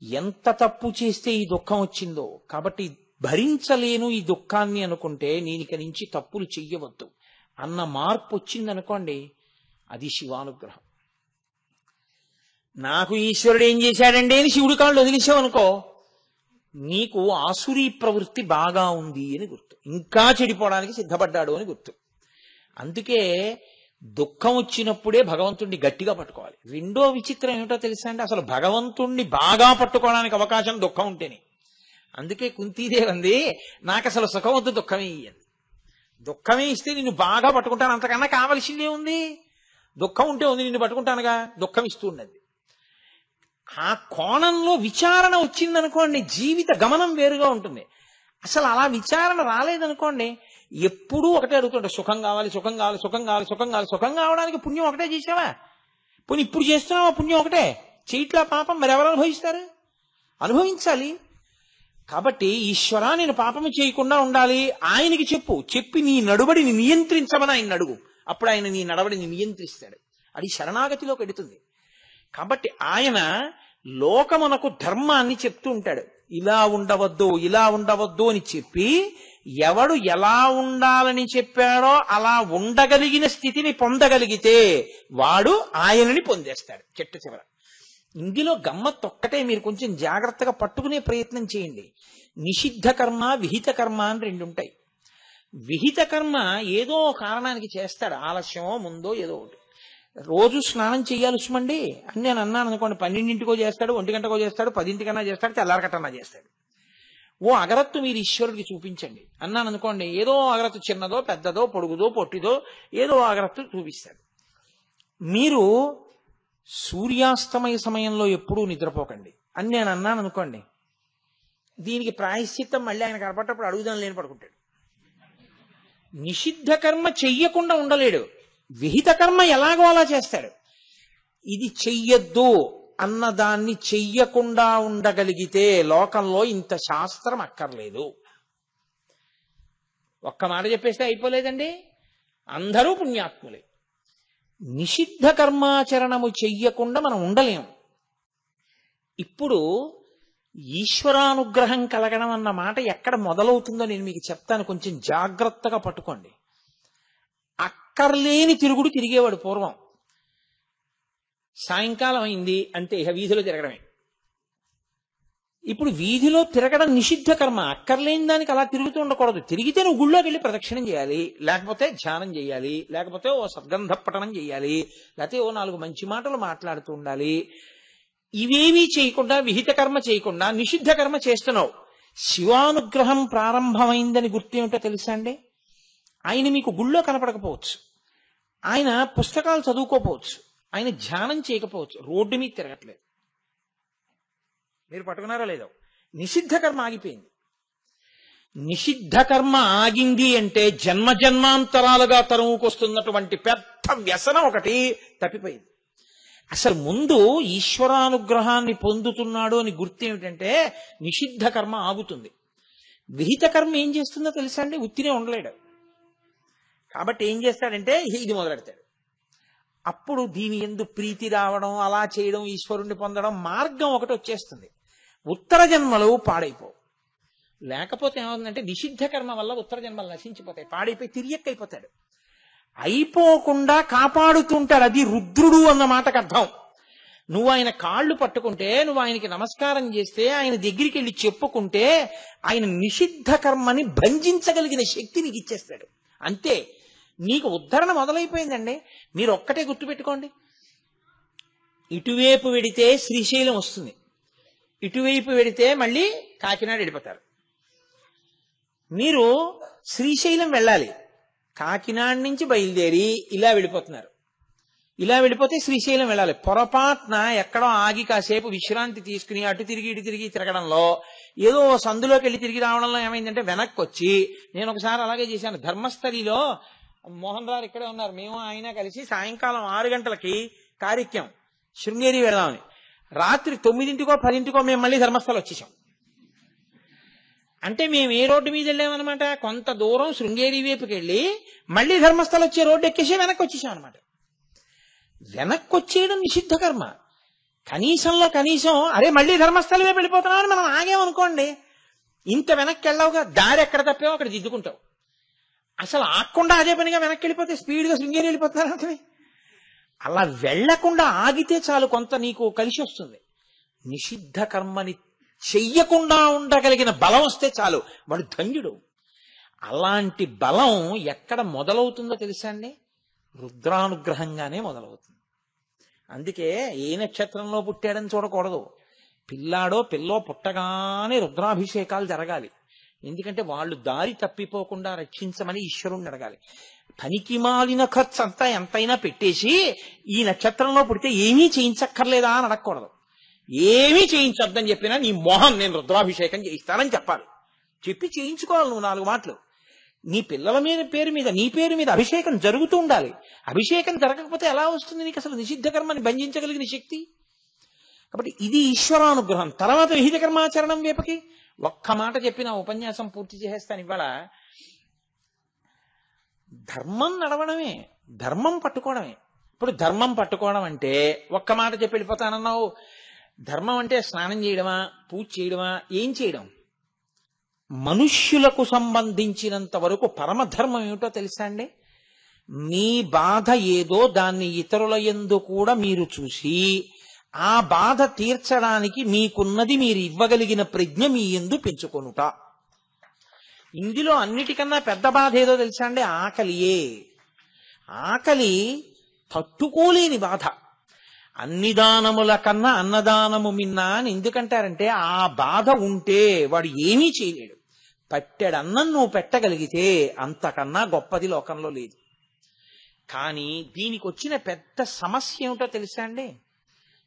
A: ఎంత తప్పు చేస్తే ఈ దుఃఖం వచ్చిందో కాబట్టి భరించలేను ఈ దుఃఖాన్ని అనుకుంటే నేను ఇక నుంచి తప్పులు చెయ్యవద్దు అన్న మార్పు వచ్చిందనుకోండి, అది శివానుగ్రహం. నాకు ఈశ్వరుడు ఏం చేశాడండి అని శివుడి కాళ్ళు వదిలేసావనుకో, నీకు ఆసురీ ప్రవృత్తి బాగా ఉంది అని గుర్తు, ఇంకా చెడిపోవడానికి సిద్ధపడ్డాడు అని గుర్తు. అందుకే దుఃఖం వచ్చినప్పుడే భగవంతుణ్ణి గట్టిగా పట్టుకోవాలి. రెండో విచిత్రం ఏమిటో తెలుసా అండి, అసలు భగవంతుణ్ణి బాగా పట్టుకోవడానికి అవకాశం దుఃఖం ఉంటేనే. అందుకే కుంతీదేవి అంది, నాకు అసలు సుఖం వద్దు, దుఃఖమే ఇయ్యండి. దుఃఖమే ఇస్తే నిన్ను బాగా పట్టుకుంటాను, అంతకన్నా కావలసిందే ఉంది. దుఃఖం ఉంటే ఉంది, నిన్ను పట్టుకుంటానుగా, దుఃఖం ఇస్తూ ఉన్నది. ఆ కోణంలో విచారణ వచ్చిందనుకోండి, జీవిత గమనం వేరుగా ఉంటుంది. అసలు అలా విచారణ రాలేదనుకోండి, ఎప్పుడూ ఒకటే అడుగుతుంటే సుఖం కావాలి, సుఖం కావాలి, సుఖం కావాలి, సుఖం కావాలి. సుఖం కావడానికి పుణ్యం ఒకటే చేసావా? పోనీ ఇప్పుడు చేస్తున్నావా పుణ్యం ఒకటే? చేయట్లా పాపం, మరి ఎవరు అనుభవిస్తారు? అనుభవించాలి. కాబట్టి ఈశ్వరా నేను పాపము చేయకుండా ఉండాలి ఆయనకి చెప్పి నీ నడుబడిని నియంత్రించమని ఆయన అడుగు, అప్పుడు ఆయన నీ నడవడిని నియంత్రిస్తాడు. అది శరణాగతిలోకి ఎడుతుంది. కాబట్టి ఆయన లోకమునకు ధర్మాన్ని చెప్తూ ఉంటాడు. ఇలా ఉండవద్దు, ఇలా ఉండవద్దు అని చెప్పి ఎవడు ఎలా ఉండాలని చెప్పాడో అలా ఉండగలిగిన స్థితిని పొందగలిగితే వాడు ఆయనని పొందేస్తాడు చెట్ట చివర. ఇందులో గమ్మత్తొక్కటే, మీరు కొంచెం జాగ్రత్తగా పట్టుకునే ప్రయత్నం చేయండి. నిషిద్ధ కర్మ, విహిత కర్మ అని రెండు ఉంటాయి. విహిత కర్మ ఏదో కారణానికి చేస్తాడు, ఆలస్యమో ముందో ఏదో ఒకటి. రోజు స్నానం చెయ్యాలి సుమండి అని నేను అన్నాను అనుకోండి, 12ంటికో చేస్తాడు, 1 గంటకో చేస్తాడు, 10ంటికన్నా చేస్తాడు, తెల్లారకట్టన్నా చేస్తాడు. ఓ అగరత్తు మీరు ఈశ్వరుడికి చూపించండి అన్నాను అనుకోండి, ఏదో అగరత్తు చిన్నదో పెద్దదో పొడుగుదో పొట్టిదో ఏదో అగరత్తు చూపిస్తాడు. మీరు సూర్యాస్తమయ సమయంలో ఎప్పుడూ నిద్రపోకండి అని నేను అన్నాను అనుకోండి, దీనికి ప్రాయశ్చిత్తం మళ్ళీ ఆయన కనపడ్డప్పుడు అడుగుదాం లేని పడుకుంటాడు. నిషిద్ధ కర్మ చెయ్యకుండా ఉండలేడు, విహిత కర్మ ఎలాగో అలా చేస్తాడు. ఇది చెయ్యొద్దు అన్నదాన్ని చెయ్యకుండా ఉండగలిగితే లోకంలో ఇంత శాస్త్రం అక్కర్లేదు. ఒక్క మాట చెప్పేస్తే అయిపోలేదండి, అందరూ పుణ్యాత్ములే. నిషిద్ధ కర్మాచరణము చెయ్యకుండా మనం ఉండలేము. ఇప్పుడు ఈశ్వరానుగ్రహం కలగడం అన్న మాట ఎక్కడ మొదలవుతుందో నేను మీకు చెప్తాను, కొంచెం జాగ్రత్తగా పట్టుకోండి. అక్కర్లేని తిరుగుడు తిరిగేవాడు పూర్వం. సాయంకాలం అయింది అంటే ఇక వీధిలో తిరగడమే. ఇప్పుడు వీధిలో తిరగడం నిషిద్ధ కర్మ, అక్కర్లేని దానికి అలా తిరుగుతూ ఉండకూడదు. తిరిగితే నువ్వు గుళ్ళోకి వెళ్ళి ప్రదక్షిణం చేయాలి, లేకపోతే ధ్యానం చేయాలి, లేకపోతే ఓ సద్గంధ పఠనం చేయాలి, లేకపోతే ఓ 4 మంచి మాటలు మాట్లాడుతూ ఉండాలి. ఇవేమీ చేయకుండా, విహిత కర్మ చేయకుండా నిషిద్ధ కర్మ చేస్తున్నావు. శివానుగ్రహం ప్రారంభమైందని గుర్తేమిటో తెలుసా అండి? ఆయన మీకు గుళ్ళో కనపడకపోవచ్చు, ఆయన పుస్తకాలు చదువుకోపోవచ్చు, ఆయన ధ్యానం చేయకపోవచ్చు, రోడ్డు మీద తిరగట్లేదు. మీరు పట్టుకున్నారా లేదో? నిషిద్ధ కర్మ ఆగిపోయింది. నిషిద్ధ కర్మ ఆగింది అంటే జన్మ జన్మాంతరాలుగా తరువుకొస్తున్నటువంటి పెద్ద వ్యసనం ఒకటి తప్పిపోయింది. అసలు ముందు ఈశ్వరానుగ్రహాన్ని పొందుతున్నాడు అని గుర్తు ఏమిటంటే నిషిద్ధ కర్మ ఆగుతుంది. విహిత కర్మ ఏం చేస్తుందో తెలుసా అండి? ఉత్తినే ఉండలేడు. కాబట్టి ఏం చేస్తాడంటే ఇది మొదలెడతాడు. అప్పుడు దీని ఎందు ప్రీతి రావడం, అలా చేయడం, ఈశ్వరుణ్ణి పొందడం మార్గం ఒకటి వచ్చేస్తుంది. ఉత్తర జన్మలు పాడైపో. లేకపోతే ఏమవుతుందంటే నిషిద్ధ కర్మ వల్ల ఉత్తర జన్మలు నశించిపోతాయి, పాడైపోయి తిరియక్కైపోతాడు. అయిపోకుండా కాపాడుతుంటాడు, అది రుద్రుడు అన్న మాటకు అర్థం. నువ్వు ఆయన కాళ్ళు పట్టుకుంటే, నువ్వు ఆయనకి నమస్కారం చేస్తే, ఆయన దగ్గరికి వెళ్ళి చెప్పుకుంటే ఆయన నిషిద్ధ కర్మని భంజించగలిగిన శక్తి నీకు ఇచ్చేస్తాడు. అంతే, నీకు ఉద్ధరణ మొదలైపోయిందండి. మీరు ఒక్కటే గుర్తుపెట్టుకోండి, ఇటువైపు వెడితే శ్రీశైలం వస్తుంది, ఇటువైపు వెడితే మళ్ళీ కాకినాడ వెళ్ళిపోతారు. మీరు శ్రీశైలం వెళ్ళాలి, కాకినాడ నుంచి బయలుదేరి ఇలా వెళ్ళిపోతున్నారు. ఇలా వెళ్ళిపోతే శ్రీశైలం వెళ్ళాలి. పొరపాటున ఎక్కడో ఆగి కాసేపు విశ్రాంతి తీసుకుని అటు తిరిగి ఇటు తిరిగి తిరగడంలో, ఏదో సందులోకి వెళ్ళి తిరిగి రావడంలో ఏమైందంటే వెనక్కి వచ్చి, నేను ఒకసారి అలాగే చేశాను. ధర్మస్థలిలో మోహన్ రావు ఇక్కడే ఉన్నారు, మేము ఆయన కలిసి సాయంకాలం 6 గంటలకి కార్యక్రమం శృంగేరి వెళదామని, రాత్రి 9కో 10కో మేము మళ్ళీ ధర్మస్థలం వచ్చేసాం. అంటే మేము ఏ రోడ్డు మీద వెళ్ళామన్నమాట, కొంత దూరం శృంగేరి వైపుకి వెళ్ళి మళ్ళీ ధర్మస్థలం వచ్చే రోడ్డు ఎక్కేసి వెనక్కి వచ్చేసాం అనమాట. వెనక్కి వచ్చేయడం నిషిద్ధ కర్మ. కనీసంలో కనీసం అరే మళ్ళీ ధర్మస్థలం వైపు వెళ్ళిపోతున్నామని మనం ఆగేమనుకోండి, ఇంత వెనక్కి వెళ్ళావుగా, దారి ఎక్కడ తప్పావో అక్కడ దిద్దుకుంటావు. అసలు ఆగకుండా అదే పనిగా వెనక్కి వెళ్ళిపోతే స్పీడ్గా శృంగేరి వెళ్ళిపోతున్నారు అంటే, అలా వెళ్లకుండా ఆగితే చాలు, కొంత నీకు కలిసి వస్తుంది. నిషిద్ధ కర్మని చెయ్యకుండా ఉండగలిగిన బలం వస్తే చాలు, వాడు ధన్యుడు. అలాంటి బలం ఎక్కడ మొదలవుతుందో తెలుసా అండి? రుద్రానుగ్రహంగానే మొదలవుతుంది. అందుకే ఏ నక్షత్రంలో పుట్టాడని చూడకూడదు. పిల్లాడో పిల్లో పుట్టగానే రుద్రాభిషేకాలు జరగాలి. ఎందుకంటే వాళ్ళు దారి తప్పిపోకుండా రక్షించమని ఈశ్వరుణ్ణి అడగాలి. పనికి మాలిన ఖర్చు అంతా ఎంతైనా పెట్టేసి ఈ నక్షత్రంలో పుడితే ఏమీ చేయించక్కర్లేదా అని అడగకూడదు. ఏమీ చేయించొద్దని చెప్పినా నీ మోహం నేను రుద్రాభిషేకం చేయిస్తానని చెప్పాలి. చెప్పి చేయించుకోవాలి నువ్వు 4 మాటలు. నీ పిల్లల మీద పేరు మీద నీ పేరు మీద అభిషేకం జరుగుతూ ఉండాలి. అభిషేకం జరగకపోతే ఎలా వస్తుంది నీకు అసలు నిషిద్ధ కర్మని బంధించగలిగిన శక్తి? కాబట్టి ఇది ఈశ్వరానుగ్రహం. తర్వాత విహిత కర్మాచరణం వైపుకి ఒక్క మాట చెప్పిన ఉపన్యాసం పూర్తి చేసేస్తాను ఇవాళ. ధర్మం నడవడమే, ధర్మం పట్టుకోవడమే. ఇప్పుడు ధర్మం పట్టుకోవడం అంటే ఒక్క మాట చెప్పి వెళ్ళిపోతానన్నావు. ధర్మం అంటే స్నానం చేయడమా, పూజ చేయడమా, ఏం చేయడం? మనుష్యులకు సంబంధించినంత వరకు పరమధర్మం ఏమిటో తెలుసా అండి? మీ బాధ ఏదో దాన్ని ఇతరుల యందు కూడా మీరు చూసి ఆ బాధ తీర్చడానికి మీకున్నది మీరు ఇవ్వగలిగిన ప్రజ్ఞ మీ యందు పెంచుకొనుట. ఇందులో అన్నిటికన్నా పెద్ద బాధ ఏదో తెలుసా అండి? ఆకలియే. ఆకలి తట్టుకోలేని బాధ. అన్ని దానముల కన్నా అన్నదానము మిన్నా అని ఎందుకంటారంటే, ఆ బాధ ఉంటే వాడు ఏమీ చేయలేడు. పట్టెడన్నం నువ్వు పెట్టగలిగితే అంతకన్నా గొప్పది లోకంలో లేదు. కానీ దీనికి వచ్చిన పెద్ద సమస్య ఏమిటో తెలుసా అండి?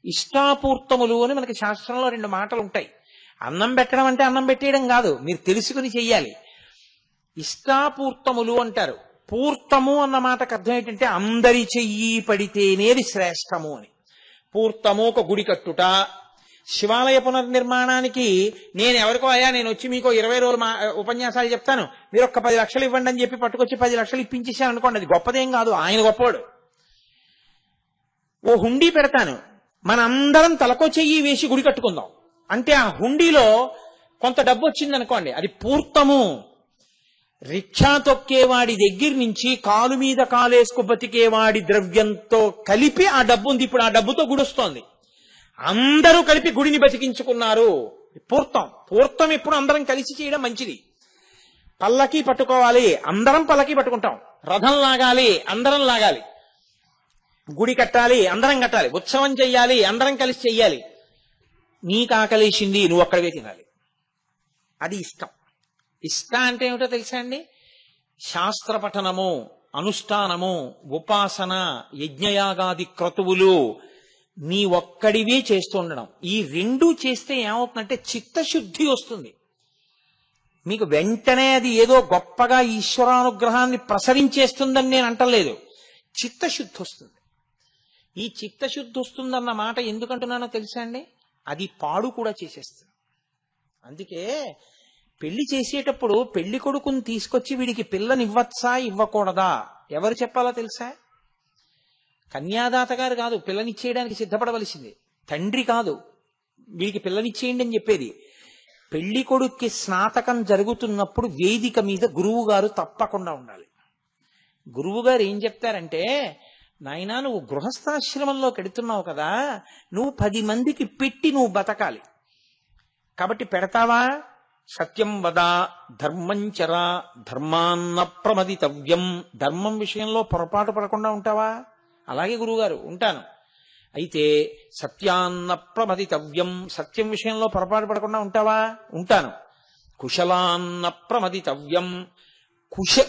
A: ఇష్టాపూర్తములు అని మనకి శాస్త్రంలో 2 మాటలు ఉంటాయి. అన్నం పెట్టడం అంటే అన్నం పెట్టేయడం కాదు, మీరు తెలుసుకుని చెయ్యాలి. ఇష్టాపూర్తములు అంటారు. పూర్తము అన్న మాటకు అర్థం ఏంటంటే అందరి చెయ్యి పడితేనేది శ్రేష్టము అని. పూర్తము ఒక గుడి కట్టుట, శివాలయ పునర్నిర్మాణానికి నేను ఎవరికో అయ్యా నేను వచ్చి మీకు 20 రోజులు ఉపన్యాసాలు చెప్తాను, మీరు ఒక్క 10 లక్షలు ఇవ్వండి అని చెప్పి పట్టుకొచ్చి 10 లక్షలు ఇప్పించేసాను అనుకోండి, అది గొప్పదేం కాదు, ఆయన గొప్పవాడు. ఓ హుండీ పెడతాను, మనందరం తలకో చెయ్యి వేసి గుడి కట్టుకుందాం అంటే ఆ హుండీలో కొంత డబ్బు వచ్చింది అనుకోండి, అది పూర్తము. రిక్షా తొక్కేవాడి దగ్గర నుంచి కాలు మీద కాలేసుకు బతికేవాడి ద్రవ్యంతో కలిపి ఆ డబ్బు ఉంది. ఇప్పుడు ఆ డబ్బుతో గుడి వస్తోంది. అందరూ కలిపి గుడిని బతికించుకున్నారు. పూర్తం. పూర్తం ఎప్పుడు అందరం కలిసి చేయడం మంచిది. పల్లకి పట్టుకోవాలి, అందరం పల్లకి పట్టుకుంటాం. రథం లాగాలి, అందరం లాగాలి. గుడి కట్టాలి, అందరం కట్టాలి. ఉత్సవం చెయ్యాలి, అందరం కలిసి చెయ్యాలి. నీకు ఆకలేసింది, నువ్వు అక్కడికే తినాలి. అది ఇష్టం. ఇష్ట అంటే ఏమిటో తెలుసా అండి? శాస్త్ర పఠనము, అనుష్ఠానము, ఉపాసన, యజ్ఞయాగాది క్రతువులు నీ ఒక్కడివే చేస్తూ ఉండడం. ఈ 2 చేస్తే ఏమవుతుందంటే చిత్తశుద్ధి వస్తుంది. మీకు వెంటనే అది ఏదో గొప్పగా ఈశ్వరానుగ్రహాన్ని ప్రసరించేస్తుందని నేను అంటలేదు, చిత్తశుద్ధి వస్తుంది. ఈ చిత్తశుద్ధి వస్తుందన్న మాట ఎందుకంటున్నానో తెలుసా అండి? అది పాడు కూడా చేసేస్తుంది. అందుకే పెళ్లి చేసేటప్పుడు పెళ్లి కొడుకుని తీసుకొచ్చి వీడికి పిల్లనివ్వచ్చా ఇవ్వకూడదా ఎవరు చెప్పాలో తెలుసా? కన్యాదాత గారు కాదు పిల్లనిచ్చేయడానికి సిద్ధపడవలసింది, తండ్రి కాదు వీడికి పిల్లనిచ్చేయండి అని చెప్పేది. పెళ్లి కొడుక్కి స్నాతకం జరుగుతున్నప్పుడు వేదిక మీద గురువు గారు తప్పకుండా ఉండాలి. గురువు గారు ఏం చెప్తారంటే, నాయనా నువ్వు గృహస్థాశ్రమంలో పెడుతున్నావు కదా, నువ్వు 10 మందికి పెట్టి నువ్వు బతకాలి. కాబట్టి పెడతావా? సత్యం వద ధర్మం చర ధర్మాన్న ప్రమదితవ్యం. ధర్మం విషయంలో పొరపాటు పడకుండా ఉంటావా? అలాగే గురువుగారు ఉంటాను. అయితే సత్యాన్న ప్రమదితవ్యం, సత్యం విషయంలో పొరపాటు పడకుండా ఉంటావా? ఉంటాను. కుశలాన్న ప్రమదితవ్యం,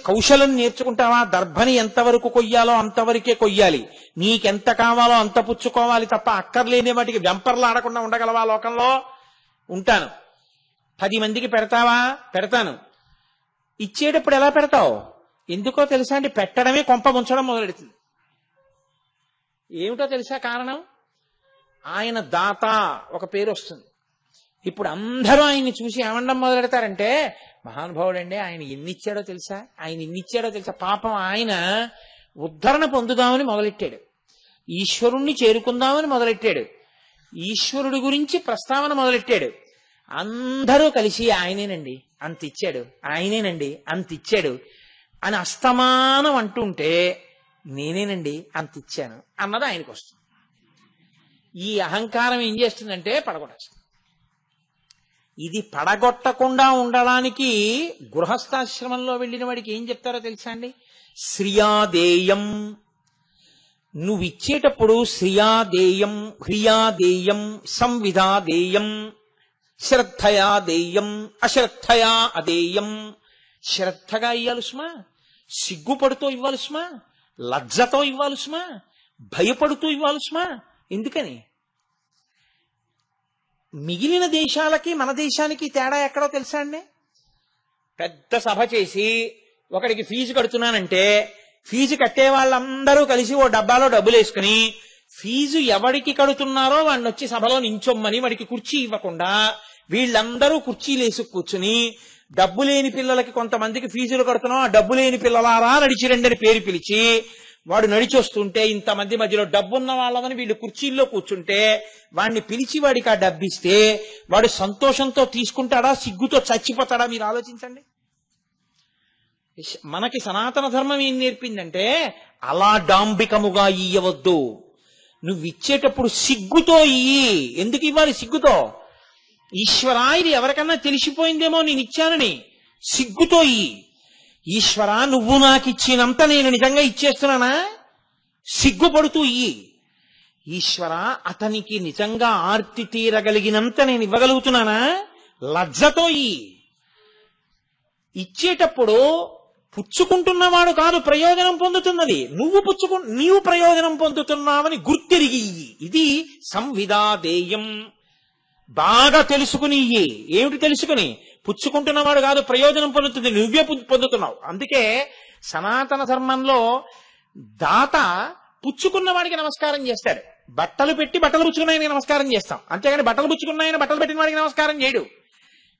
A: కౌశలం నేర్చుకుంటావా? దర్భని ఎంతవరకు కొయ్యాలో అంతవరకే కొయ్యాలి, నీకెంత కావాలో అంత పుచ్చుకోవాలి తప్ప అక్కర్లేని వాటికి వెంపర్లాడకుండా ఉండగలవా లోకంలో? ఉంటాను. 10 మందికి పెడతావా? పెడతాను. ఇచ్చేటప్పుడు ఎలా పెడతావు? ఎందుకో తెలుసా అండి, పెట్టడమే కొంప ముంచడం మొదలెడుతుంది. ఏమిటో తెలుసా కారణం? ఆయన దాత ఒక పేరు వస్తుంది. ఇప్పుడు అందరూ ఆయన్ని చూసి ఏమండం మొదలెడతారంటే, మహానుభావుడండి, ఆయన ఎన్నిచ్చాడో తెలుసా, ఆయన ఎన్నిచ్చాడో తెలుసా. పాపం ఆయన ఉద్ధరణ పొందుదామని మొదలెట్టాడు, ఈశ్వరుణ్ణి చేరుకుందామని మొదలెట్టాడు, ఈశ్వరుడి గురించి ప్రస్తావన మొదలెట్టాడు. అందరూ కలిసి ఆయనేనండి అంత ఇచ్చాడు, ఆయనేనండి అంత ఇచ్చాడు అని అస్తమానం అంటుంటే, నేనేనండి అంత ఇచ్చాను అన్నది ఆయనకు వస్తుంది. ఈ అహంకారం ఏం చేస్తుందంటే పడగొట్టేస్తుంది. ఇది పడగొట్టకుండా ఉండడానికి గృహస్థాశ్రమంలో వెళ్ళిన వాడికి ఏం చెప్తారో తెలుసా అండి? శ్రియాదేయం. నువ్వు ఇచ్చేటప్పుడు శ్రియాదేయం, హ్రియాదేయం, సంవిధాదేయం, శ్రద్ధయా దేయం, అశ్రద్ధయా అదేయం. శ్రద్ధగా ఇవ్వాలి సుమా, సిగ్గుపడుతూ ఇవ్వాలి సుమా, లజ్జతో ఇవ్వాలి సుమా, భయపడుతూ ఇవ్వాలి సుమా. ఎందుకని? మిగిలిన దేశాలకి మన దేశానికి తేడా ఎక్కడో తెలుసా అండి? పెద్ద సభ చేసి ఒకడికి ఫీజు కడుతున్నానంటే, ఫీజు కట్టే వాళ్ళందరూ కలిసి ఓ డబ్బాలో డబ్బులు వేసుకుని, ఫీజు ఎవడికి కడుతున్నారో వాడిని వచ్చి సభలో నించొమ్మని వాడికి కుర్చీ ఇవ్వకుండా వీళ్ళందరూ కుర్చీలు వేసి కూర్చుని, డబ్బు లేని పిల్లలకి కొంతమందికి ఫీజులు కడుతున్నాం, ఆ డబ్బు లేని పిల్లలారా నడిచి రండి పేరు పిలిచి, వాడు నడిచొస్తుంటే ఇంతమంది మధ్యలో డబ్బున్న వాళ్ళమని వీళ్ళు కుర్చీల్లో కూర్చుంటే వాడిని పిలిచి వాడికి ఆ డబ్బిస్తే వాడు సంతోషంతో తీసుకుంటాడా, సిగ్గుతో చచ్చిపోతాడా? మీరు ఆలోచించండి. మనకి సనాతన ధర్మం ఏం నేర్పిందంటే, అలా డాంబికముగా ఇయ్యవద్దు. నువ్వు ఇచ్చేటప్పుడు సిగ్గుతో ఇయ్యి. ఎందుకు ఇవ్వాలి సిగ్గుతో? ఈశ్వరా, ఇది ఎవరికన్నా తెలిసిపోయిందేమో నేను ఇచ్చానని, సిగ్గుతో ఇయ్యి. ఈశ్వరా, నువ్వు నాకు ఇచ్చినంత నేను నిజంగా ఇచ్చేస్తున్నానా? సిగ్గుపడుతూ ఇయ్యి. ఈశ్వరా, అతనికి నిజంగా ఆర్తి తీరగలిగినంత నేను ఇవ్వగలుగుతున్నానా? లజ్జతో ఇయ్యి. ఇచ్చేటప్పుడు పుచ్చుకుంటున్నవాడు కాదు ప్రయోజనం పొందుతున్నది, నీవు ప్రయోజనం పొందుతున్నావని గుర్తిరిగి ఇయ్యి. ఇది సంవిధాదేయం. బాగా తెలుసుకుని ఇయ్యి. ఏమిటి తెలుసుకుని? పుచ్చుకుంటున్నవాడు కాదు ప్రయోజనం పొందుతుంది, నువ్వే పొందుతున్నావు. అందుకే సనాతన ధర్మంలో దాత పుచ్చుకున్న వాడికి నమస్కారం చేస్తాడు. బట్టలు పెట్టి బట్టలు పుచ్చుకున్నాయని నమస్కారం చేస్తాం, అంతేగాని బట్టలు పుచ్చుకున్నాయని బట్టలు పెట్టిన వాడికి నమస్కారం చేయడు.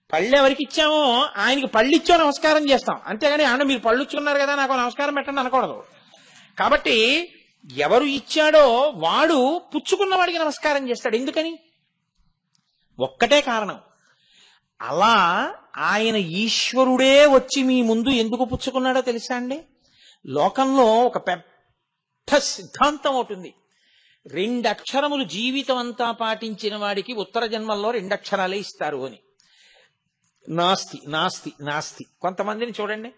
A: పళ్ళు ఎవరికి ఇచ్చామో ఆయనకి పళ్ళు ఇచ్చో నమస్కారం చేస్తాం, అంతేగాని ఆయన మీరు పళ్ళు ఇచ్చుకున్నారు కదా నాకు నమస్కారం పెట్టండి అనకూడదు. కాబట్టి ఎవరు ఇచ్చాడో వాడు పుచ్చుకున్న వాడికి నమస్కారం చేస్తాడు. ఎందుకని? ఒక్కటే కారణం. అలా ఆయన ఈశ్వరుడే వచ్చి మీ ముందు ఎందుకు పుచ్చుకున్నాడో తెలుసా అండి? లోకంలో ఒక పెద్ద సిద్ధాంతం అవుతుంది. 2 అక్షరములు జీవితం అంతా పాటించిన వాడికి ఉత్తర జన్మల్లో 2 అక్షరాలే ఇస్తారు అని. నాస్తి నాస్తి నాస్తి. కొంతమందిని చూడండి,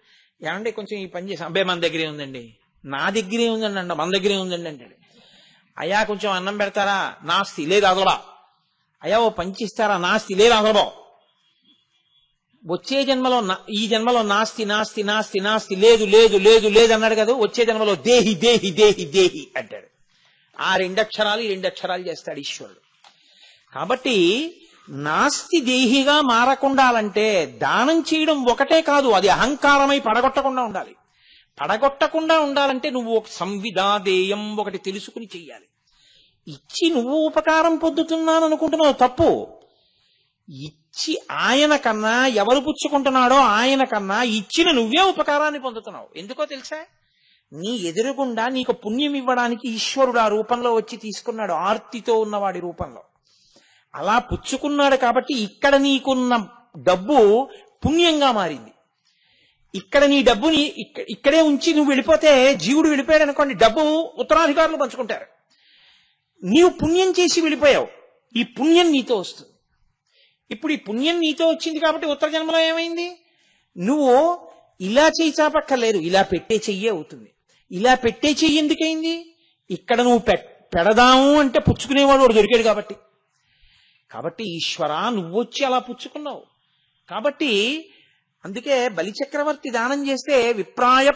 A: ఏమంటే కొంచెం ఈ పని చేసాం, అబ్బాయి మన దగ్గరే ఉందండి, నా దగ్గరే ఉందండి అంట, మన దగ్గరే ఉందండి అంటాడు. అయ్యా కొంచెం అన్నం పెడతారా? నాస్తి, లేదు అదలబా. అయ్యా ఓ పంచిస్తారా? నాస్తి, లేదు అదలబా. వచ్చే జన్మలో ఈ జన్మలో నాస్తి నాస్తి నాస్తి నాస్తి, లేదు లేదు లేదు లేదు అన్నాడు కదా, వచ్చే జన్మలో దేహి దేహి దేహి దేహి అంటాడు. ఆ 2 అక్షరాలు ఈ 2 అక్షరాలు చేస్తాడు ఈశ్వరుడు. కాబట్టి నాస్తి దేహిగా మారకుండాలంటే దానం చేయడం ఒకటే కాదు, అది అహంకారమై పడగొట్టకుండా ఉండాలి. పడగొట్టకుండా ఉండాలంటే నువ్వు ఒక సంవిధాదేయం ఒకటి తెలుసుకుని చెయ్యాలి. ఇచ్చి నువ్వు ఉపకారం పొందుతున్నాను అనుకుంటున్నావు, తప్పు. ఇచ్చి ఆయన కన్నా ఎవరు పుచ్చుకుంటున్నాడో ఆయన కన్నా ఇచ్చిన నువ్వే ఉపకారాన్ని పొందుతున్నావు. ఎందుకో తెలుసా? నీ ఎదురుగుండా నీకు పుణ్యం ఇవ్వడానికి ఈశ్వరుడు ఆ రూపంలో వచ్చి తీసుకున్నాడు, ఆర్తితో ఉన్నవాడి రూపంలో. అలా పుచ్చుకున్నాడు కాబట్టి ఇక్కడ నీకున్న డబ్బు పుణ్యంగా మారింది. ఇక్కడ నీ డబ్బుని ఇక్కడే ఉంచి నువ్వు వెళ్ళిపోతే, జీవుడు వెళ్ళిపోయాడు అనుకోండి, డబ్బు ఉత్తరాధికారులు పంచుకుంటారు. నీవు పుణ్యం చేసి వెళ్ళిపోయావు, ఈ పుణ్యం నీతో వస్తుంది. ఇప్పుడు ఈ పుణ్యం నీతో వచ్చింది కాబట్టి ఉత్తర జన్మలో ఏమైంది? నువ్వు ఇలా చెయ్యి చాపక్కర్లేదు, ఇలా పెట్టే చెయ్యే అవుతుంది. ఇలా పెట్టే చెయ్యి ఎందుకైంది? ఇక్కడ నువ్వు పెడదాము అంటే పుచ్చుకునేవాడు వాడు దొరికాడు కాబట్టి. కాబట్టి ఈశ్వర నువ్వొచ్చి అలా పుచ్చుకున్నావు. కాబట్టి అందుకే బలిచక్రవర్తి దానం చేస్తే విప్రాయ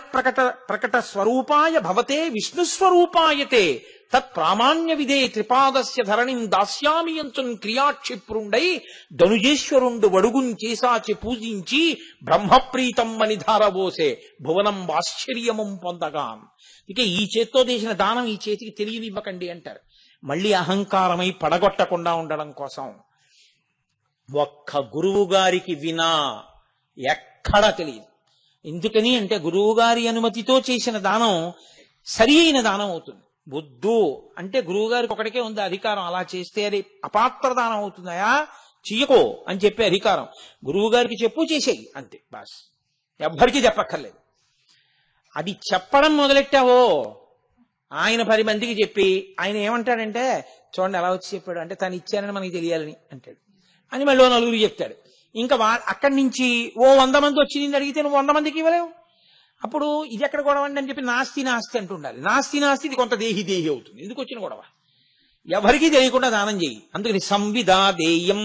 A: ప్రకట స్వరూపాయ భవతే విష్ణు స్వరూపాయతే తత్ ప్రామాణ్య విదే త్రిపాదస్య ధరణిం దాస్యామి అంచున్ క్రియాక్షిప్రుండై ధనుజేశ్వరుండు వడుగుం చేసాచి పూజించి బ్రహ్మప్రీతం అని ధారబోసే భువనం ఆశ్చర్యమం పొందగాన్. ఇక ఈ చేత్తో చేసిన దానం ఈ చేతికి తెలియనివ్వకండి అంటారు. మళ్ళీ అహంకారమై పడగొట్టకుండా ఉండడం కోసం ఒక్క గురువు గారికి వినా ఎక్కడా తెలియదు. ఎందుకని అంటే గురువు గారి అనుమతితో చేసిన దానం సరి అయిన దానం అవుతుంది. వద్దు అంటే గురువు గారికి ఒకటికే ఉంది అధికారం, అలా చేస్తే అది అపాత్ర దానం అవుతుందయా చెయ్యకో అని చెప్పే అధికారం. గురువు గారికి చెప్పు చేసేయి అంతే, బాస్, ఎవ్వరికీ చెప్పక్కర్లేదు. అది చెప్పడం మొదలెట్టావో ఆయన 10 మందికి చెప్పి ఆయన ఏమంటాడంటే చూడండి ఎలా వచ్చి చెప్పాడు అంటే తను ఇచ్చానని మనకి తెలియాలని అంటాడు అని మళ్ళీ 4 చెప్తాడు. ఇంకా అక్కడి నుంచి 100 మంది వచ్చి నిన్ను అడిగితే నువ్వు 100 మందికి ఇవ్వలేవు. అప్పుడు ఇది ఎక్కడ గొడవ అని చెప్పి నాస్తి నాస్తి అంటుండాలి. నాస్తి నాస్తి ఇది కొంత దేహి దేహి అవుతుంది. ఎందుకు వచ్చిన గొడవ? ఎవరికీ తెలియకుండా దానం చేయి. అందుకని సంవిదా దేయం.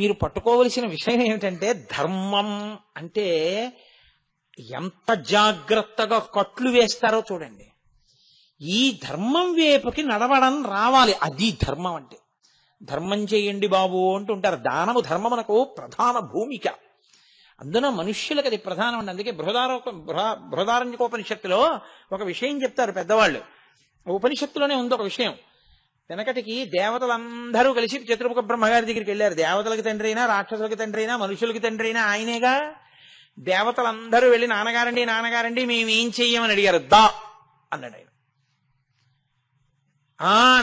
A: మీరు పట్టుకోవలసిన విషయం ఏమిటంటే ధర్మం అంటే ఎంత జాగ్రత్తగా కట్లు వేస్తారో చూడండి. ఈ ధర్మం వైపుకి నడవడం రావాలి, అది ధర్మం అంటే. ధర్మం చేయండి బాబు అంటుంటారు. దానము ధర్మమునకు ప్రధాన భూమిక. అందున మనుష్యులకు అది ప్రధానం అండి. అందుకే బృహదారణ్యకోపనిషత్తులో ఒక విషయం చెప్తారు పెద్దవాళ్ళు. ఉపనిషత్తులోనే ఉంది ఒక విషయం. వెనకటికి దేవతలందరూ కలిసి చతుర్ముఖ బ్రహ్మగారి దగ్గరికి వెళ్ళారు. దేవతలకు తండ్రి అయినా, రాక్షసులకి తండ్రి అయినా, మనుషులకి తండ్రి అయినా ఆయనేగా. దేవతలందరూ వెళ్ళి నాన్నగారండి నాన్నగారండి మేమేం చెయ్యమని అడిగారు. దా అన్నాడు ఆయన.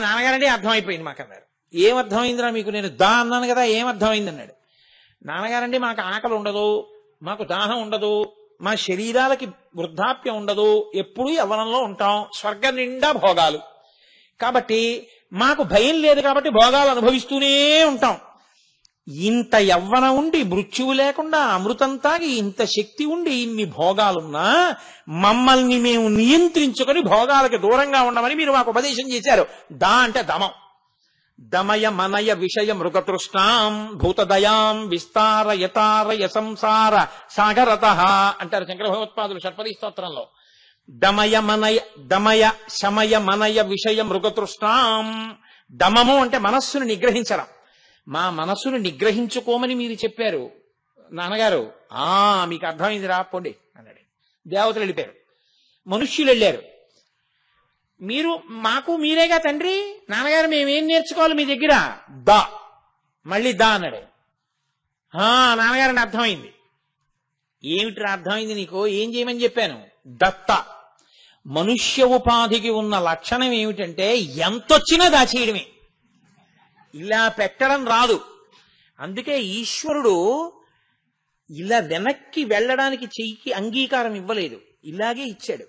A: నాన్నగారండి అర్థమైపోయింది మాకు అన్నారు. ఏమర్థమైందిరా మీకు? నేను దా అన్నాను కదా, ఏమర్థమైంది అన్నాడు. నాన్నగారండి మాకు ఆకలి ఉండదు, మాకు దాహం ఉండదు, మా శరీరాలకి వృద్ధాప్యం ఉండదు, ఎప్పుడూ యవ్వనంలో ఉంటాం, స్వర్గం నిండా భోగాలు, కాబట్టి మాకు భయం లేదు, కాబట్టి భోగాలు అనుభవిస్తూనే ఉంటాం. ఇంత యవ్వనం ఉండి మృత్యువు లేకుండా అమృతం తాగి ఇంత శక్తి ఉండి ఇన్ని భోగాలున్నా మమ్మల్ని మేము నియంత్రించుకొని భోగాలకి దూరంగా ఉండమని మీరు మాకు ఉపదేశం చేశారు. దా అంటే దమం. దమయ మనయ విషయ మృగతృష్ణాం భూతదయాం విస్తారయతారయ సంసార సాగరత అంటారు శంకర భగవత్పాదులు షట్పదీ స్తోత్రంలో. దమయ శమయ మనయ విషయ మృగతృష్ణాం. దమము అంటే మనస్సును నిగ్రహించడం. మా మనస్సును నిగ్రహించుకోమని మీరు చెప్పారు నాన్నగారు. మీకు అర్థమైంది రా పోండి అన్నాడు. దేవతలు వెళ్ళిపోయారు, మనుష్యులు వెళ్ళారు. మీరు మాకు మీరేగా తండ్రి, నాన్నగారు మేమేం నేర్చుకోవాలి మీ దగ్గర? దా మళ్ళీ దా అన్నాడు. నాన్నగారండి అర్థమైంది. ఏమిటి అర్థమైంది నీకు? ఏం చేయమని చెప్పాను? దత్త. మనుష్య ఉపాధికి ఉన్న లక్షణం ఏమిటంటే ఎంతొచ్చినా దాచేయడమే, ఇలా పెట్టడం రాదు. అందుకే ఈశ్వరుడు ఇలా వెనక్కి వెళ్ళడానికి చెయ్యికి అంగీకారం ఇవ్వలేదు, ఇలాగే ఇచ్చాడు.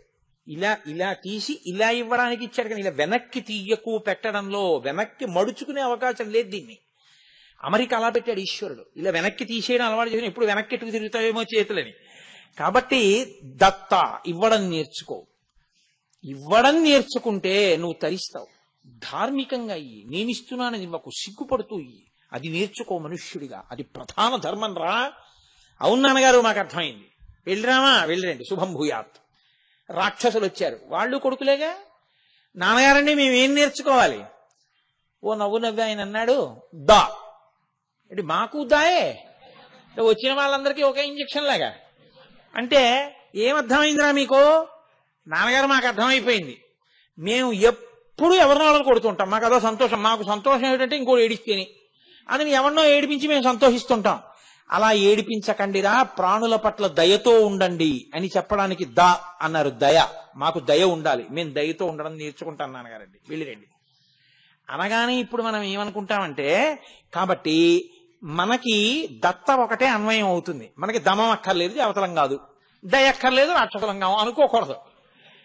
A: ఇలా తీసి ఇలా ఇవ్వడానికి ఇచ్చాడు, కానీ ఇలా వెనక్కి తీయకు పెట్టడంలో వెనక్కి మడుచుకునే అవకాశం లేదు. దీన్ని అమెరికా అలా పెట్టాడు ఈశ్వరుడు. ఇలా వెనక్కి తీసేయడం అలవాటు చేసిన ఎప్పుడు వెనక్కి ఎట్టుకు తిరుగుతావేమో చేతులని. కాబట్టి దత్త ఇవ్వడం నేర్చుకో. ఇవ్వడం నేర్చుకుంటే నువ్వు తరిస్తావు. ధార్మికంగా ఇయ్యి, నేనిస్తున్నానని ఇవ్వకు, సిగ్గుపడుతూ ఇయ్యి. అది నేర్చుకో మనుష్యుడిగా, అది ప్రధాన ధర్మం రా. అవును నాన్నగారు మాకు అర్థమైంది, వెళ్ళిరామా? వెళ్ళిరండి, శుభం భూయాత్. రాక్షసులు వచ్చారు, వాళ్ళు కొడుకులేగా. నాన్నగారండి మేమేం నేర్చుకోవాలి? ఓ నవ్వు నవ్వి ఆయన అన్నాడు, దా. అంటే మాకు దాయే, వచ్చిన వాళ్ళందరికీ ఒకే ఇంజక్షన్ లాగా. అంటే ఏమర్థమైందిరా మీకు? నాన్నగారు మాకు అర్థమైపోయింది, మేము ఎప్పుడు ఎవరినో వాళ్ళని కొడుతుంటాం, మాకు అదో సంతోషం. మాకు సంతోషం ఏమిటంటే ఇంకోటి ఏడిస్తేనే, అందుని ఎవరినో ఏడిపించి మేము సంతోషిస్తుంటాం. అలా ఏడిపించకండిరా, ప్రాణుల పట్ల దయతో ఉండండి అని చెప్పడానికి దా అన్నారు. దయ, మాకు దయ ఉండాలి, మేము దయతో ఉండడం నేర్చుకుంటాం నాన్నగారండి, వెళ్ళిరండి అనగానే ఇప్పుడు మనం ఏమనుకుంటామంటే, కాబట్టి మనకి దత్త ఒకటే అన్వయం అవుతుంది. మనకి దమం అక్కర్లేదు, దేవతలం కాదు, దయ అక్కర్లేదు, రాక్షసులం కావు అనుకోకూడదు.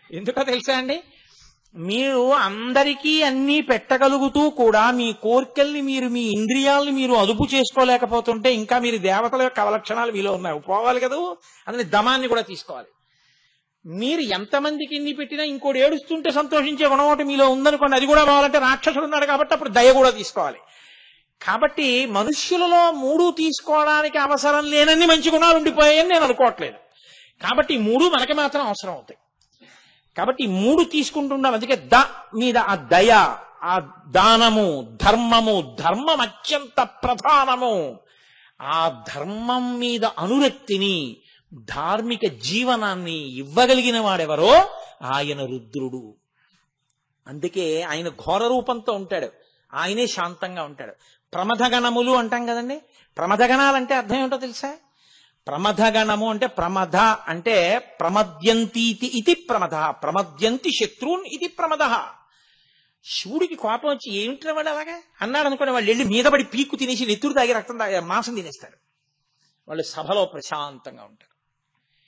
A: ఎందుకో తెలుసా అండి, మీరు అందరికీ అన్నీ పెట్టగలుగుతూ కూడా మీ కోరికల్ని మీరు, మీ ఇంద్రియాలని మీరు అదుపు చేసుకోలేకపోతుంటే ఇంకా మీరు దేవతల యొక్క అవలక్షణాలు మీలో ఉన్నాయి, పోవాలి కదా. అందుని దమాన్ని కూడా తీసుకోవాలి. మీరు ఎంతమందికి ఇన్ని పెట్టినా ఇంకోటి ఏడుస్తుంటే సంతోషించే గుణం ఒకటి మీలో ఉందనుకోండి, అది కూడా పోవాలంటే రాక్షసుడు ఉన్నాడు కాబట్టి అప్పుడు దయ కూడా తీసుకోవాలి. కాబట్టి మనుష్యులలో మూడు తీసుకోవడానికి అవసరం లేనన్ని మంచి గుణాలు ఉండిపోయాయని నేను అనుకోవట్లేదు. కాబట్టి మూడు మనకి మాత్రం అవసరం అవుతాయి. కాబట్టి మూడు తీసుకుంటున్నాం. అందుకే మీద ఆ దయ, ఆ దానము, ధర్మము, ధర్మం అత్యంత ప్రధానము. ఆ ధర్మం మీద అనురక్తిని, ధార్మిక జీవనాన్ని ఇవ్వగలిగిన వాడెవరో ఆయన రుద్రుడు. అందుకే ఆయన ఘోర రూపంతో ఉంటాడు, ఆయనే శాంతంగా ఉంటాడు. ప్రమథగణములు అంటాం కదండి. ప్రమథగణాలంటే అర్థం ఏమిటో తెలుసా? ప్రమథగణము అంటే ప్రమథ అంటే ప్రమద్యంతీతి ఇది ప్రమథ, ప్రమద్యంతి శత్రున్ ఇది ప్రమద. శివుడికి కోపం వచ్చి ఏమిట్రా వాడు అలాగా అన్నాడు అనుకోండి, వాళ్ళు వెళ్ళి మీద పడి పీక్కు తినేసి నెత్తురు తాగి రక్తం తాగి మాంసం తినేస్తారు. వాళ్ళు సభలో ప్రశాంతంగా ఉంటారు.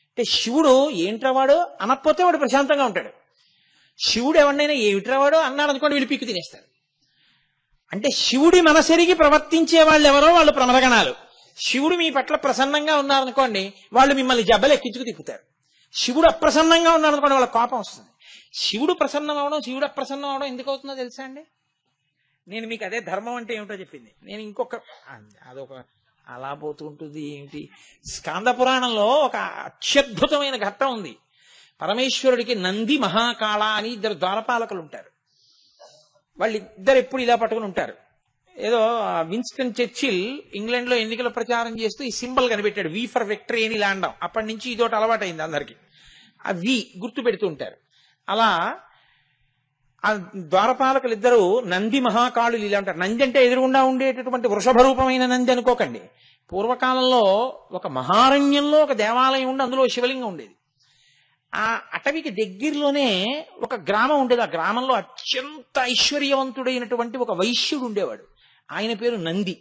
A: అంటే శివుడు ఏంట్రా వాడు అనకపోతే వాడు ప్రశాంతంగా ఉంటాడు. శివుడు ఎవరినైనా ఏమిట్రా వాడు అన్నాడు అనుకోండి, వీళ్ళు పీక్కు తినేస్తారు. అంటే శివుడి మనసెరిగి ప్రవర్తించే వాళ్ళు ఎవరో వాళ్ళు ప్రమథగణాలు. శివుడు మీ పట్ల ప్రసన్నంగా ఉన్నారనుకోండి, వాళ్ళు మిమ్మల్ని జబ్బలు ఎక్కించుకు తిప్పుతారు. శివుడు అప్రసన్నంగా ఉన్నారనుకోండి, వాళ్ళ కోపం వస్తుంది. శివుడు ప్రసన్నం అవడం, శివుడు అప్రసన్నం అవడం ఎందుకు అవుతుందో తెలుసా అండి? నేను మీకు అదే ధర్మం అంటే ఏమిటో చెప్పింది. నేను అదొక అలా పోతుంటుంది ఏమిటి. స్కాంద పురాణంలో ఒక అత్యద్భుతమైన ఘట్టం ఉంది. పరమేశ్వరుడికి నంది, మహాకాళ అని ఇద్దరు ద్వారపాలకులు ఉంటారు. వాళ్ళిద్దరు ఎప్పుడు ఇలా పట్టుకుని ఉంటారు. ఏదో విన్స్టన్ చర్చిల్ ఇంగ్లాండ్ లో ఎన్నికల ప్రచారం చేస్తూ ఈ సింబల్ కనిపెట్టాడు, వి ఫర్ విక్టరీ అని ఇలా అండం. అప్పటి నుంచి ఇదొకటి అలవాటైంది అందరికి, ఆ వి గుర్తు పెడుతూ ఉంటారు. అలా ఆ ద్వారపాలకులు ఇద్దరు నంది, మహాకాళులు ఇలా ఉంటారు. నంది అంటే ఎదురుగుండా ఉండేటటువంటి వృషభ రూపమైన నంది అనుకోకండి. పూర్వకాలంలో ఒక మహారణ్యంలో ఒక దేవాలయం ఉండి అందులో శివలింగం ఉండేది. ఆ అటవికి దగ్గరలోనే ఒక గ్రామం ఉండేది. ఆ గ్రామంలో అత్యంత ఐశ్వర్యవంతుడైనటువంటి ఒక వైశ్యుడు ఉండేవాడు. ఆయన పేరు నంది.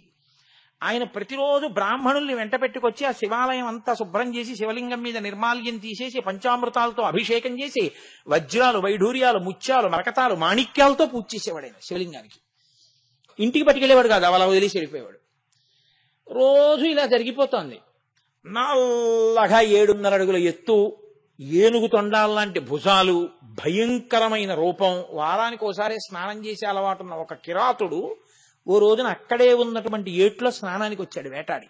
A: ఆయన ప్రతిరోజు బ్రాహ్మణుల్ని వెంట పెట్టుకొచ్చి ఆ శివాలయం అంతా శుభ్రం చేసి శివలింగం మీద నిర్మాల్యం తీసేసి పంచామృతాలతో అభిషేకం చేసి వజ్రాలు, వైఢూర్యాలు, ముత్యాలు, మరకతాలు, మాణిక్యాలతో పూజ చేసేవాడు ఆయన శివలింగానికి. ఇంటికి పట్టుకెళ్ళేవాడు కాదు, అలా వదిలేసి వెళ్ళిపోయేవాడు. రోజు ఇలా జరిగిపోతోంది. నల్లగా 7.5 అడుగుల ఎత్తు, ఏనుగు తొండాల్లాంటి భుజాలు, భయంకరమైన రూపం, వారానికి ఒకసారి స్నానం చేసే అలవాటు ఉన్న ఒక కిరాతుడు ఓ రోజున అక్కడే ఉన్నటువంటి ఏట్లో స్నానానికి వచ్చాడు వేటాడి.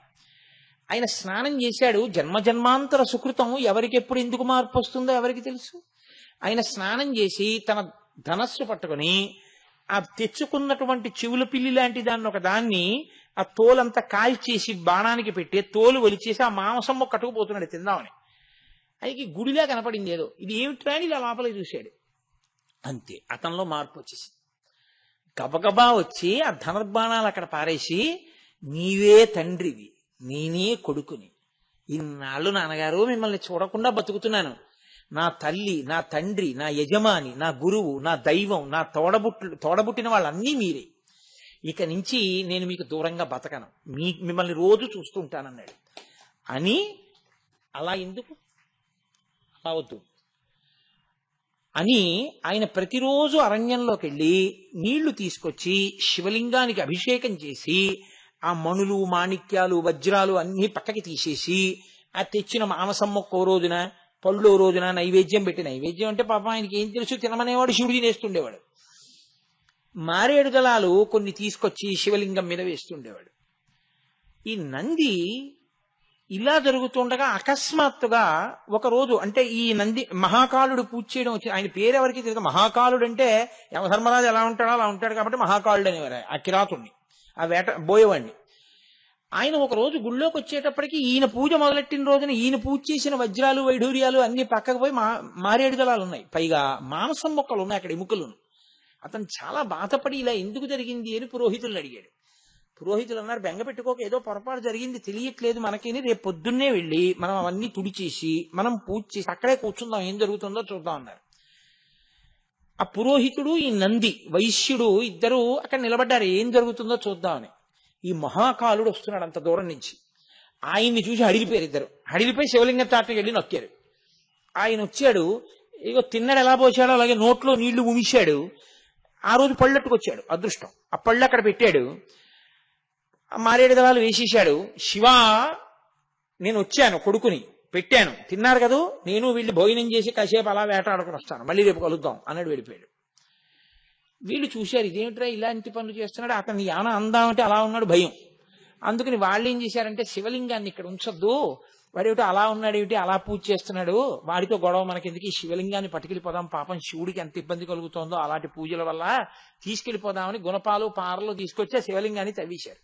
A: ఆయన స్నానం చేశాడు. జన్మజన్మాంతర సుకృతం ఎవరికి ఎప్పుడు ఎందుకు మార్పు వస్తుందో ఎవరికి తెలుసు. ఆయన స్నానం చేసి తన ధనస్సు పట్టుకుని ఆ తెచ్చుకున్నటువంటి చెవుల పిల్లి లాంటి దాన్ని ఆ తోలంతా కాల్చేసి బాణానికి పెట్టి తోలు ఒలిచేసి ఆ మాంసం కట్టుకుపోతున్నాడు తిందామని. ఆయనకి గుడిలా కనపడింది ఏదో. ఇది ఏమిట్రా అని ఇలా లోపలికి చూశాడు. అంతే, అతనిలో మార్పు వచ్చేసింది. గబగబా వచ్చి ఆ ధనుర్బాణాలు అక్కడ పారేసి, నీవే తండ్రివి, నేనే కొడుకుని, ఇన్నాళ్ళు నాన్నగారు మిమ్మల్ని చూడకుండా బతుకుతున్నాను. నా తల్లి, నా తండ్రి, నా యజమాని, నా గురువు, నా దైవం, నా తోడబుట్టిన వాళ్ళన్నీ మీరే. ఇక నుంచి నేను మీకు దూరంగా బతకను, మిమ్మల్ని రోజు చూస్తుంటానన్నాడు. అని అలా ఎందుకు అవద్దు అని ఆయన ప్రతిరోజు అరణ్యంలోకి వెళ్ళి నీళ్లు తీసుకొచ్చి శివలింగానికి అభిషేకం చేసి ఆ మణులు, మాణిక్యాలు, వజ్రాలు అన్ని పక్కకి తీసేసి ఆ తెచ్చిన మాంసం మొక్క రోజున, పళ్ళు రోజున నైవేద్యం పెట్టి, నైవేద్యం అంటే పాపం ఆయనకి ఏం తెలుసు, తినమనేవాడు, శివుడు తినేస్తుండేవాడు. మారేడు దళాలు కొన్ని తీసుకొచ్చి శివలింగం మీద వేస్తుండేవాడు. ఈ నంది ఇలా జరుగుతుండగా అకస్మాత్తుగా ఒక రోజు, అంటే ఈ నంది మహాకాలుడు పూజ చేయడం వచ్చి, ఆయన పేరు ఎవరికి తెలియదు. మహాకాలుడు అంటే యమధర్మరాజు ఎలా ఉంటాడో అలా ఉంటాడు కాబట్టి మహాకాలుడు అనేవారు ఆ కిరాతుణ్ణి, ఆ బోయేవాడిని. ఆయన ఒక రోజు గుళ్ళోకి వచ్చేటప్పటికి ఈయన పూజ మొదలెట్టిన రోజున ఈయన పూజ చేసిన వజ్రాలు, వైఢూర్యాలు అన్ని పక్కకు పోయి మారేడు దళాలు ఉన్నాయి, పైగా మాంసం మొక్కలు ఉన్నాయి అక్కడ, ఎముకలు. అతను చాలా బాధపడి ఇలా ఎందుకు జరిగింది అని పురోహితులను అడిగాడు. పురోహితులు అన్నారు, బెంగ పెట్టుకోక, ఏదో పొరపాటు జరిగింది, తెలియట్లేదు మనకి, రేపు పొద్దున్నే వెళ్ళి మనం అవన్నీ తుడిచేసి మనం పూజ చేసి అక్కడే కూర్చుందాం, ఏం జరుగుతుందో చూద్దాం అన్నారు. ఆ పురోహితుడు, ఈ నంది వైశ్యుడు ఇద్దరు అక్కడ నిలబడ్డారు, ఏం జరుగుతుందో చూద్దామని. ఈ మహాకాలుడు వస్తున్నాడు అంత దూరం నుంచి. ఆయన్ని చూసి హడిలిపోయారు ఇద్దరు. హడిలిపోయి శివలింగం చాటుకు వెళ్ళి నొక్కారు. ఆయన వచ్చాడు, ఇగో తిన్నాడు, ఎలా పోసాడో అలాగే నోట్లో నీళ్లు ఉమిశాడు. ఆ రోజు పళ్ళట్టుకొచ్చాడు, అదృష్టం. ఆ పళ్ళు అక్కడ పెట్టాడు, మారేడు దళాలు వేసేశాడు. శివ, నేను వచ్చాను, కొడుకుని పెట్టాను, తిన్నారు కదా, నేను వీళ్ళు భోజనం చేసి కాసేపు అలా వేటాడుకుని వస్తాను, మళ్ళీ రేపు కలుద్దాం అన్నాడు, వెళ్ళిపోయాడు. వీళ్ళు చూశారు, ఇదేమిట్రా ఇలాంటి పనులు చేస్తున్నాడు, అతన్ని యాన అందామంటే అలా ఉన్నాడు, భయం. అందుకని వాళ్ళు ఏం చేశారంటే, శివలింగాన్ని ఇక్కడ ఉంచొద్దు, వాడేమిటో అలా ఉన్నాడు, ఏమిటి అలా పూజ చేస్తున్నాడు, వాడితో గొడవ మనకెందుకు, ఈ శివలింగాన్ని పట్టుకెళ్ళిపోదాం, పాపం శివుడికి ఎంత ఇబ్బంది కలుగుతోందో అలాంటి పూజల వల్ల, తీసుకెళ్లిపోదామని గుణపాలు పారలు తీసుకొచ్చి ఆ శివలింగాన్ని తవ్వేశారు.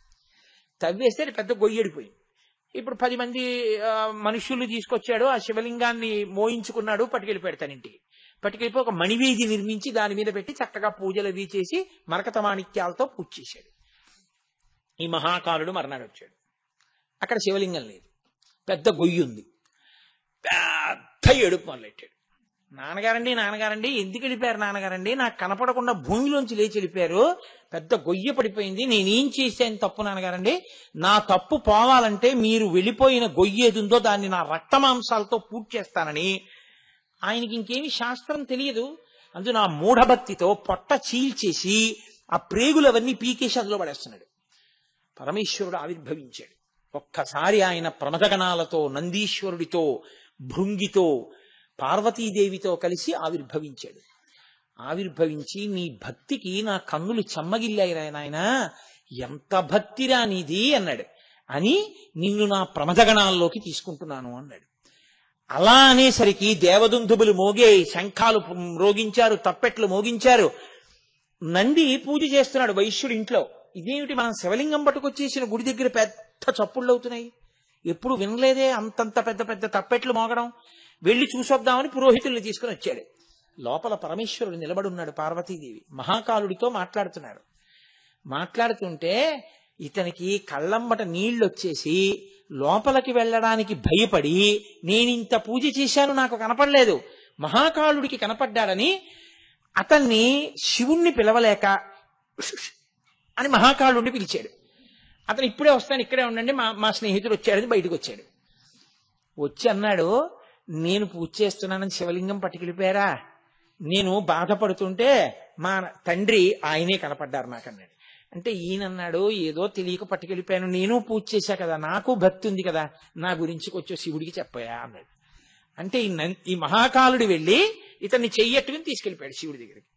A: తవ్వేస్తే పెద్ద గొయ్యడిపోయింది. ఇప్పుడు 10 మంది మనుషుల్ని తీసుకొచ్చాడు, ఆ శివలింగాన్ని మోయించుకున్నాడు, పట్టుకెళ్ళిపోయాడు తన ఇంటికి. పట్టుకెళ్ళిపోయి ఒక మణివీధి నిర్మించి దాని మీద పెట్టి చక్కగా పూజలు అవి చేసి మరకత మాణిక్యాలతో పూజ చేశాడు. ఈ మహాకాలుడు మర్నాడు వచ్చాడు. అక్కడ శివలింగం లేదు, పెద్ద గొయ్యి ఉంది. పెద్ద ఏడుపు మొదలెట్టాడు. నాన్నగారండి ఎందుకు వెళ్ళిపోయారు నాన్నగారండి, నాకు కనపడకుండా భూమిలోంచి లేచి వెళ్ళిపోయారు, పెద్ద గొయ్య పడిపోయింది, నేనేం చేశాను తప్పు నాన్నగారండి, నా తప్పు పోవాలంటే మీరు వెళ్ళిపోయిన గొయ్యి ఏది ఉందో దాన్ని నా రక్తమాంసాలతో పూర్తి చేస్తానని. ఆయనకి ఇంకేమి శాస్త్రం తెలియదు, అందులో నా మూఢభక్తితో పొట్ట చీల్చేసి ఆ ప్రేగులవన్నీ పీకేసి అందులో పడేస్తున్నాడు. పరమేశ్వరుడు ఆవిర్భవించాడు. ఒక్కసారి ఆయన ప్రమదగణాలతో, నందీశ్వరుడితో, భృంగితో, పార్వతీదేవితో కలిసి ఆవిర్భవించాడు. ఆవిర్భవించి, నీ భక్తికి నా కన్నులు చెమ్మగిల్లాయి నాయన, ఎంత భక్తిరా నీది అన్నాడు. అని నిన్ను నా ప్రమదగణాల్లోకి తీసుకుంటున్నాను అన్నాడు. అలా అనేసరికి దేవదుందుబులు మోగే, శంఖాలు మ్రోగించారు, తప్పెట్లు మోగించారు. నంది పూజ చేస్తున్నాడు వైశ్యుడి ఇంట్లో. ఇదేమిటి, మనం శివలింగం పట్టుకొచ్చేసిన గుడి దగ్గర పెద్ద చప్పుళ్ళు అవుతున్నాయి, ఎప్పుడు వినలేదే అంతంత పెద్ద పెద్ద తప్పెట్లు మోగడం. వెళ్లి చూసొద్దామని పురోహితుల్ని తీసుకుని వచ్చాడు. లోపల పరమేశ్వరుడు నిలబడున్నాడు, పార్వతీదేవి మహాకాలుడితో మాట్లాడుతున్నాడు. మాట్లాడుతుంటే ఇతనికి కళ్ళంబట నీళ్లొచ్చేసి లోపలికి వెళ్ళడానికి భయపడి, నేనింత పూజ చేశాను నాకు కనపడలేదు, మహాకాలుడికి కనపడ్డాడని అతన్ని శివుణ్ణి పిలవలేక అని మహాకాలుడిని పిలిచాడు. అతను ఇప్పుడే వస్తాను, ఇక్కడే ఉండండి, మా స్నేహితుడు వచ్చాడని బయటకు వచ్చాడు. వచ్చి అన్నాడు, నేను పూజ చేస్తున్నానని శివలింగం పట్టుకెళ్ళిపోయారా, నేను బాధపడుతుంటే మా తండ్రి ఆయనే కనపడ్డారు నాకన్నాడు. అంటే ఈయనన్నాడు, ఏదో తెలియక పట్టుకెళ్ళిపోయాను, నేను పూజ చేశా కదా, నాకు భక్తి ఉంది కదా, నా గురించి కొంచెం శివుడికి చెప్పాయా అన్నాడు. అంటే ఈ మహాకాలుడు వెళ్ళి ఇతన్ని చెయ్యట్టుకుని తీసుకెళ్ళిపోయాడు శివుడి దగ్గరికి.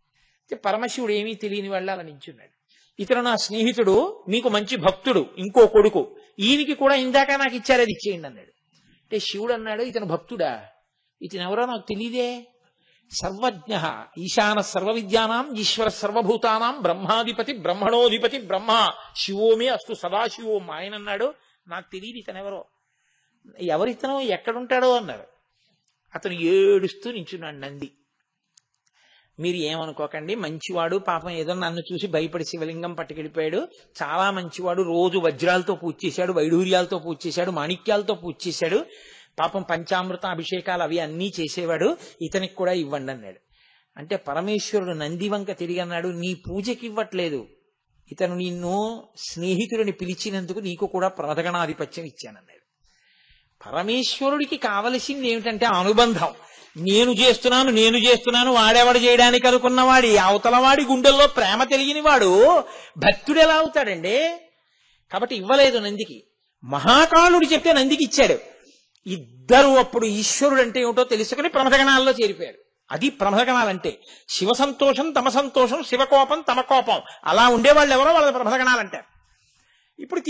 A: పరమశివుడు ఏమీ తెలియని వాళ్ళు అలా నించున్నాడు. ఇతను నా స్నేహితుడు, మీకు మంచి భక్తుడు, ఇంకో కొడుకు, ఈయనకి కూడా ఇందాక నాకు ఇచ్చారు, అది ఇచ్చేయండి అన్నాడు. అంటే శివుడు అన్నాడు, ఇతను భక్తుడా, ఇతను ఎవరో నాకు తెలియదే, సర్వజ్ఞ ఈశాన సర్వ విద్యానాం ఈశ్వర సర్వభూతానాం బ్రహ్మాధిపతి బ్రహ్మణోధిపతి బ్రహ్మ శివోమే అస్తు సదాశివోం. ఆయన అన్నాడు, నాకు తెలియదు ఇతను ఎవరో, ఎవరితను ఎక్కడుంటాడో అన్నారు. అతను ఏడుస్తూ నించున్నాడు. నంది, మీరు ఏమనుకోకండి, మంచివాడు, పాపం ఏదో నన్ను చూసి భయపడి శివలింగం పట్టుకెళ్ళిపోయాడు, చాలా మంచివాడు, రోజు వజ్రాలతో పూజ చేశాడు, వైఢూర్యాలతో పూజ చేశాడు, మాణిక్యాలతో పూజ చేశాడు, పాపం పంచామృత అభిషేకాలు అవి అన్నీ చేసేవాడు, ఇతనికి కూడా ఇవ్వండి అన్నాడు. అంటే పరమేశ్వరుడు నంది వంక తిరిగి అన్నాడు, నీ పూజకి ఇవ్వట్లేదు, ఇతను నిన్ను స్నేహితుడిని పిలిచినందుకు నీకు కూడా ప్రమదగణాధిపత్యం ఇచ్చానన్నాడు. పరమేశ్వరుడికి కావలసింది ఏమిటంటే అనుబంధం. నేను చేస్తున్నాను వాడెవడు చేయడానికి అనుకున్నవాడి అవతలవాడి గుండెల్లో ప్రేమ తెలియని వాడు భక్తుడు ఎలా అవుతాడండి? కాబట్టి ఇవ్వలేదు నందికి. మహాకాలుడు చెప్తే నందికి ఇచ్చాడు. ఇద్దరు అప్పుడు ఈశ్వరుడు అంటే ఏమిటో తెలుసుకుని ప్రమదగణాల్లో చేరిపోయారు. అది ప్రమదగణాలంటే. శివ సంతోషం తమ సంతోషం, శివకోపం తమ కోపం, అలా ఉండేవాళ్ళు ఎవరో వాళ్ళ ప్రమదగణాలంటారు. ఇప్పుడు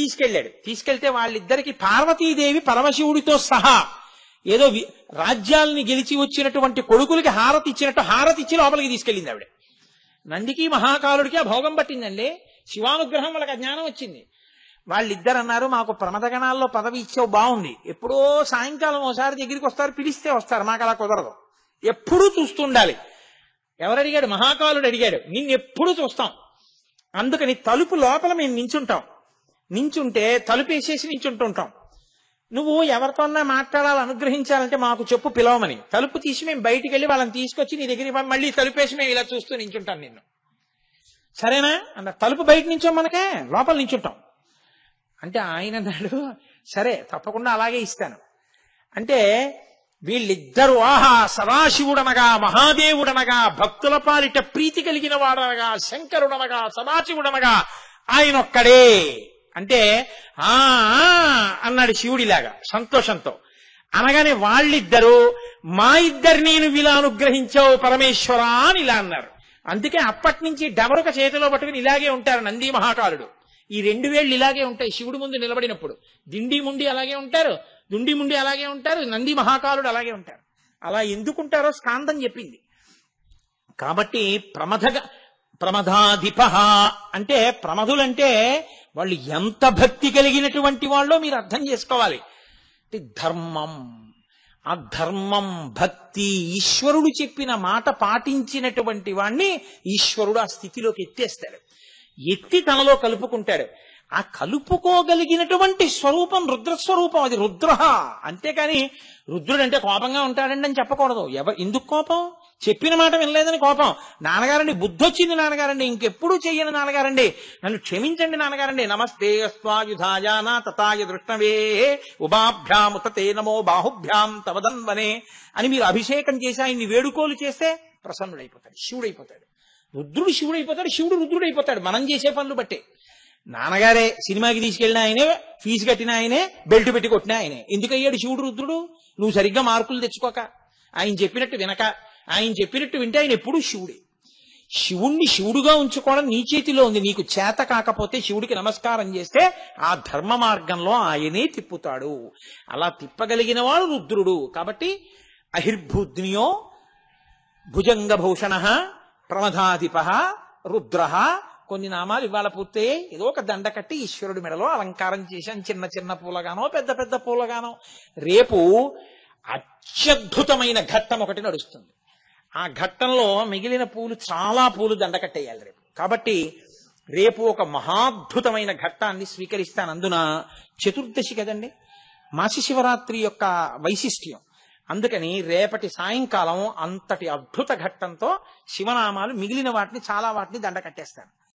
A: తీసుకెళ్తే వాళ్ళిద్దరికి పార్వతీదేవి పరమశివుడితో సహా ఏదో రాజ్యాలని గెలిచి వచ్చినటువంటి కొడుకులకి హారతి ఇచ్చినట్టు హారతి ఇచ్చి లోపలికి తీసుకెళ్ళింది ఆవిడ. నందికి మహాకాలుడికి ఆ భోగం పట్టిందండి. శివానుగ్రహం వాళ్ళకి జ్ఞానం వచ్చింది. వాళ్ళిద్దరు అన్నారు, మాకు ప్రమదగణాల్లో పదవి ఇచ్చావు బాగుంది, ఎప్పుడో సాయంకాలం ఓసారి దగ్గరికి వస్తారు, పిలిస్తే వస్తారు, మాకు అలా కుదరదు, ఎప్పుడూ చూస్తుండాలి. ఎవరు అడిగాడు? మహాకాలుడు అడిగాడు. నిన్నెప్పుడూ చూస్తాం, అందుకని తలుపు లోపల మేము నించుంటే తలుపేసేసి నించుంటుంటాం, నువ్వు ఎవరితోన్నా మాట్లాడాలి, అనుగ్రహించాలంటే మాకు చెప్పు, పిలవమని. తలుపు తీసి మేము బయటికి వెళ్ళి వాళ్ళని తీసుకొచ్చి నీ దగ్గరికి మళ్ళీ తలుపేసి మేము ఇలా చూస్తూ నించుంటాం నిన్ను, సరేనా అన్న. తలుపు బయట నించో, మనకే లోపల నించుంటాం. అంటే ఆయన అన్నాడు, సరే తప్పకుండా అలాగే ఇస్తాను. అంటే వీళ్ళిద్దరూ ఆహా సదాశివుడనగా మహాదేవుడనగా భక్తుల పాలిట ప్రీతి కలిగిన వాడనగా శంకరుడనగా సదాశివుడనగా ఆయనొక్కడే అంటే ఆ అన్నాడు శివుడిలాగా సంతోషంతో. అనగానే వాళ్ళిద్దరూ మా ఇద్దరు నేను ఇలా అనుగ్రహించావు పరమేశ్వరా అని ఇలా అన్నారు. అందుకే అప్పటి నుంచి డమరుక చేతిలో పట్టుకుని ఇలాగే ఉంటారు నంది మహాకాలుడు. ఈ 2 వేళ్ళు ఇలాగే ఉంటాయి శివుడి ముందు నిలబడినప్పుడు. దిండి ముండి అలాగే ఉంటారు, దుండి ముండి అలాగే ఉంటారు, నంది మహాకాలుడు అలాగే ఉంటారు. అలా ఎందుకుంటారో స్కాందం చెప్పింది. కాబట్టి ప్రమదాధిప అంటే ప్రమదులంటే వాళ్ళు ఎంత భక్తి కలిగినటువంటి వాళ్ళో మీరు అర్థం చేసుకోవాలి. ధర్మం, ఆ ధర్మం భక్తి ఈశ్వరుడు చెప్పిన మాట పాటించినటువంటి వాణ్ణి ఈశ్వరుడు ఆ స్థితిలోకి ఎత్తేస్తాడు, ఎత్తి తనలో కలుపుకుంటాడు. ఆ కలుపుకోగలిగినటువంటి స్వరూపం రుద్రస్వరూపం, అది రుద్ర. అంతేకాని రుద్రుడు అంటే కోపంగా ఉంటాడండి అని చెప్పకూడదు. ఎందుకు కోపం? చెప్పిన మాట వినలేదని కోపం. నాన్నగారండి బుద్ధి వచ్చింది నాన్నగారండి, ఇంకెప్పుడు చెయ్యను నాన్నగారండి, నన్ను క్షమించండి నాన్నగారండి, నమస్తే అస్వాయుధాయానా తథాయ దృష్ణవే ఉభాభ్యాముతే నమో బాహుభ్యాం తవదన్వనే అని మీరు అభిషేకం చేసి ఆయన్ని వేడుకోలు చేస్తే ప్రసన్నుడైపోతాడు, శివుడైపోతాడు. రుద్రుడు శివుడైపోతాడు, శివుడు రుద్రుడైపోతాడు మనం చేసే పనులు బట్టే. నాన్నగారే సినిమాకి తీసుకెళ్ళిన ఆయనే, ఫీజు కట్టిన ఆయనే, బెల్ట్ పెట్టి కొట్టిన ఆయనే. ఎందుకయ్యాడు శివుడు రుద్రుడు? నువ్వు సరిగ్గా మార్కులు తెచ్చుకోక, ఆయన చెప్పినట్టు వినక, ఆయన చెప్పినట్టు వింటే ఆయన ఎప్పుడూ శివుడే. శివుణ్ణి శివుడుగా ఉంచుకోవడం నీ చేతిలో ఉంది. నీకు చేత కాకపోతే శివుడికి నమస్కారం చేస్తే ఆ ధర్మ మార్గంలో ఆయనే తిప్పుతాడు. అలా తిప్పగలిగిన వాడు రుద్రుడు. కాబట్టి అహిర్భూజ్ఞియో భుజంగభూషణ ప్రమదాధిప రుద్ర. కొన్ని నామాలు ఇవాళ పూర్తయ్యే ఏదో ఒక దండ కట్టి ఈశ్వరుడి మెడలో అలంకారం చేశాను, చిన్న చిన్న పూలగానో పెద్ద పెద్ద పూలగానో. రేపు అత్యద్భుతమైన ఘట్టం ఒకటి నడుస్తుంది. ఆ ఘట్టంలో మిగిలిన పూలు చాలా పూలు దండ కట్టేయాలి రేపు. కాబట్టి రేపు ఒక మహాద్భుతమైన ఘట్టాన్ని స్వీకరిస్తాను. అందున చతుర్దశి కదండి, మాసి శివరాత్రి యొక్క వైశిష్ట్యం. అందుకని రేపటి సాయంకాలం అంతటి అద్భుత ఘట్టంతో శివనామాలు మిగిలిన వాటిని చాలా వాటిని దండ కట్టేస్తాను.